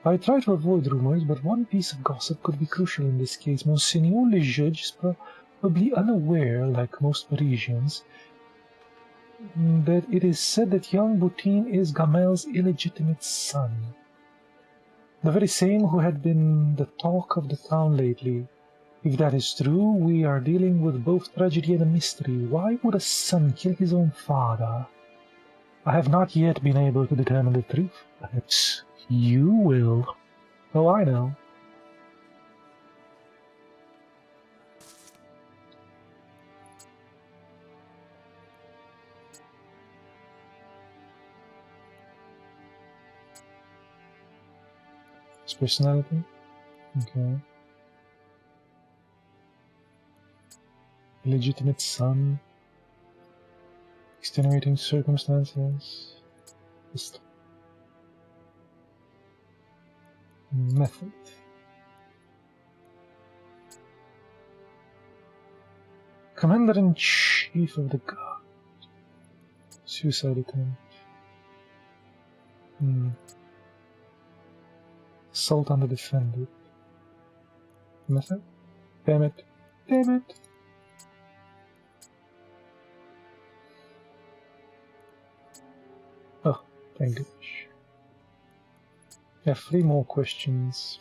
I try to avoid rumors, but one piece of gossip could be crucial in this case. Monseigneur le Juge is probably unaware, like most Parisians, that it is said that young Boutin is Gamel's illegitimate son. The very same who had been the talk of the town lately. If that is true, we are dealing with both tragedy and a mystery. Why would a son kill his own father? I have not yet been able to determine the truth. Perhaps you will. Oh, I know. His personality? Okay. Illegitimate son. Extenuating circumstances. Method. Commander-in-Chief of the Guard. Suicide attempt. Assault on the defendant. Method? Damn it. Damn it. English. I have 3 more questions.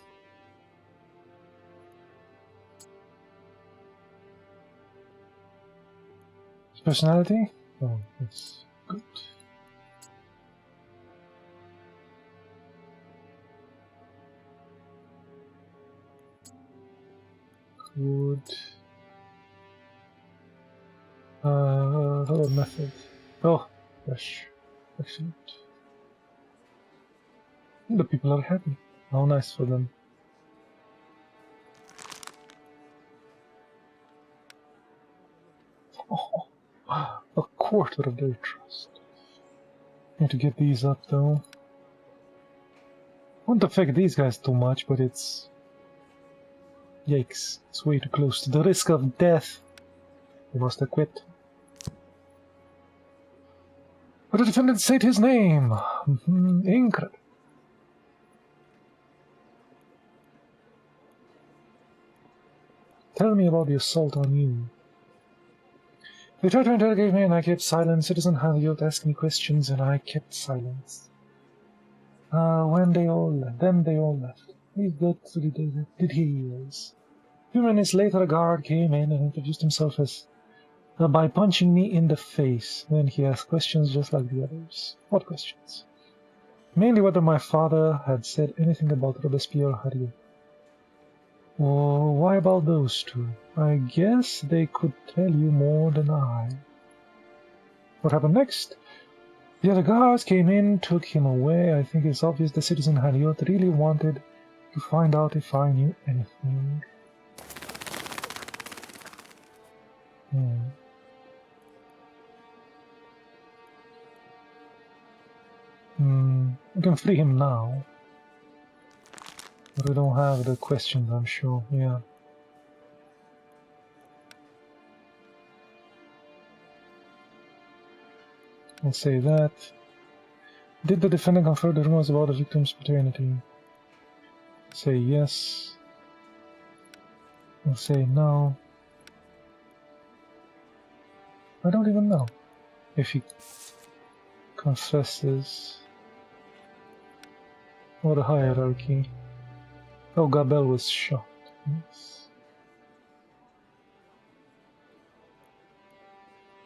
Personality? Oh, that's good. Good. Hello, method. Oh, gosh. Excellent. The people are happy. How nice for them. Oh, a quarter of their trust. Need to get these up though. Won't affect these guys too much, but it's... Yikes, it's way too close to the risk of death. We must acquit. But the defendant said his name. Incredible. Tell me about the assault on you. They tried to interrogate me and I kept silent. Citizen Haliot asked me questions and I kept silence. Then they all left. We got to the details. A few minutes later, a guard came in and introduced himself as by punching me in the face. Then he asked questions just like the others. What questions? Mainly whether my father had said anything about Robespierre or Hariot. Oh, why about those two? I guess they could tell you more than I. What happened next? The other guards came in, took him away. I think it's obvious the citizen Hariot really wanted to find out if I knew anything. We can free him now. But we don't have the questions, I'm sure. Yeah. I'll say that. Did the defendant confirm the rumors about the victim's paternity? Say yes. I'll say no. I don't even know if he confesses. Or the hierarchy. Oh, Gabelle was shot. Yes.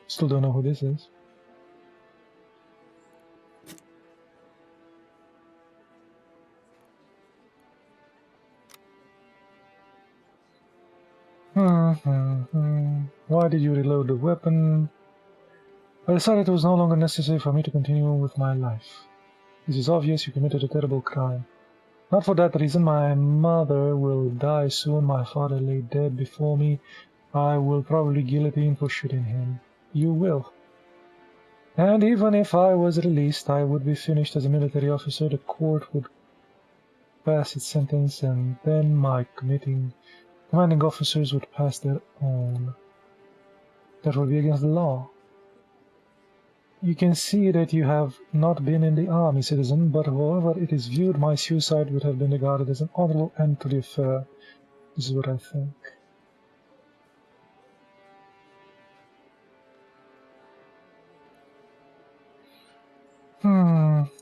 Still don't know who this is. Why did you reload the weapon? I decided it was no longer necessary for me to continue with my life. It is obvious you committed a terrible crime. Not for that reason. My mother will die soon. My father lay dead before me. I will probably guillotine for shooting him. You will. And even if I was released, I would be finished as a military officer. The court would pass its sentence, and then my commanding officers would pass their own. That would be against the law. You can see that you have not been in the army, citizen, but however it is viewed, my suicide would have been regarded as an honorable end to the affair. This is what I think.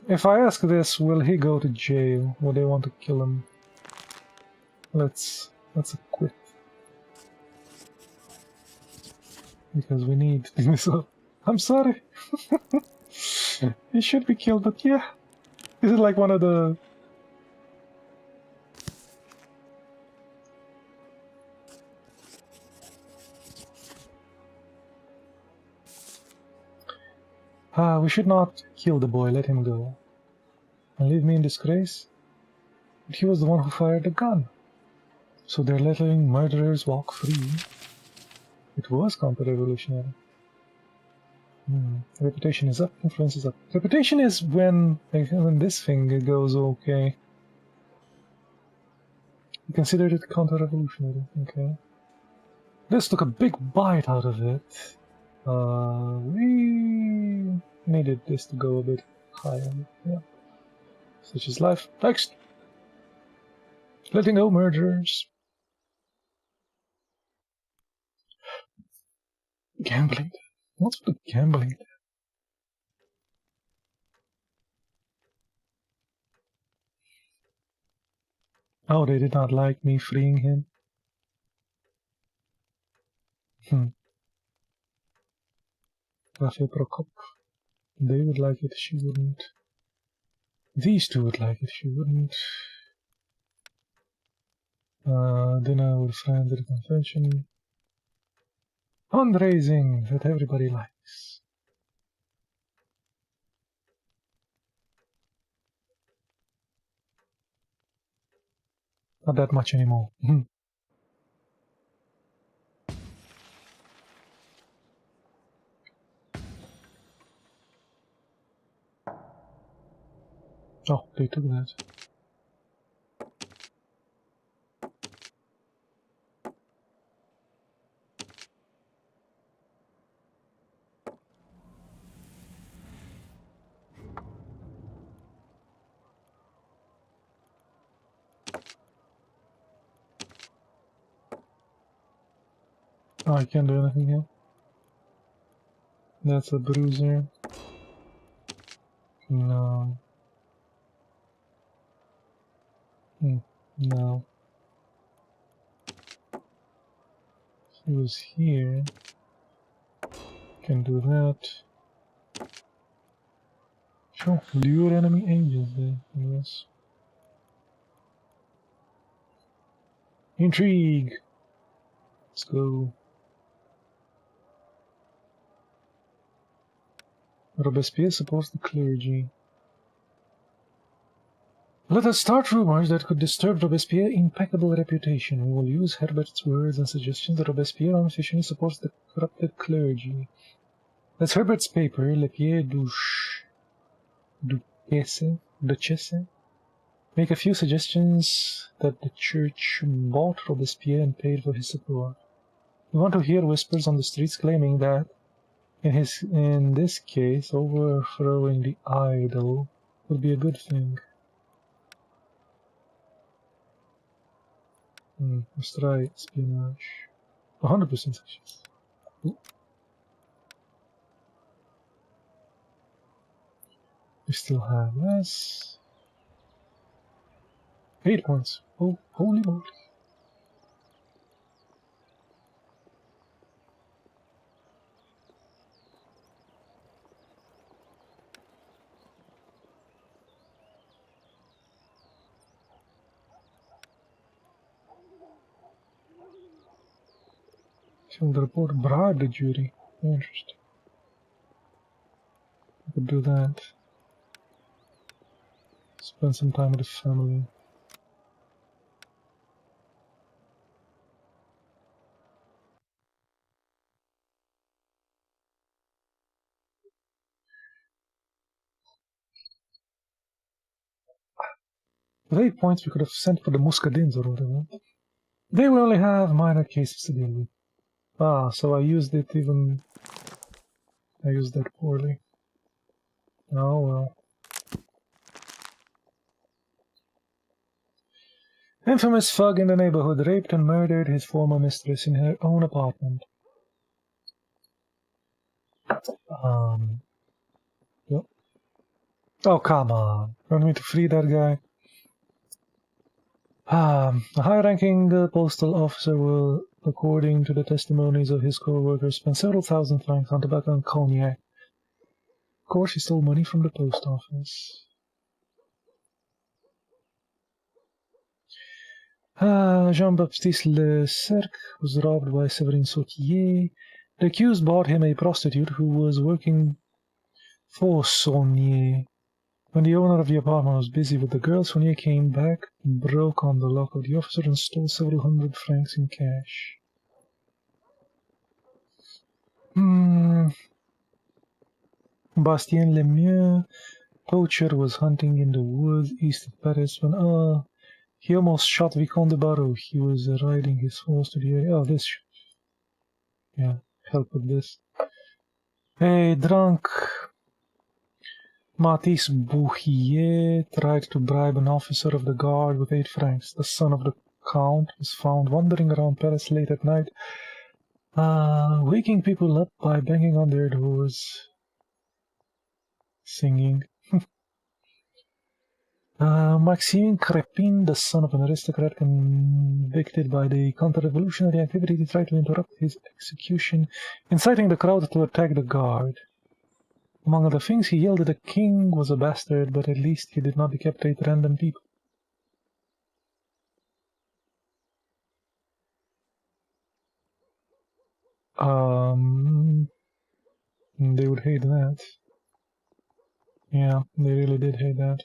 If I ask this, will he go to jail? Will they want to kill him? Let's acquit. Because we need this up. I'm sorry. He should be killed, but yeah. This is like one of the... we should not kill the boy, let him go. And leave me in disgrace? But he was the one who fired the gun. So they're letting murderers walk free. It was counter-revolutionary. Reputation is up, influence is up. Reputation is when this thing goes okay. You considered it counter-revolutionary, okay. This took a big bite out of it. We needed this to go a bit higher, yeah. Such is life. Next! Letting go murderers. Gambling. What's with the gambling? Oh, they did not like me freeing him. Rafael Prokop. They would like it, she wouldn't. These two would like it, she wouldn't. Dinner with friends at the convention. Fundraising that everybody likes. Not that much anymore. Oh, they took that. Oh, I can't do anything here. That's a bruiser. No. No. He was here. Can do that. Sure, lure enemy agents there, yes. Intrigue! Let's go. Robespierre supports the clergy. Let us start rumors that could disturb Robespierre's impeccable reputation. We will use Herbert's words and suggestions that Robespierre unofficially supports the corrupted clergy. That's Herbert's paper, Le Pied Duchesse. Make a few suggestions that the church bought Robespierre and paid for his support. We want to hear whispers on the streets claiming that, in this case, overthrowing the idol would be a good thing. Let's try espionage. 100% success. Ooh. We still have less. 8 points. Oh, holy moly. Should the report bribe the jury? Interesting. I could do that. Spend some time with the family. With 8 points, we could have sent for the Muscadins or whatever. They will only have minor cases to deal with. Ah, so I used it even... I used that poorly. Oh well. Infamous thug in the neighborhood raped and murdered his former mistress in her own apartment. Yep. Oh, come on. Want me to free that guy? A high-ranking postal officer will, according to the testimonies of his co-workers, spend several thousand francs on tobacco and cognac. Of course, he stole money from the post office. Jean-Baptiste Le Cercle was robbed by Séverine Sautier. The accused bought him a prostitute who was working for Saunier. When the owner of the apartment was busy with the girl, Saunier came back, broke on the lock of the officer, and stole several hundred francs in cash. Bastien Lemieux, poacher, was hunting in the woods east of Paris when he almost shot Vicomte de Barreau. He was riding his horse to the area. Oh, this. Yeah, help with this. A drunk Mathis Bouhier tried to bribe an officer of the guard with 8 francs. The son of the Count was found wandering around Paris late at night, waking people up by banging on their doors, singing. Maxime Crepin, the son of an aristocrat convicted by the counter-revolutionary activity, to try to interrupt his execution, inciting the crowd to attack the guard. Among other things, he yelled that the king was a bastard, but at least he did not decapitate random people. They would hate that. Yeah, they really did hate that.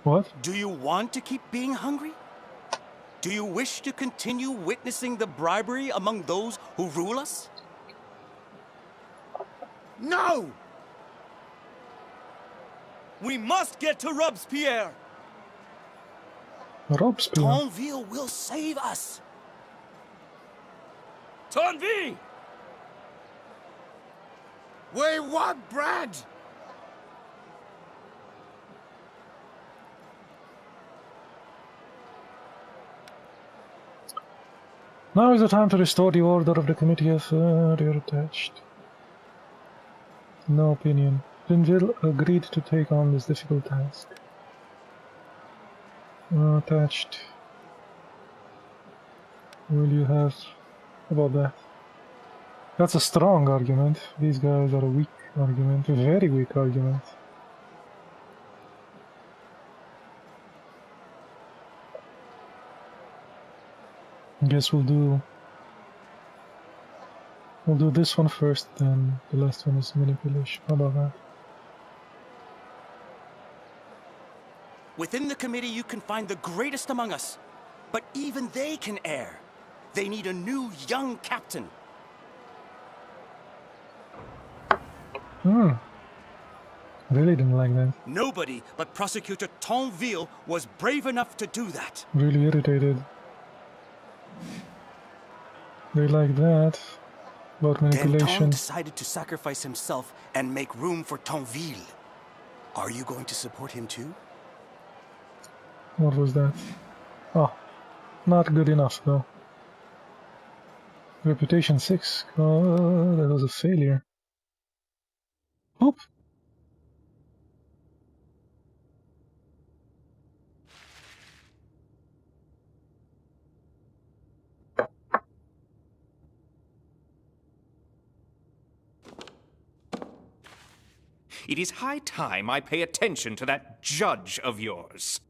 What? Do you want to keep being hungry? Do you wish to continue witnessing the bribery among those who rule us? No! We must get to Robespierre! Robespierre? Tonville will save us! Tonville! We want bread! Now is the time to restore the order of the Committee of they are attached. No opinion. Pinville agreed to take on this difficult task. Attached. Will you have about that? That's a strong argument. These guys are a weak argument, a very weak argument. I guess we'll do this one first, then the last one is manipulation. How about that? Within the committee you can find the greatest among us, but even they can err. They need a new young captain. Really didn't like that. Nobody but Prosecutor Tonville was brave enough to do that. Really irritated. They like that. About manipulation. Danton decided to sacrifice himself and make room for Tonville. Are you going to support him too? What was that? Oh, not good enough though. Reputation 6. Oh, that was a failure. Oop. It is high time I pay attention to that judge of yours.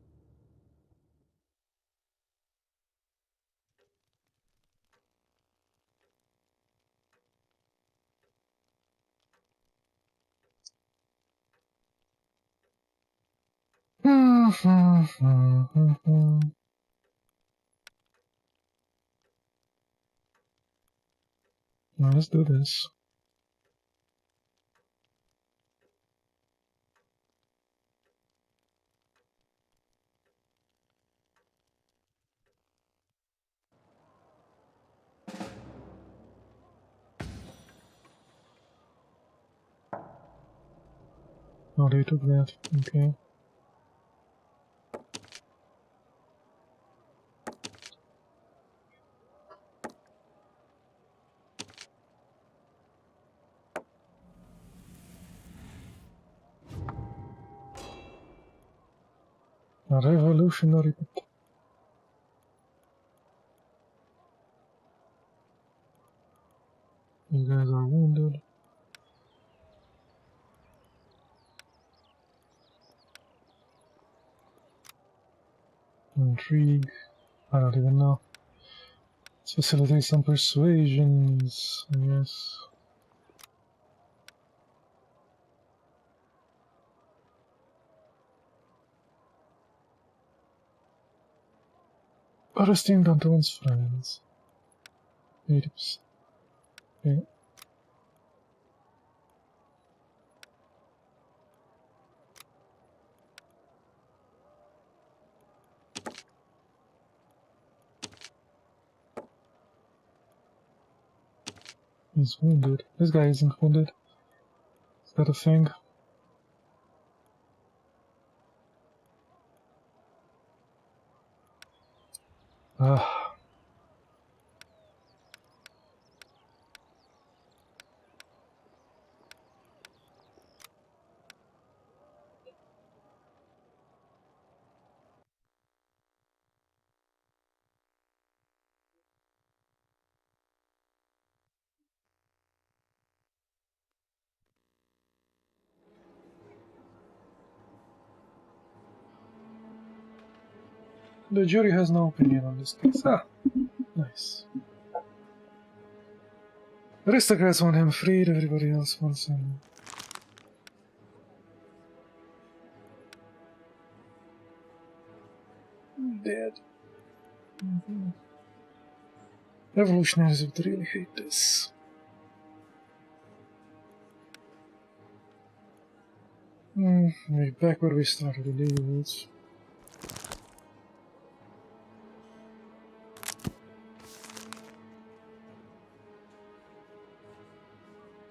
Now let's do this. Oh, they took that. Okay. A revolutionary. You guys are wounded. Intrigue. I don't even know. Let's facilitate some persuasions, I guess. Arresting Danton's friends. 80%. Okay. He's wounded. This guy isn't wounded. Is that a thing? Ah. The jury has no opinion on this case. Ah, nice. Aristocrats want him freed, everybody else wants him dead. Revolutionaries would really hate this. We're back where we started, the legal rules.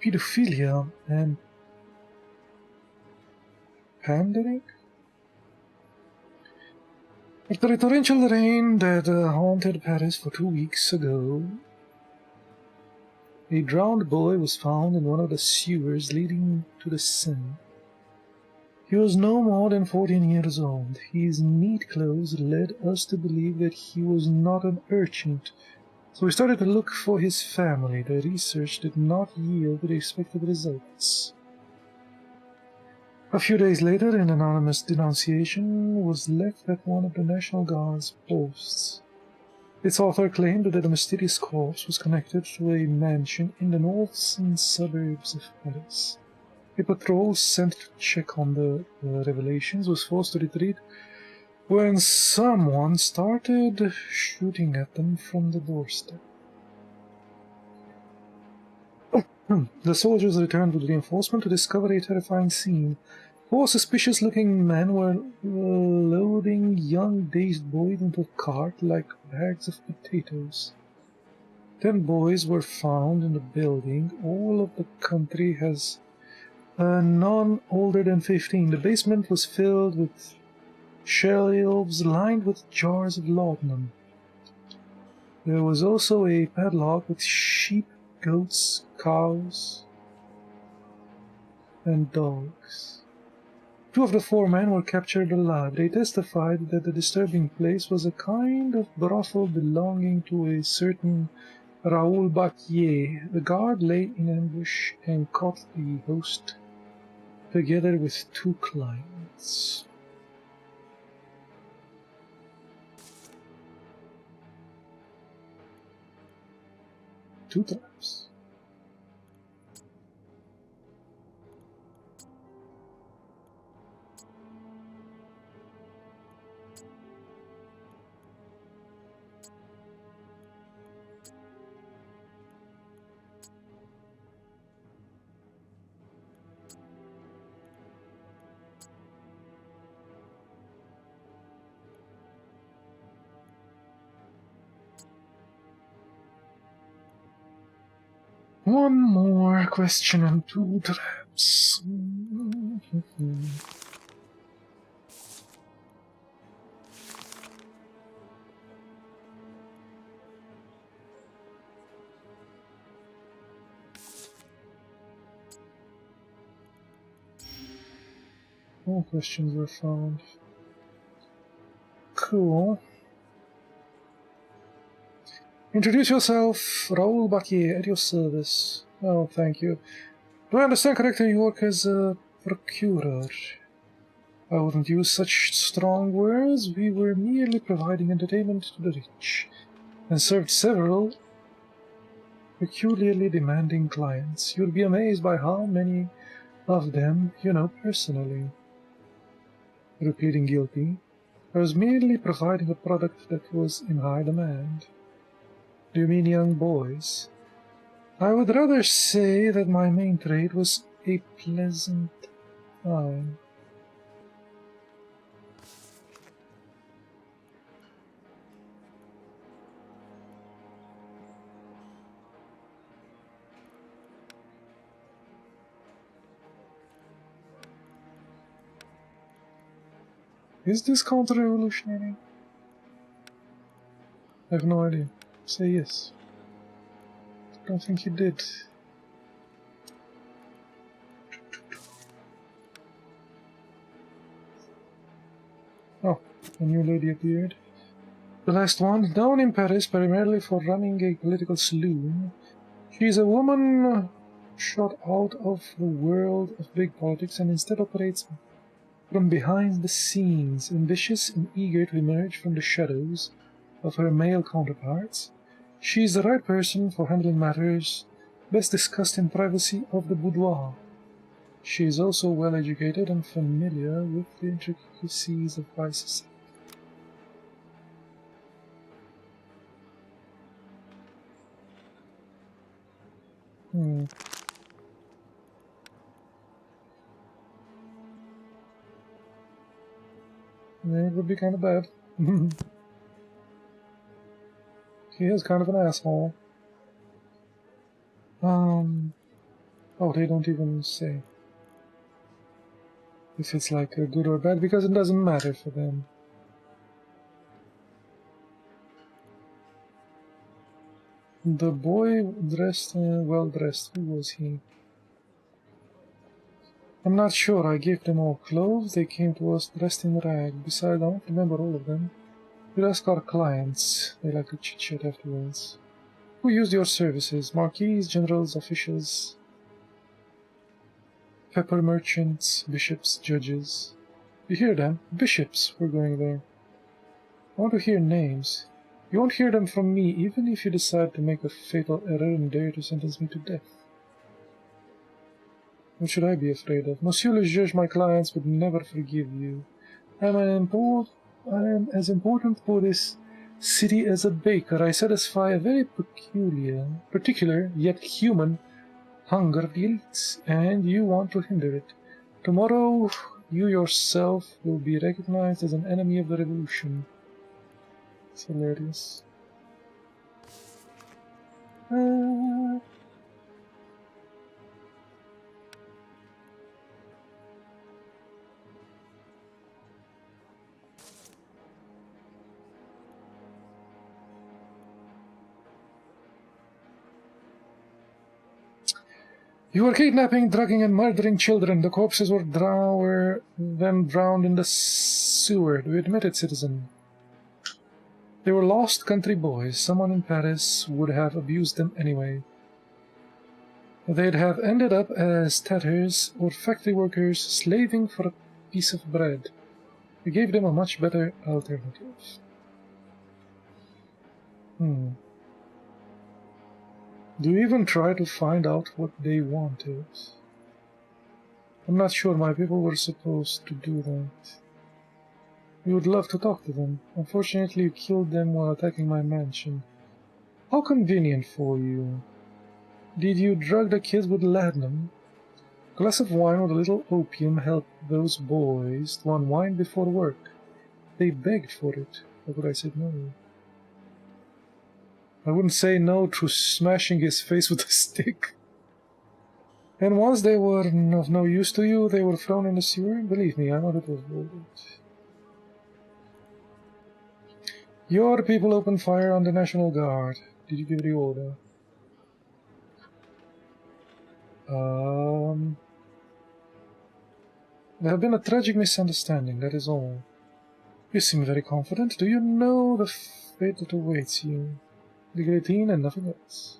Pedophilia and pandering? After a torrential rain that haunted Paris for 2 weeks ago, a drowned boy was found in one of the sewers leading to the Seine. He was no more than 14 years old. His neat clothes led us to believe that he was not an urchin, so we started to look for his family. The research did not yield the expected results. A few days later, an anonymous denunciation was left at one of the National Guard's posts. Its author claimed that a mysterious corpse was connected to a mansion in the northern suburbs of Paris. A patrol sent to check on the revelations was forced to retreat when someone started shooting at them from the doorstep. The soldiers returned with reinforcement to discover a terrifying scene. 4 suspicious-looking men were loading young dazed boys into a cart like bags of potatoes. 10 boys were found in the building. All of the country has none older than 15. The basement was filled with shelves lined with jars of laudanum. There was also a padlock with sheep, goats, cows, and dogs. 2 of the 4 men were captured alive. They testified that the disturbing place was a kind of brothel belonging to a certain Raoul Baquier. The guard lay in ambush and caught the host together with 2 clients. Two traps. One more question and 2 traps. More questions were found. Cool. Introduce yourself, Raoul Baquier, at your service. Oh, thank you. Do I understand correctly you work as a procurer? I wouldn't use such strong words. We were merely providing entertainment to the rich, and served several peculiarly demanding clients. You'll be amazed by how many of them you know personally. Repeating guilty, I was merely providing a product that was in high demand. Do you mean young boys? I would rather say that my main trade was a pleasant time. Is this counter-revolutionary? I have no idea. Say yes. I don't think you did. Oh, a new lady appeared. The last one, known in Paris primarily for running a political saloon. She's a woman shot out of the world of big politics and instead operates from behind the scenes, ambitious and eager to emerge from the shadows of her male counterparts. She's the right person for handling matters best discussed in privacy of the boudoir. She is also well educated and familiar with the intricacies of high society. Yeah, it would be kind of bad. He is kind of an asshole. Oh, they don't even say if it's like good or bad, because it doesn't matter for them. The boy dressed, well dressed, who was he? I'm not sure, I gave them all clothes, they came to us dressed in rag. Besides, I don't remember all of them. We ask our clients, they like to chit-chat afterwards. Who used your services? Marquises, generals, officials, pepper merchants, bishops, judges. You hear them? Bishops, we're going there. I want to hear names. You won't hear them from me, even if you decide to make a fatal error and dare to sentence me to death. What should I be afraid of? Monsieur le Juge, my clients would never forgive you. I am as important for this city as a baker. I satisfy a very particular, yet human hunger of the elites, and you want to hinder it. Tomorrow, you yourself will be recognized as an enemy of the revolution. It's hilarious. You were kidnapping, drugging, and murdering children. The corpses were then drowned in the sewer. Do you admit it, citizen? They were lost country boys. Someone in Paris would have abused them anyway. They'd have ended up as tatters or factory workers slaving for a piece of bread. We gave them a much better alternative. Do you even try to find out what they wanted? I'm not sure my people were supposed to do that. We would love to talk to them. Unfortunately, you killed them while attacking my mansion. How convenient for you. Did you drug the kids with laudanum? A glass of wine with a little opium helped those boys to unwind before work. They begged for it. How could I say no? I wouldn't say no to smashing his face with a stick. And once they were of no use to you, they were thrown in the sewer? Believe me, I know it was worth it. Your people opened fire on the National Guard. Did you give the order? There have been a tragic misunderstanding, that is all. You seem very confident. Do you know the fate that awaits you? The guillotine and nothing else.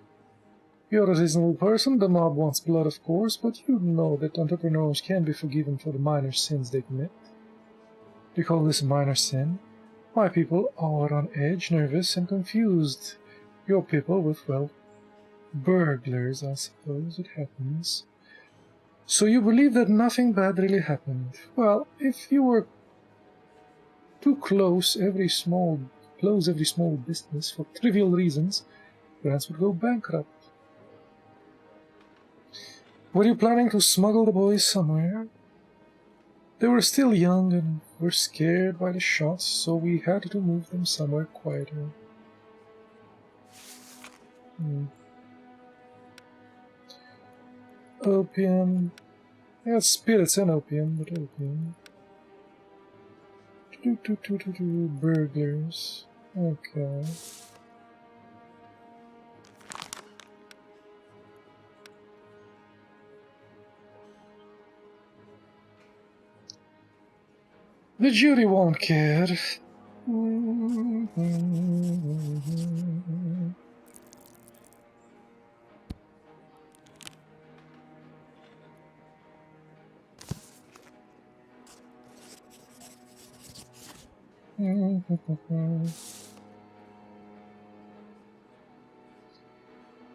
You're a reasonable person, the mob wants blood of course, but you know that entrepreneurs can be forgiven for the minor sins they commit. Do you call this a minor sin? My people are on edge, nervous, and confused. Your people with, well, burglars, I suppose. It happens. So you believe that nothing bad really happened. Well, if you were to close every small business for trivial reasons, France would go bankrupt. Were you planning to smuggle the boys somewhere? They were still young and were scared by the shots, so we had to move them somewhere quieter. Opium. Yeah, spirits and opium, but opium. Burglars. Okay. The jury won't care.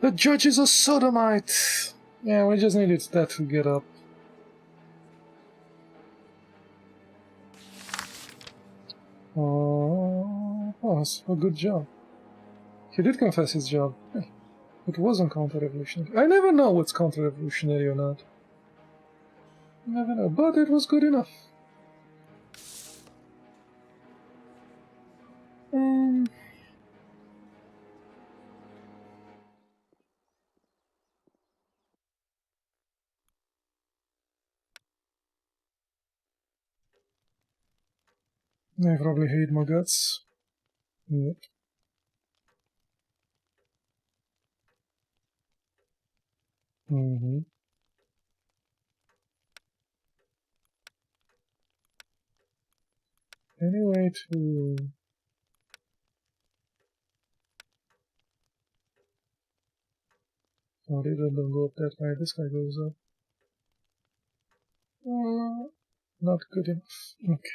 The judge is a sodomite. Yeah, we just needed that to get up. Oh, a good job. He did confess his job. It wasn't counter-revolutionary. I never know what's counter-revolutionary or not. Never know, but it was good enough. I probably hate my guts. Yep. Anyway, to... Oh, they don't go up that high. This guy goes up. Not good enough. Okay.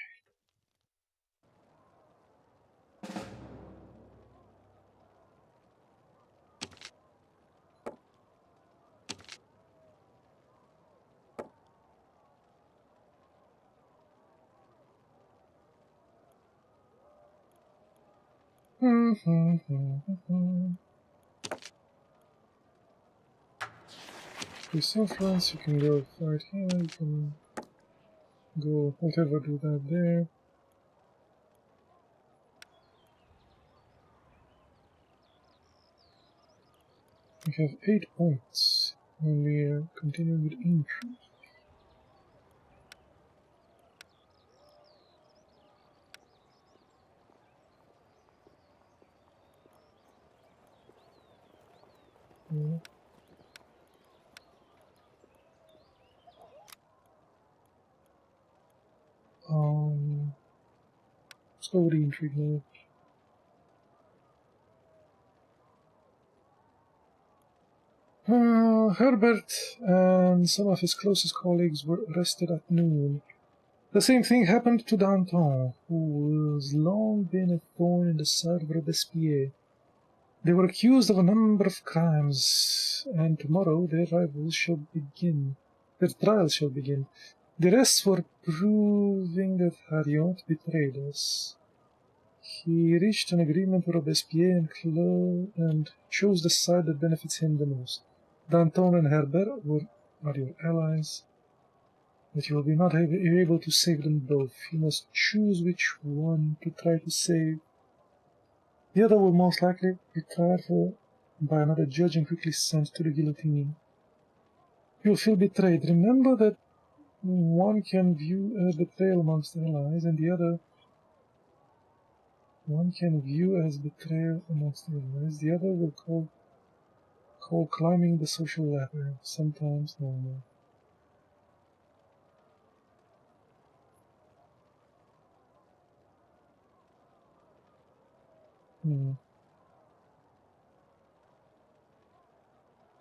For self-runs, you can go right here, you can go whatever, do that there. We have 8 points, and we are continuing with intrigue. Yeah. Let's go with the intrigue now. Herbert and some of his closest colleagues were arrested at noon. The same thing happened to Danton, who has long been a thorn in the side of Robespierre. They were accused of a number of crimes, and tomorrow their trials shall begin. The rest for proving that Harriot betrayed us. He reached an agreement with Robespierre and chose the side that benefits him the most. Danton and Herbert are your allies, but you will be not able to save them both. You must choose which one to try to save. The other will most likely be tried by another judge and quickly sent to the guillotine. You'll feel betrayed. Remember that one can view a betrayal amongst allies, and the other one can view as betrayal amongst allies. The other will call climbing the social ladder, sometimes normal.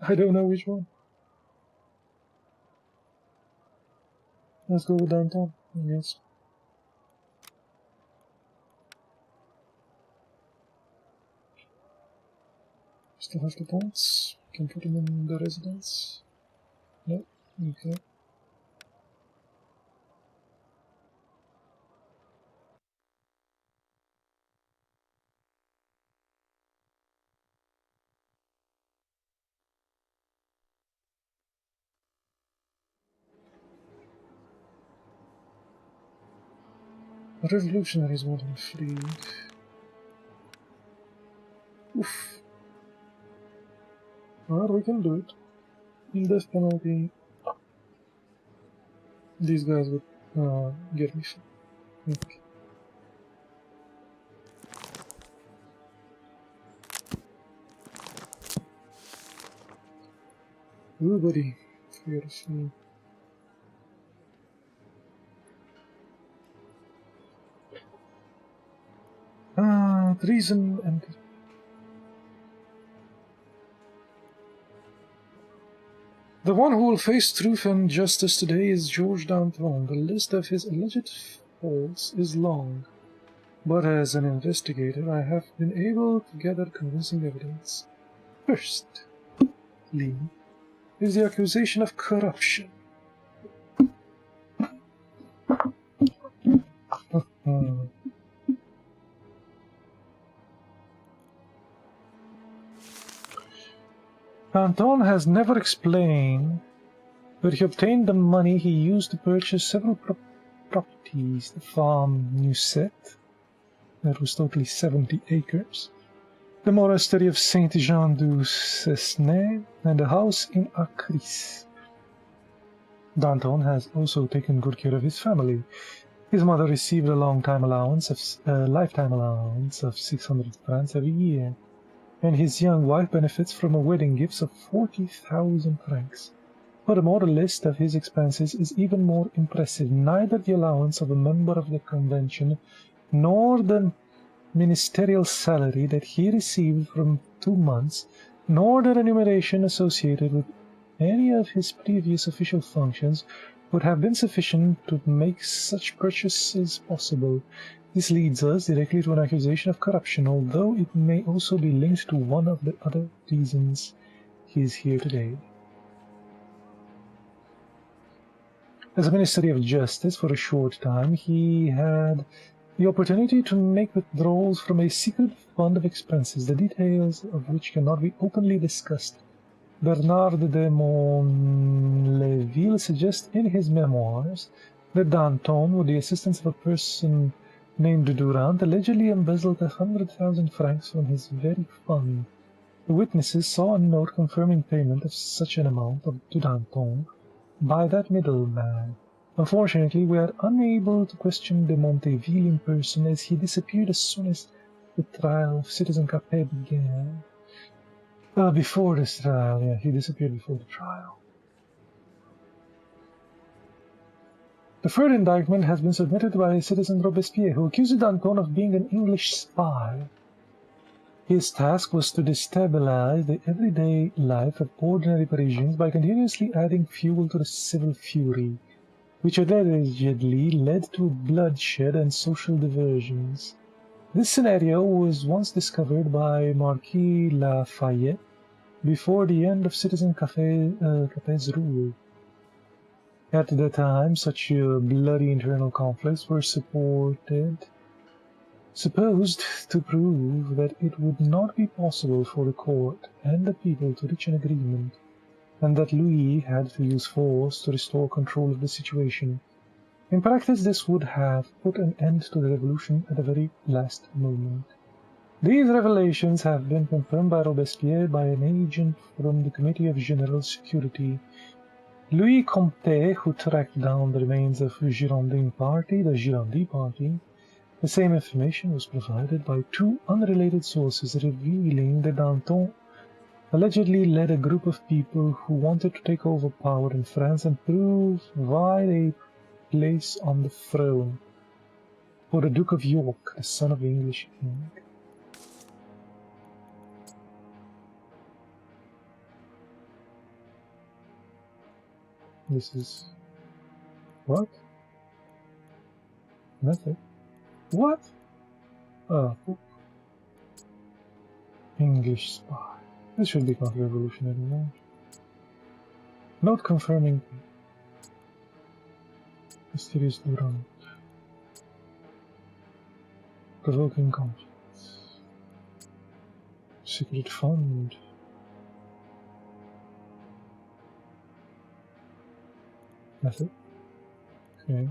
I don't know which one. Let's go downtown, I guess. Still have the points. Can put them in the residence. Nope. Okay. The revolutionaries want him freed. Oof. Well, we can do it. Death penalty. These guys would get me. Okay. Ooh, buddy. Beautiful. Treason and... The one who will face truth and justice today is George Danton. The list of his alleged faults is long, but as an investigator I have been able to gather convincing evidence. Firstly, is the accusation of corruption. Danton has never explained where he obtained the money he used to purchase several properties. The farm Musset, that was totally 70 acres, the monastery of Saint-Jean du Cesnay, and a house in Acris. Danton has also taken good care of his family. His mother received a lifetime allowance of 600 francs every year, and his young wife benefits from a wedding gift of 40,000 francs. Furthermore, the list of his expenses is even more impressive. Neither the allowance of a member of the convention nor the ministerial salary that he received from 2 months, nor the remuneration associated with any of his previous official functions would have been sufficient to make such purchases possible. This leads us directly to an accusation of corruption, although it may also be linked to one of the other reasons he is here today. As a Ministry of Justice for a short time, he had the opportunity to make withdrawals from a secret fund of expenses, the details of which cannot be openly discussed. Bernard de Montleville suggests in his memoirs that Danton, with the assistance of a person named Durand, allegedly embezzled 100,000 francs from his very fund. The witnesses saw a note confirming payment of such an amount to Danton by that middleman. Unfortunately, we are unable to question de Montleville in person, as he disappeared as soon as the trial of Citizen Capet began. Before this trial, yeah, he disappeared before the trial. The third indictment has been submitted by Citizen Robespierre, who accused Danton of being an English spy. His task was to destabilize the everyday life of ordinary Parisians by continuously adding fuel to the civil fury, which allegedly led to bloodshed and social diversions. This scenario was once discovered by Marquis Lafayette before the end of Citizen Capet's rule. At the time, such bloody internal conflicts were supposed to prove that it would not be possible for the court and the people to reach an agreement, and that Louis had to use force to restore control of the situation. In practice, this would have put an end to the revolution at the very last moment. These revelations have been confirmed by Robespierre by an agent from the Committee of General Security. Louis Comte, who tracked down the remains of the Girondin Party, the same information was provided by 2 unrelated sources, revealing that Danton allegedly led a group of people who wanted to take over power in France and prove why they place on the throne for the Duke of York, the son of the English king. This is... what? Method? What? Oh. English spy. This should be counter-revolutionary now. Note confirming mysterious Durand. Provoking conflicts. Secret fund. Method. Okay.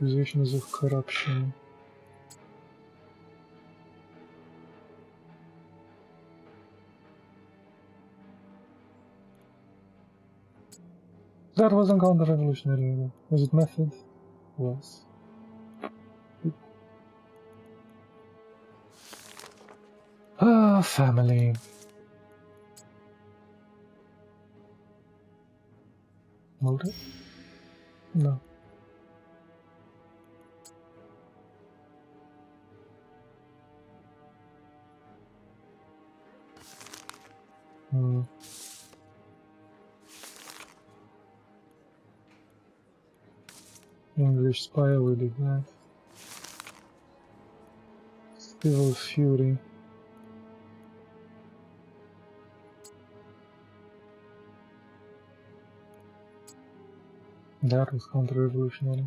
Accusations of corruption. That wasn't counter-revolutionary either. Was it method? Was. Ah, family. Motive? No. English spy already that. Civil fury. That was counter-revolutionary.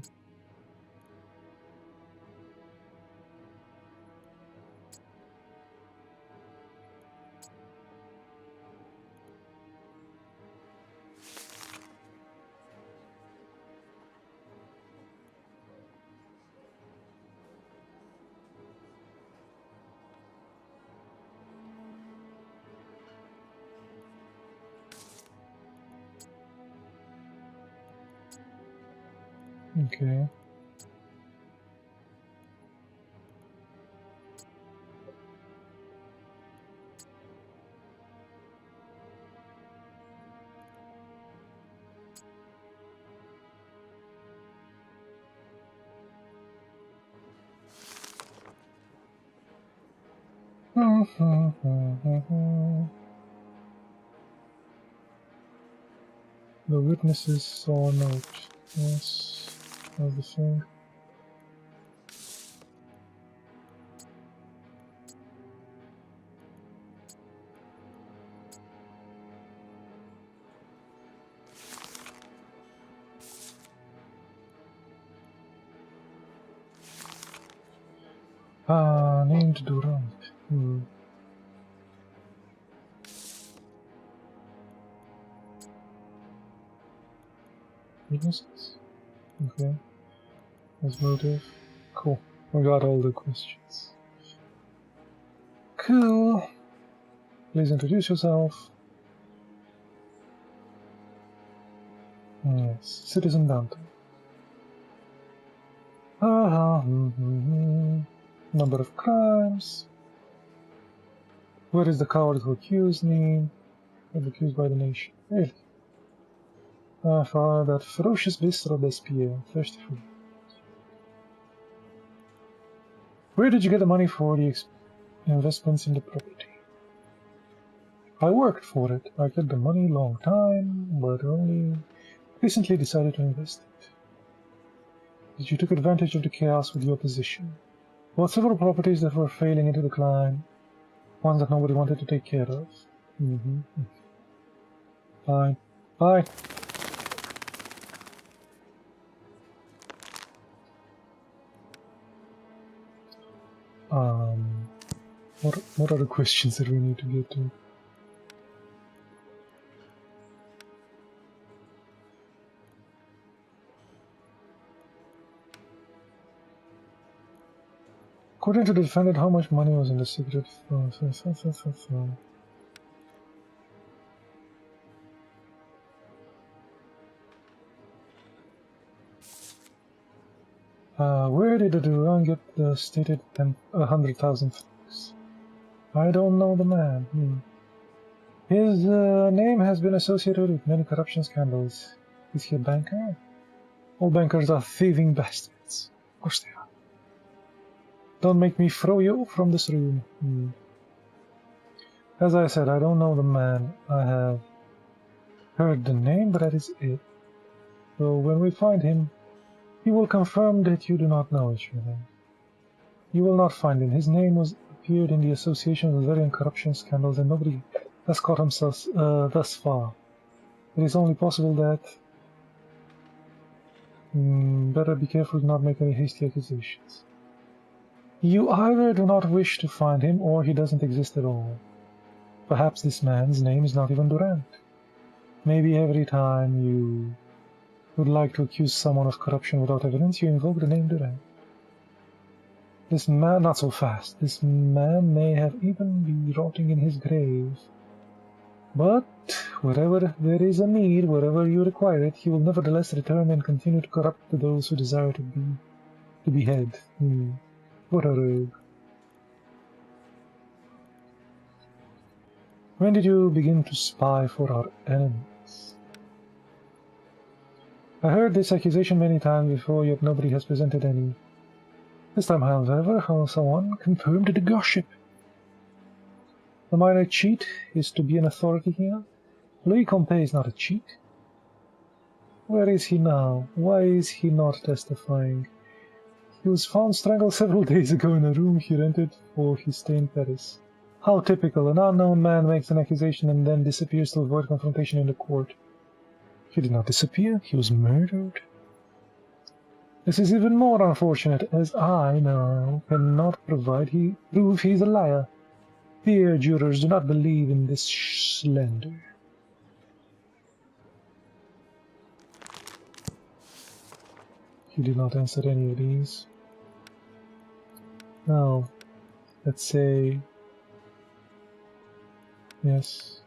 Okay. The witnesses saw a note. Yes, that's the thing. Ah, named Durant. Witnesses? Okay. As motive. Cool. We got all the questions. Cool. Please introduce yourself. Yes, Citizen Dante. Number of crimes. Where is the coward who accused me? I'm accused by the nation. Really? For that ferocious beast Robespierre, thirsty for. Where did you get the money for the investments in the property? I worked for it. I got the money long time, but only recently decided to invest it. That you took advantage of the chaos with your position. Bought several properties that were failing into decline, ones that nobody wanted to take care of. Fine. Bye. What are the questions that we need to get to? According to the defendant, how much money was in the secret? Where did the Durand get the stated 100,000 francs? I don't know the man. His name has been associated with many corruption scandals. Is he a banker? All bankers are thieving bastards. Of course they are. Don't make me throw you from this room. As I said, I don't know the man. I have heard the name, but that is it. So when we find him, he will confirm that you do not know each other. You will not find him. His name was appeared in the association with various corruption scandals, and nobody has caught himself thus far. It is only possible that... better be careful to not make any hasty accusations. You either do not wish to find him, or he doesn't exist at all. Perhaps this man's name is not even Durant. Maybe every time you would like to accuse someone of corruption without evidence, you invoke the name Durant. This man, not so fast. This man may have even be rotting in his grave But wherever there is a need, wherever you require it, he will nevertheless return and continue to corrupt those who desire to be head. What a rogue. When did you begin to spy for our enemies? I heard this accusation many times before, yet nobody has presented any. This time, however, someone confirmed the gossip. The minor cheat is to be an authority here. Louis Comte is not a cheat. Where is he now? Why is he not testifying? He was found strangled several days ago in a room he rented for his stay in Paris. How typical. An unknown man makes an accusation and then disappears to avoid confrontation in the court. He did not disappear, he was murdered. This is even more unfortunate, as I now cannot prove he's a liar. Dear jurors, do not believe in this slander. He did not answer any of these. Now, let's say... yes.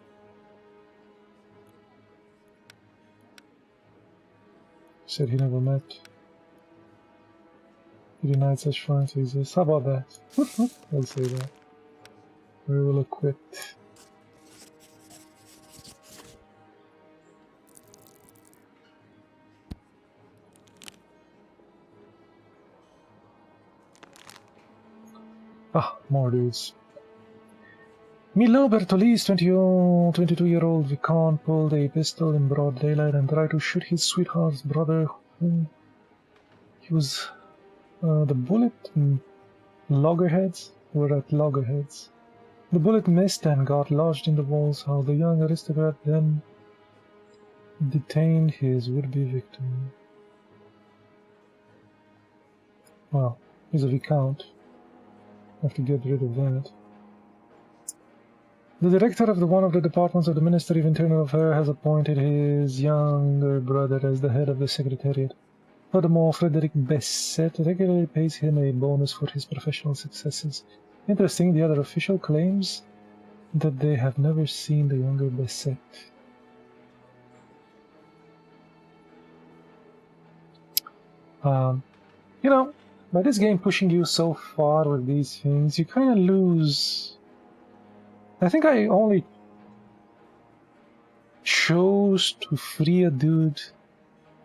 Said he never met. He denied such fines exist. How about that? I'll say that. We will acquit. Ah, more dudes. Milo Bertoli's 22-year-old Vicomte pulled a pistol in broad daylight and tried to shoot his sweetheart's brother. He was... the bullet and loggerheads were at loggerheads. The bullet missed and got lodged in the walls, how the young aristocrat then detained his would-be victim. Well, he's a Viscount. Have to get rid of that. The director of one of the departments of the Ministry of Internal Affairs has appointed his younger brother as the head of the Secretariat. Furthermore, Frederic Besset regularly pays him a bonus for his professional successes. Interesting, the other official claims that they have never seen the younger Besset. You know, by this game pushing you so far with these things, you kind of lose... I think I only chose to free a dude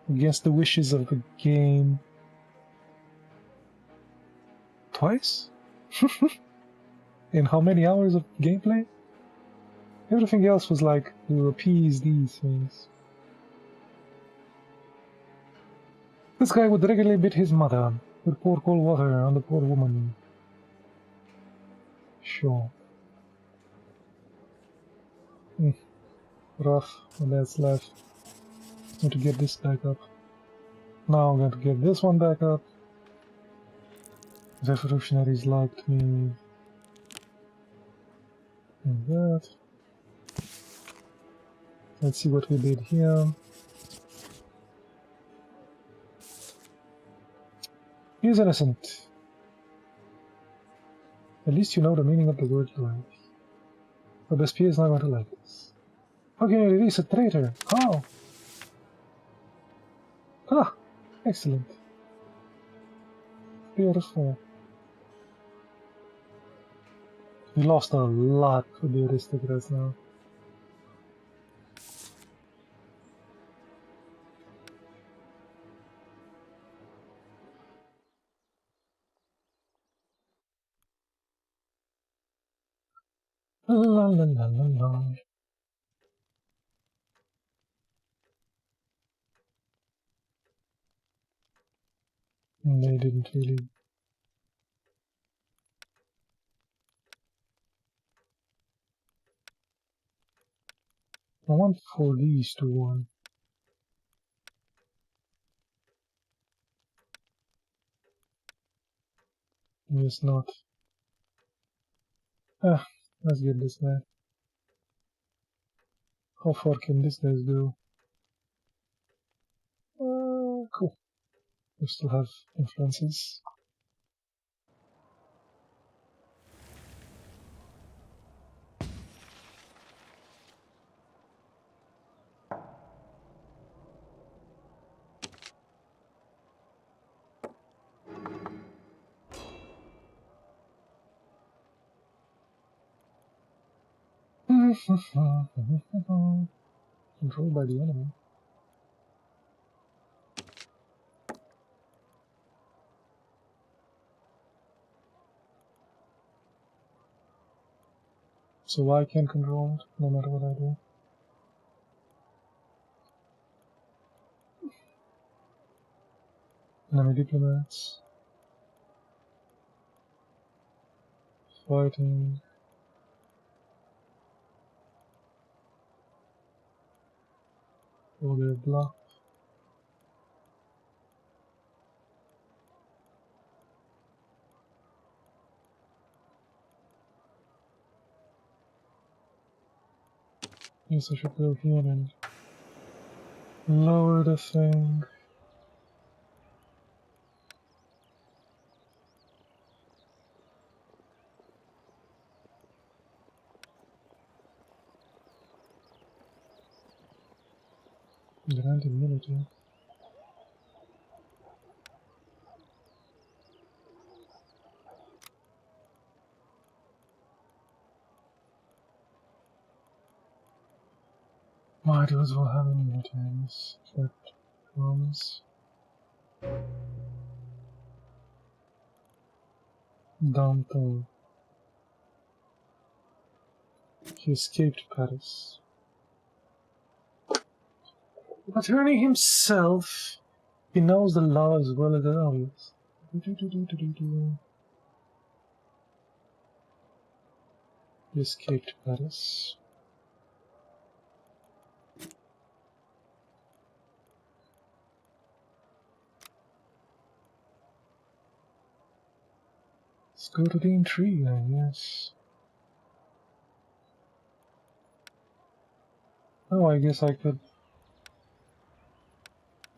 against the wishes of the game twice? In how many hours of gameplay? Everything else was like to appease these things. This guy would regularly beat his mother with pour cold water on the poor woman. Sure. Rough, but that's left. I'm going to get this back up. Now I'm going to get this one back up. The revolutionaries liked me. And that. Let's see what we did here. He is innocent. At least you know the meaning of the word loyalty. But Robespierre is not going to like this. How can you release a traitor? How? Ah, excellent. Beautiful. We lost a lot for the aristocrats now. La la la la la. They didn't really. I want 4 these to 1. It's not. Ah, let's get this guy. How far can this guy go? Cool. We still have influences. Controlled by the enemy. So I can control it no matter what I do. Enemy diplomats. Fighting. Oh, they're blocked. Yes, I should go here and lower the thing. Granted military. Might as well have militaries. That comes downtown. He escaped Paris. Attorney himself, he knows the law as well as the others. He escaped Paris. Let's go to the intrigue, I guess. Oh, I guess I could.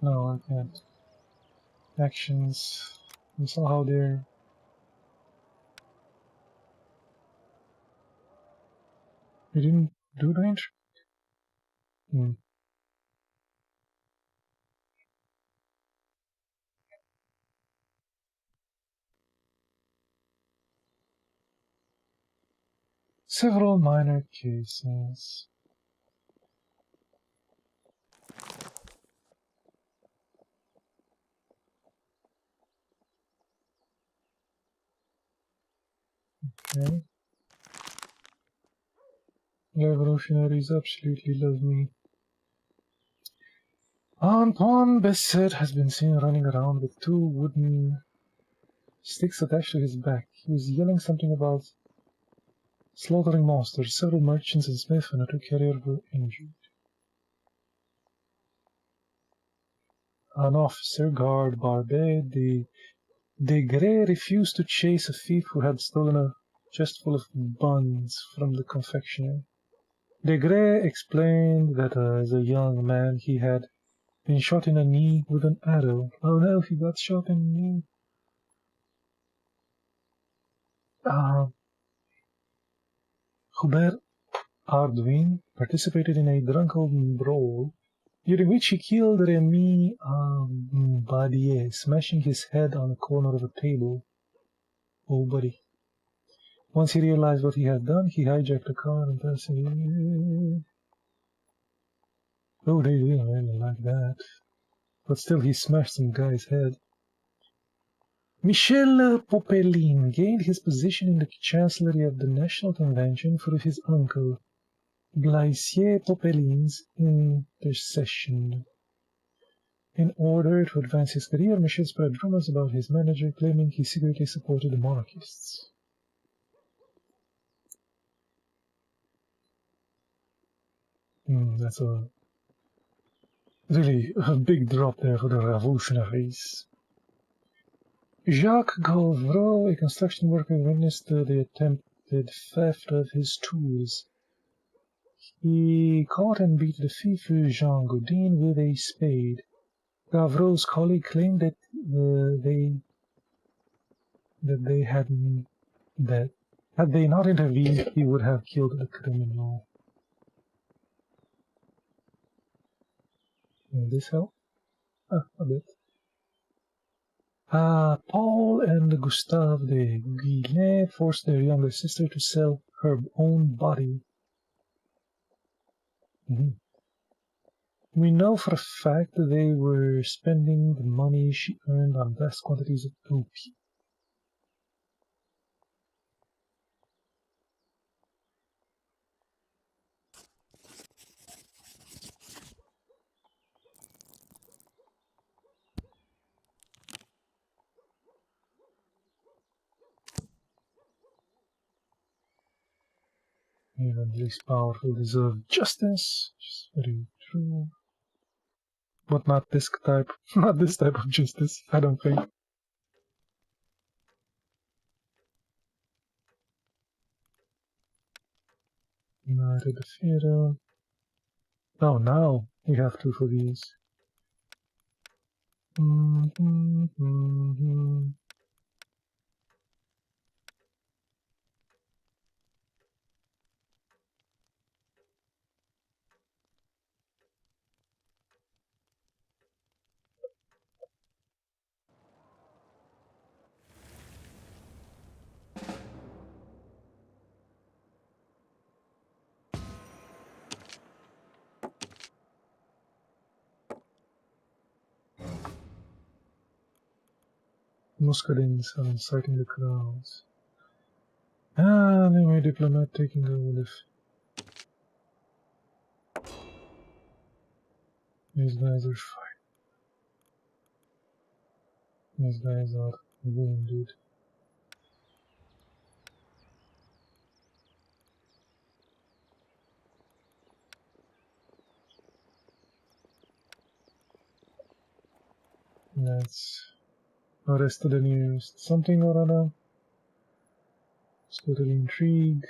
No, I can't. Actions. You saw how they're. You didn't do the intrigue? Several minor cases. Okay. Revolutionaries absolutely love me. Antoine Besset has been seen running around with 2 wooden sticks attached to his back. He was yelling something about slaughtering monsters. Several merchants and Smith and a 2 carrier were injured. An officer, guard Barbet de Grey, refused to chase a thief who had stolen a chest full of buns from the confectionery. De Grey explained that as a young man he had been shot in the knee with an arrow. Oh no, he got shot in the knee. Hubert Arduin participated in a drunken brawl, during which he killed Remy Badier, smashing his head on a corner of a table. Oh, buddy. Once he realized what he had done, he hijacked a car and passed it. Oh, they didn't really like that. But still, he smashed some guy's head. Michel Popelin gained his position in the chancellery of the National Convention through his uncle, Blaise Popelin's intercession. In order to advance his career, Michel spread rumors about his manager, claiming he secretly supported the monarchists. That's a really a big drop there for the revolutionaries. Jacques Gauvreau, a construction worker, witnessed the attempted theft of his tools. He caught and beat the thief Jean Godin with a spade. Gauvreau's colleague claimed that had they not intervened, he would have killed the criminal. Will this help? A bit. Paul and Gustave de Guillet forced their younger sister to sell her own body We know for a fact that they were spending the money she earned on vast quantities of opium. Even the least powerful deserve justice, which is very true. But not this type, not this type of justice, I don't think. United the theater. Oh, now we have to for these. Muscadins are inciting the crowds. Ah, they may diplomat taking over if these guys are fine. These guys are wounded. Let's arrest the nearest something or other. Let's go to the intrigue.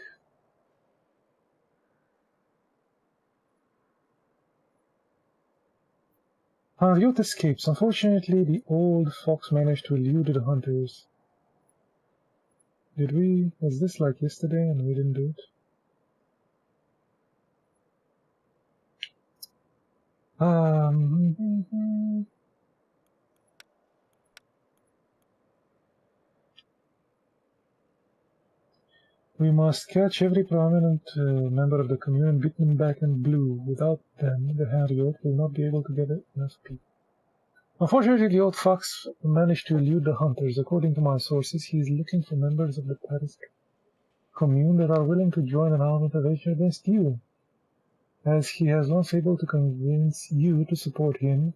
Our youth escapes. Unfortunately, the old fox managed to elude the hunters. Did we? Was this like yesterday and we didn't do it? We must catch every prominent member of the commune and beat them back in blue. Without them, the Harriot will not be able to gather enough people. Unfortunately, the old fox managed to elude the hunters. According to my sources, he is looking for members of the Paris commune that are willing to join an armed intervention against you. As he has once able to convince you to support him,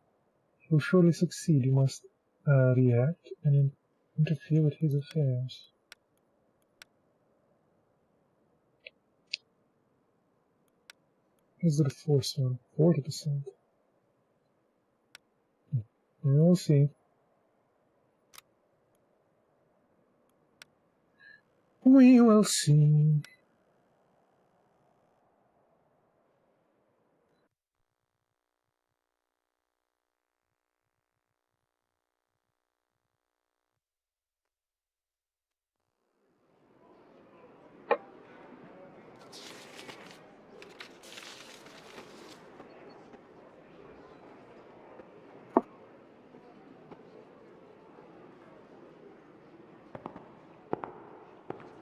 he will surely succeed. You must react and interfere with his affairs. Here's the force one, 40%. We will see. We will see.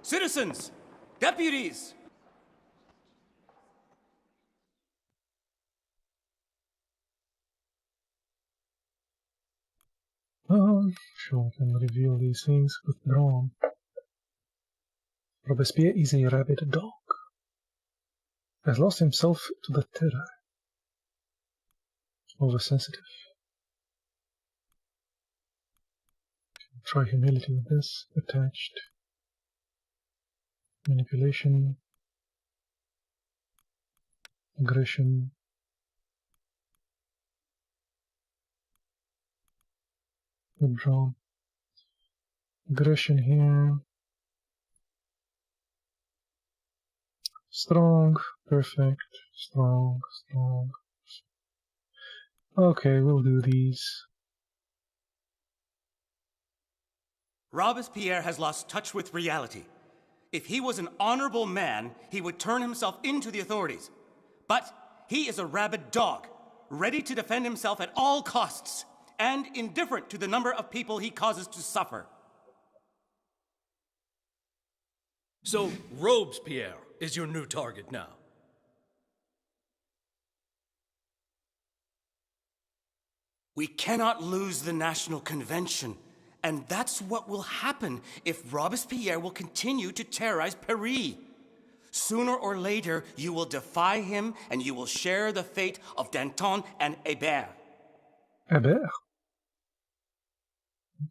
Citizens! Deputies! Sure, I can reveal these things withdrawn. Robespierre is a rabid dog. Has lost himself to the terror. Oversensitive. Try humility with this. Attached. Manipulation. Aggression. Withdrawn. Aggression here. Strong. Perfect. Strong. Strong. Okay, we'll do these. Robespierre has lost touch with reality. If he was an honorable man, he would turn himself into the authorities. But he is a rabid dog, ready to defend himself at all costs, and indifferent to the number of people he causes to suffer. So, Robespierre is your new target now? We cannot lose the National Convention. And that's what will happen if Robespierre will continue to terrorize Paris. Sooner or later, you will defy him and you will share the fate of Danton and Hébert. Hébert?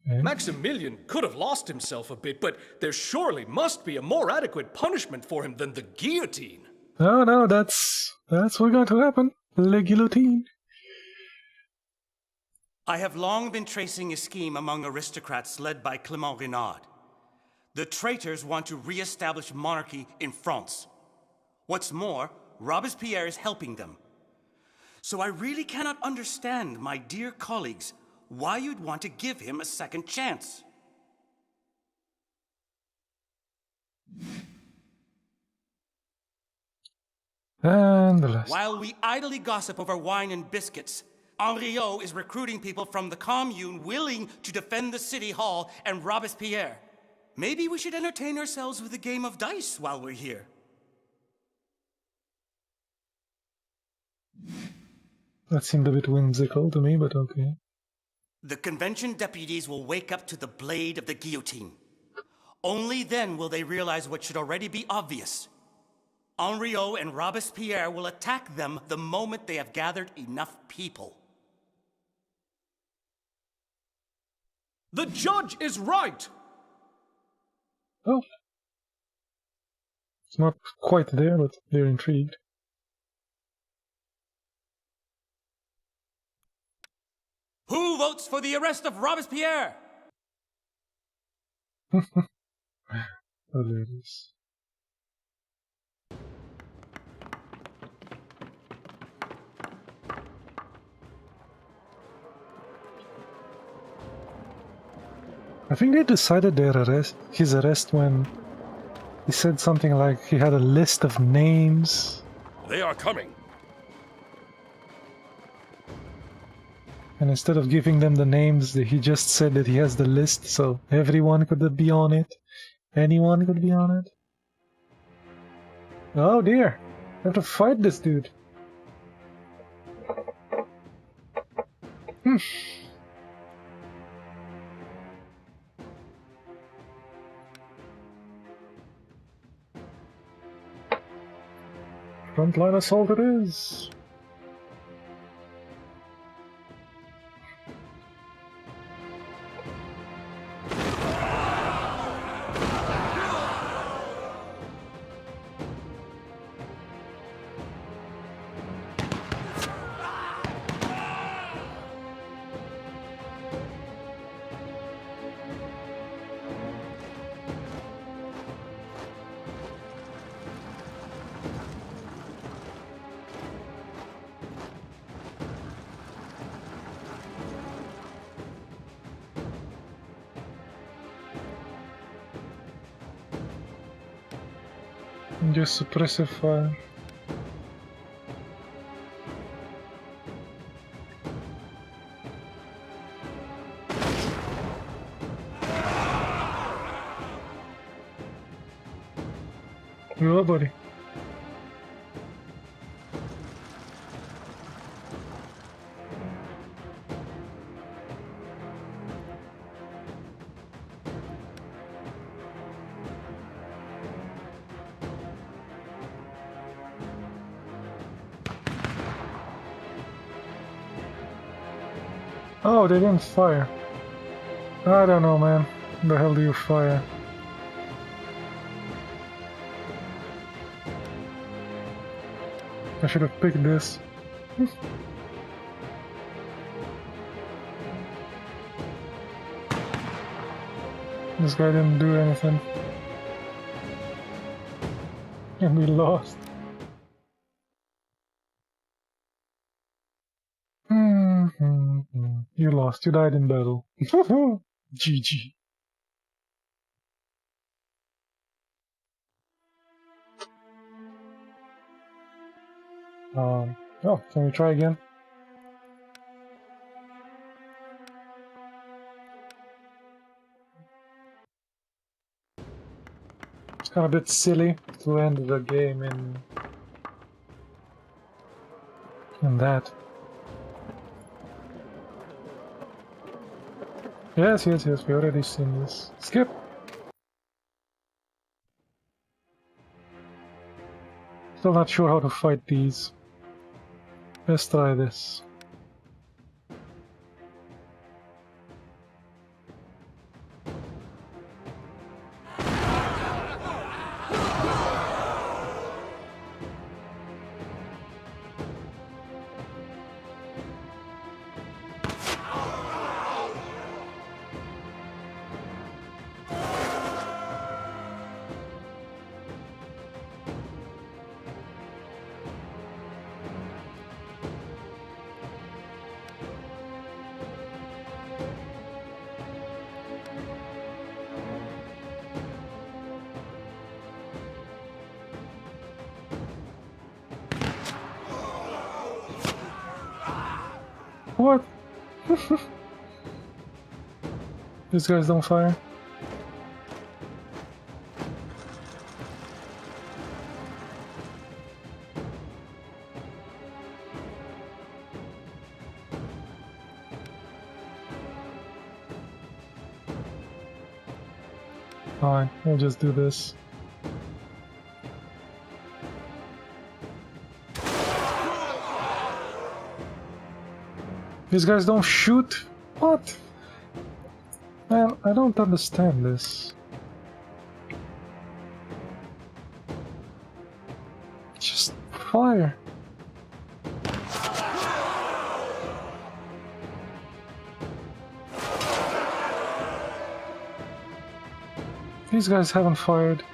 Okay. Maximilian could have lost himself a bit, but there surely must be a more adequate punishment for him than the guillotine. No, that's what's going to happen. Le guillotine. I have long been tracing a scheme among aristocrats led by Clément Renaud. The traitors want to re-establish monarchy in France. What's more, Robespierre is helping them. So I really cannot understand, my dear colleagues, why you'd want to give him a second chance. And the last. While we idly gossip over wine and biscuits, Henriot is recruiting people from the Commune willing to defend the City Hall and Robespierre. Maybe we should entertain ourselves with a game of dice while we're here. That seemed a bit whimsical to me, but okay. The convention deputies will wake up to the blade of the guillotine. Only then will they realize what should already be obvious. Henriot and Robespierre will attack them the moment they have gathered enough people. The judge is right! Oh. It's not quite there, but they're intrigued. Who votes for the arrest of Robespierre? Hilarious. I think they decided his arrest when he said something like he had a list of names. They are coming. And instead of giving them the names, he just said that he has the list, so everyone could be on it. Anyone could be on it. Oh dear, I have to fight this dude. Frontline assault it is. Just suppressive fire. Oh, buddy. Oh, they didn't fire. I don't know, man. When the hell do you fire? I should have picked this. This guy didn't do anything. And we lost. You lost. You died in battle. GG. Oh, can we try again? It's kind of a bit silly to end the game in that. Yes, yes, yes, we already seen this. Skip! Still not sure how to fight these. Let's try this. What? These guys don't fire. Fine, we'll just do this. These guys don't shoot? What? Man, I don't understand this. Just fire. These guys haven't fired.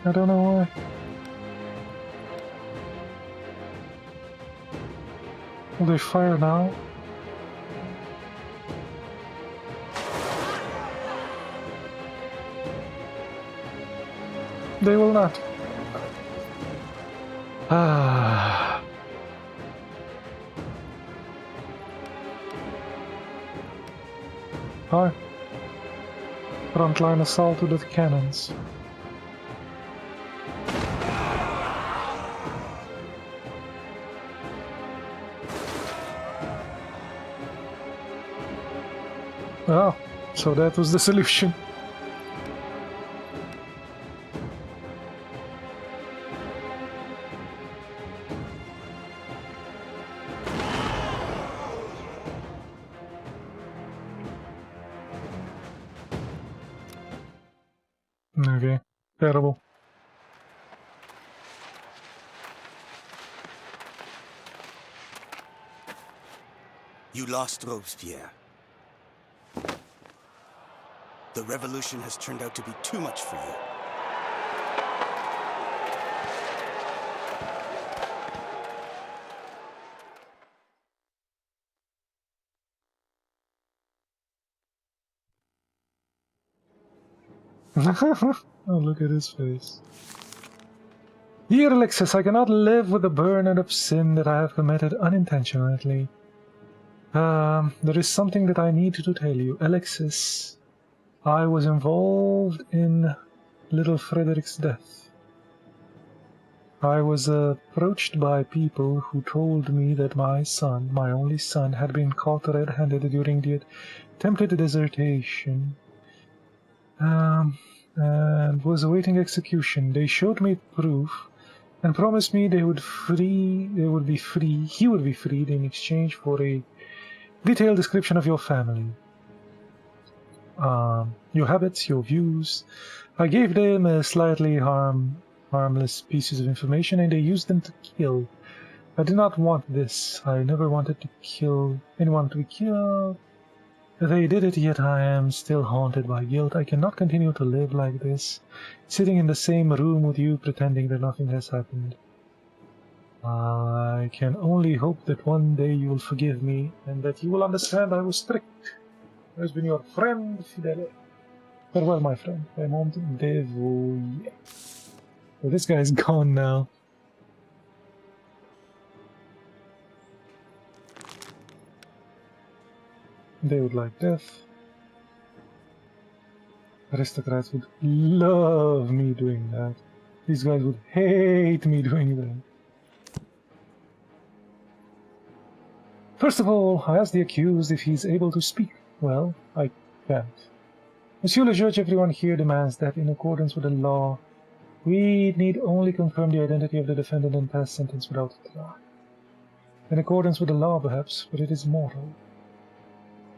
I don't know why. Will they fire now? They will not. Ah. Hi. Frontline assault with the cannons. Oh, so that was the solution. Okay, terrible. You lost Robespierre. The revolution has turned out to be too much for you. Oh, look at his face. Dear Alexis, I cannot live with the burden of sin that I have committed unintentionally. There is something that I need to tell you. Alexis, I was involved in little Frederick's death. I was approached by people who told me that my son, my only son, had been caught red-handed during the attempted dissertation. And was awaiting execution. They showed me proof and promised me he would be freed in exchange for a detailed description of your family. Your habits, your views. I gave them a slightly harmless pieces of information and they used them to kill. I did not want this. I never wanted to kill anyone to be killed. They did it, yet I am still haunted by guilt. I cannot continue to live like this, sitting in the same room with you, pretending that nothing has happened. I can only hope that one day you will forgive me, and that you will understand I was strict. I has been your friend, Fidele. Farewell, my friend. Raymond Devoyer. Well, this guy is gone now. They would like death. Aristocrats would love me doing that. These guys would hate me doing that. First of all, I asked the accused if he's able to speak. Well, I can't. Monsieur le Judge, everyone here demands that, in accordance with the law, we need only confirm the identity of the defendant and pass sentence without a trial. In accordance with the law, perhaps, but it is mortal.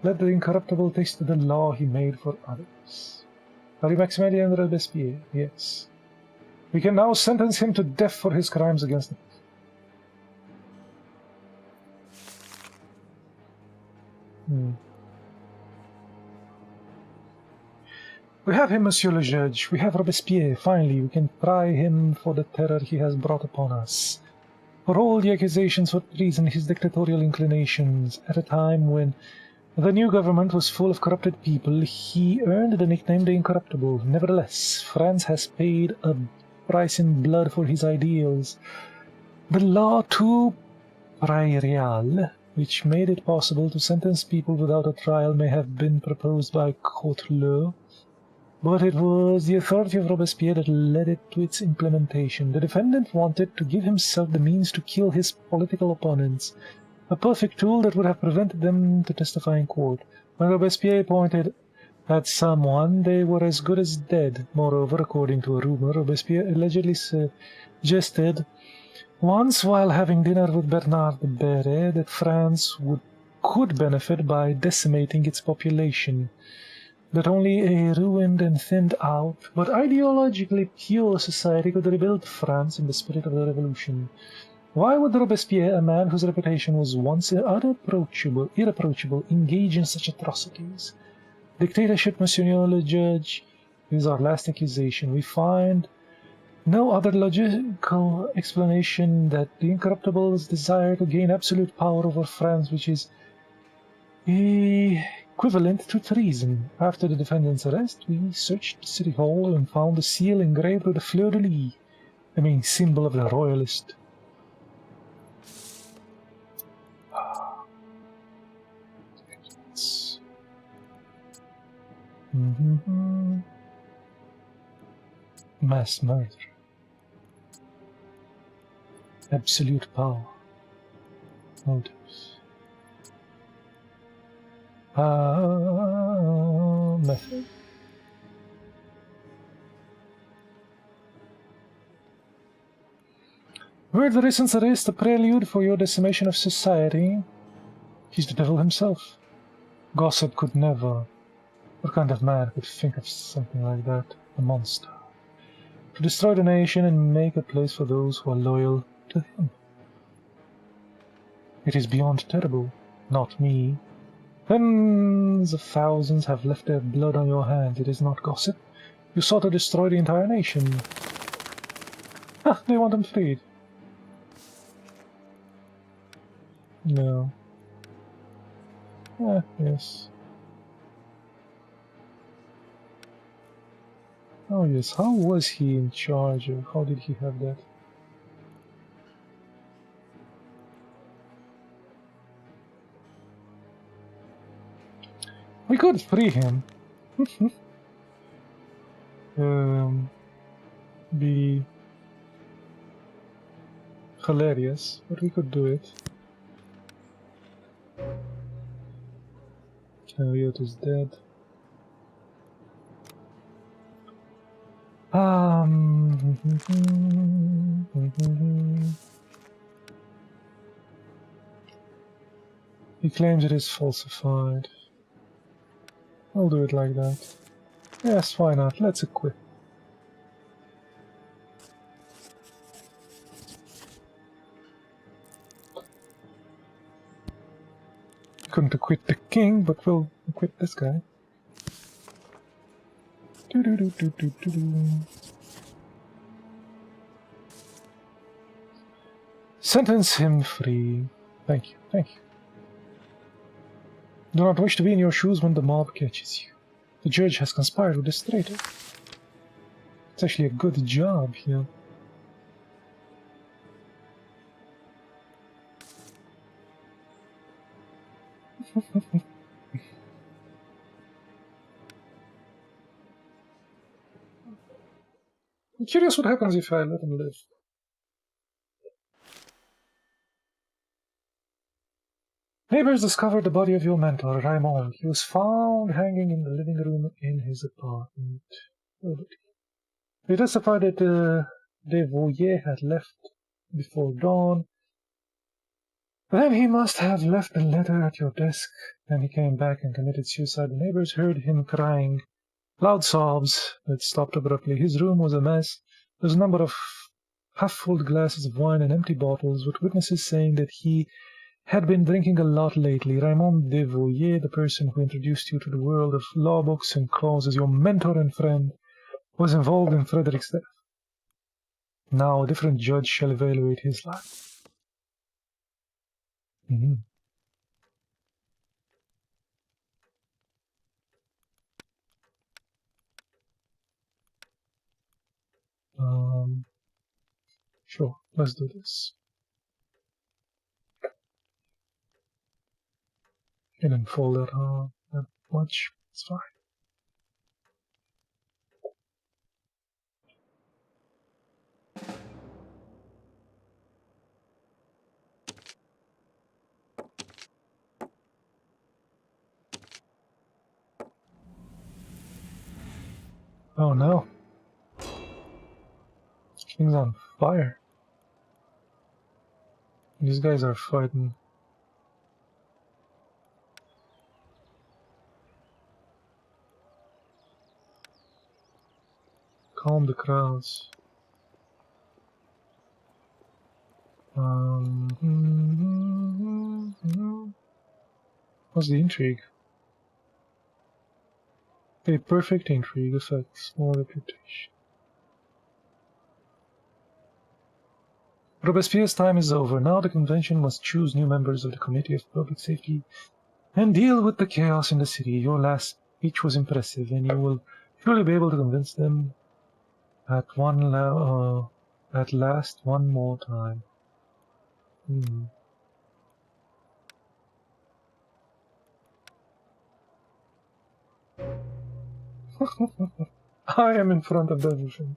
Let the incorruptible taste the law he made for others. Are you Maximilien Robespierre? Yes. We can now sentence him to death for his crimes against the We have him, Monsieur le Judge. We have Robespierre. Finally, we can try him for the terror he has brought upon us. For all the accusations for treason, his dictatorial inclinations, at a time when the new government was full of corrupted people, he earned the nickname the Incorruptible. Nevertheless, France has paid a price in blood for his ideals. The law too prairial, which made it possible to sentence people without a trial, may have been proposed by Cautereau, but it was the authority of Robespierre that led it to its implementation. The defendant wanted to give himself the means to kill his political opponents, a perfect tool that would have prevented them to testify in court. When Robespierre pointed at someone, they were as good as dead. Moreover, according to a rumor, Robespierre allegedly suggested once while having dinner with Bernard de Bere that France could benefit by decimating its population, that only a ruined and thinned out, but ideologically pure society could rebuild France in the spirit of the revolution. Why would Robespierre, a man whose reputation was once irreproachable, engage in such atrocities? Dictatorship, Monsieur le Judge, is our last accusation. We find no other logical explanation that the Incorruptible's desire to gain absolute power over France, which is equivalent to treason. After the defendant's arrest, we searched the city hall and found a seal engraved with a fleur-de-lis, the main symbol of the royalist. Mass murder. Absolute power. Motives. Method. Were the recent arrest a prelude for your decimation of society? He's the devil himself. Gossip could never. What kind of man could think of something like that? A monster. To destroy the nation and make a place for those who are loyal to him. It is beyond terrible. Not me. Tens of thousands have left their blood on your hands. It is not gossip. You sought to destroy the entire nation. Ah, they want them freed. No. Ah, yes. Oh yes, how was he in charge, or how did he have that? We could free him. Be hilarious, but we could do it. Harriet is dead. He claims it is falsified. I'll do it like that. Yes, why not? Let's equip. Couldn't acquit the king, but we'll acquit this guy. Sentence him free. Thank you, thank you. Do not wish to be in your shoes when the mob catches you. The judge has conspired with this traitor. It's actually a good job here. I'm curious what happens if I let him live. Neighbors discovered the body of your mentor, Raymond. He was found hanging in the living room in his apartment. They testified that de Vouillet had left before dawn. Then he must have left a letter at your desk. Then he came back and committed suicide. The neighbors heard him crying. Loud sobs that stopped abruptly. His room was a mess. There was a number of half-filled glasses of wine and empty bottles, with witnesses saying that he had been drinking a lot lately. Raymond de Vouillet, the person who introduced you to the world of law books and calls as your mentor and friend, was involved in Frederick's death. Now a different judge shall evaluate his life. Sure, let's do this. I didn't fall that much. It's fine. Oh no. Thing's on fire. These guys are fighting. Calm the crowds. What's the intrigue? A perfect intrigue affects more reputation. Robespierre's time is over. Now the convention must choose new members of the Committee of Public Safety and deal with the chaos in the city. Your last speech was impressive, and you will surely be able to convince them at last one more time. I am in front of everything.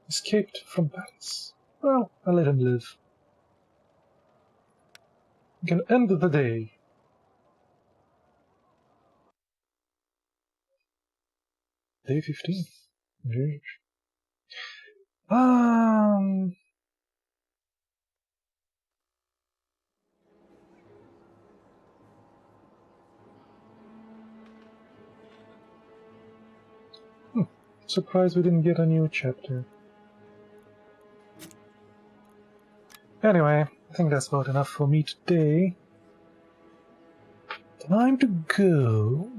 Escaped from Paris. Well, I let him live. We can end the day. Day 15. Surprised we didn't get a new chapter. Anyway, I think that's about enough for me today. Time to go.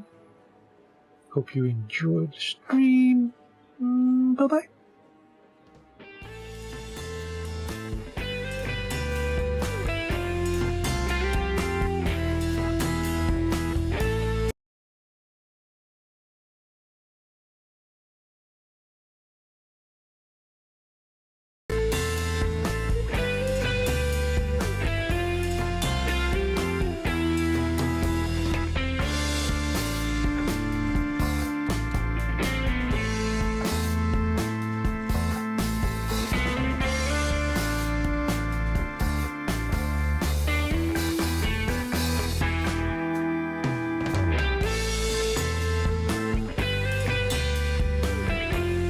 Hope you enjoyed the stream. Bye-bye.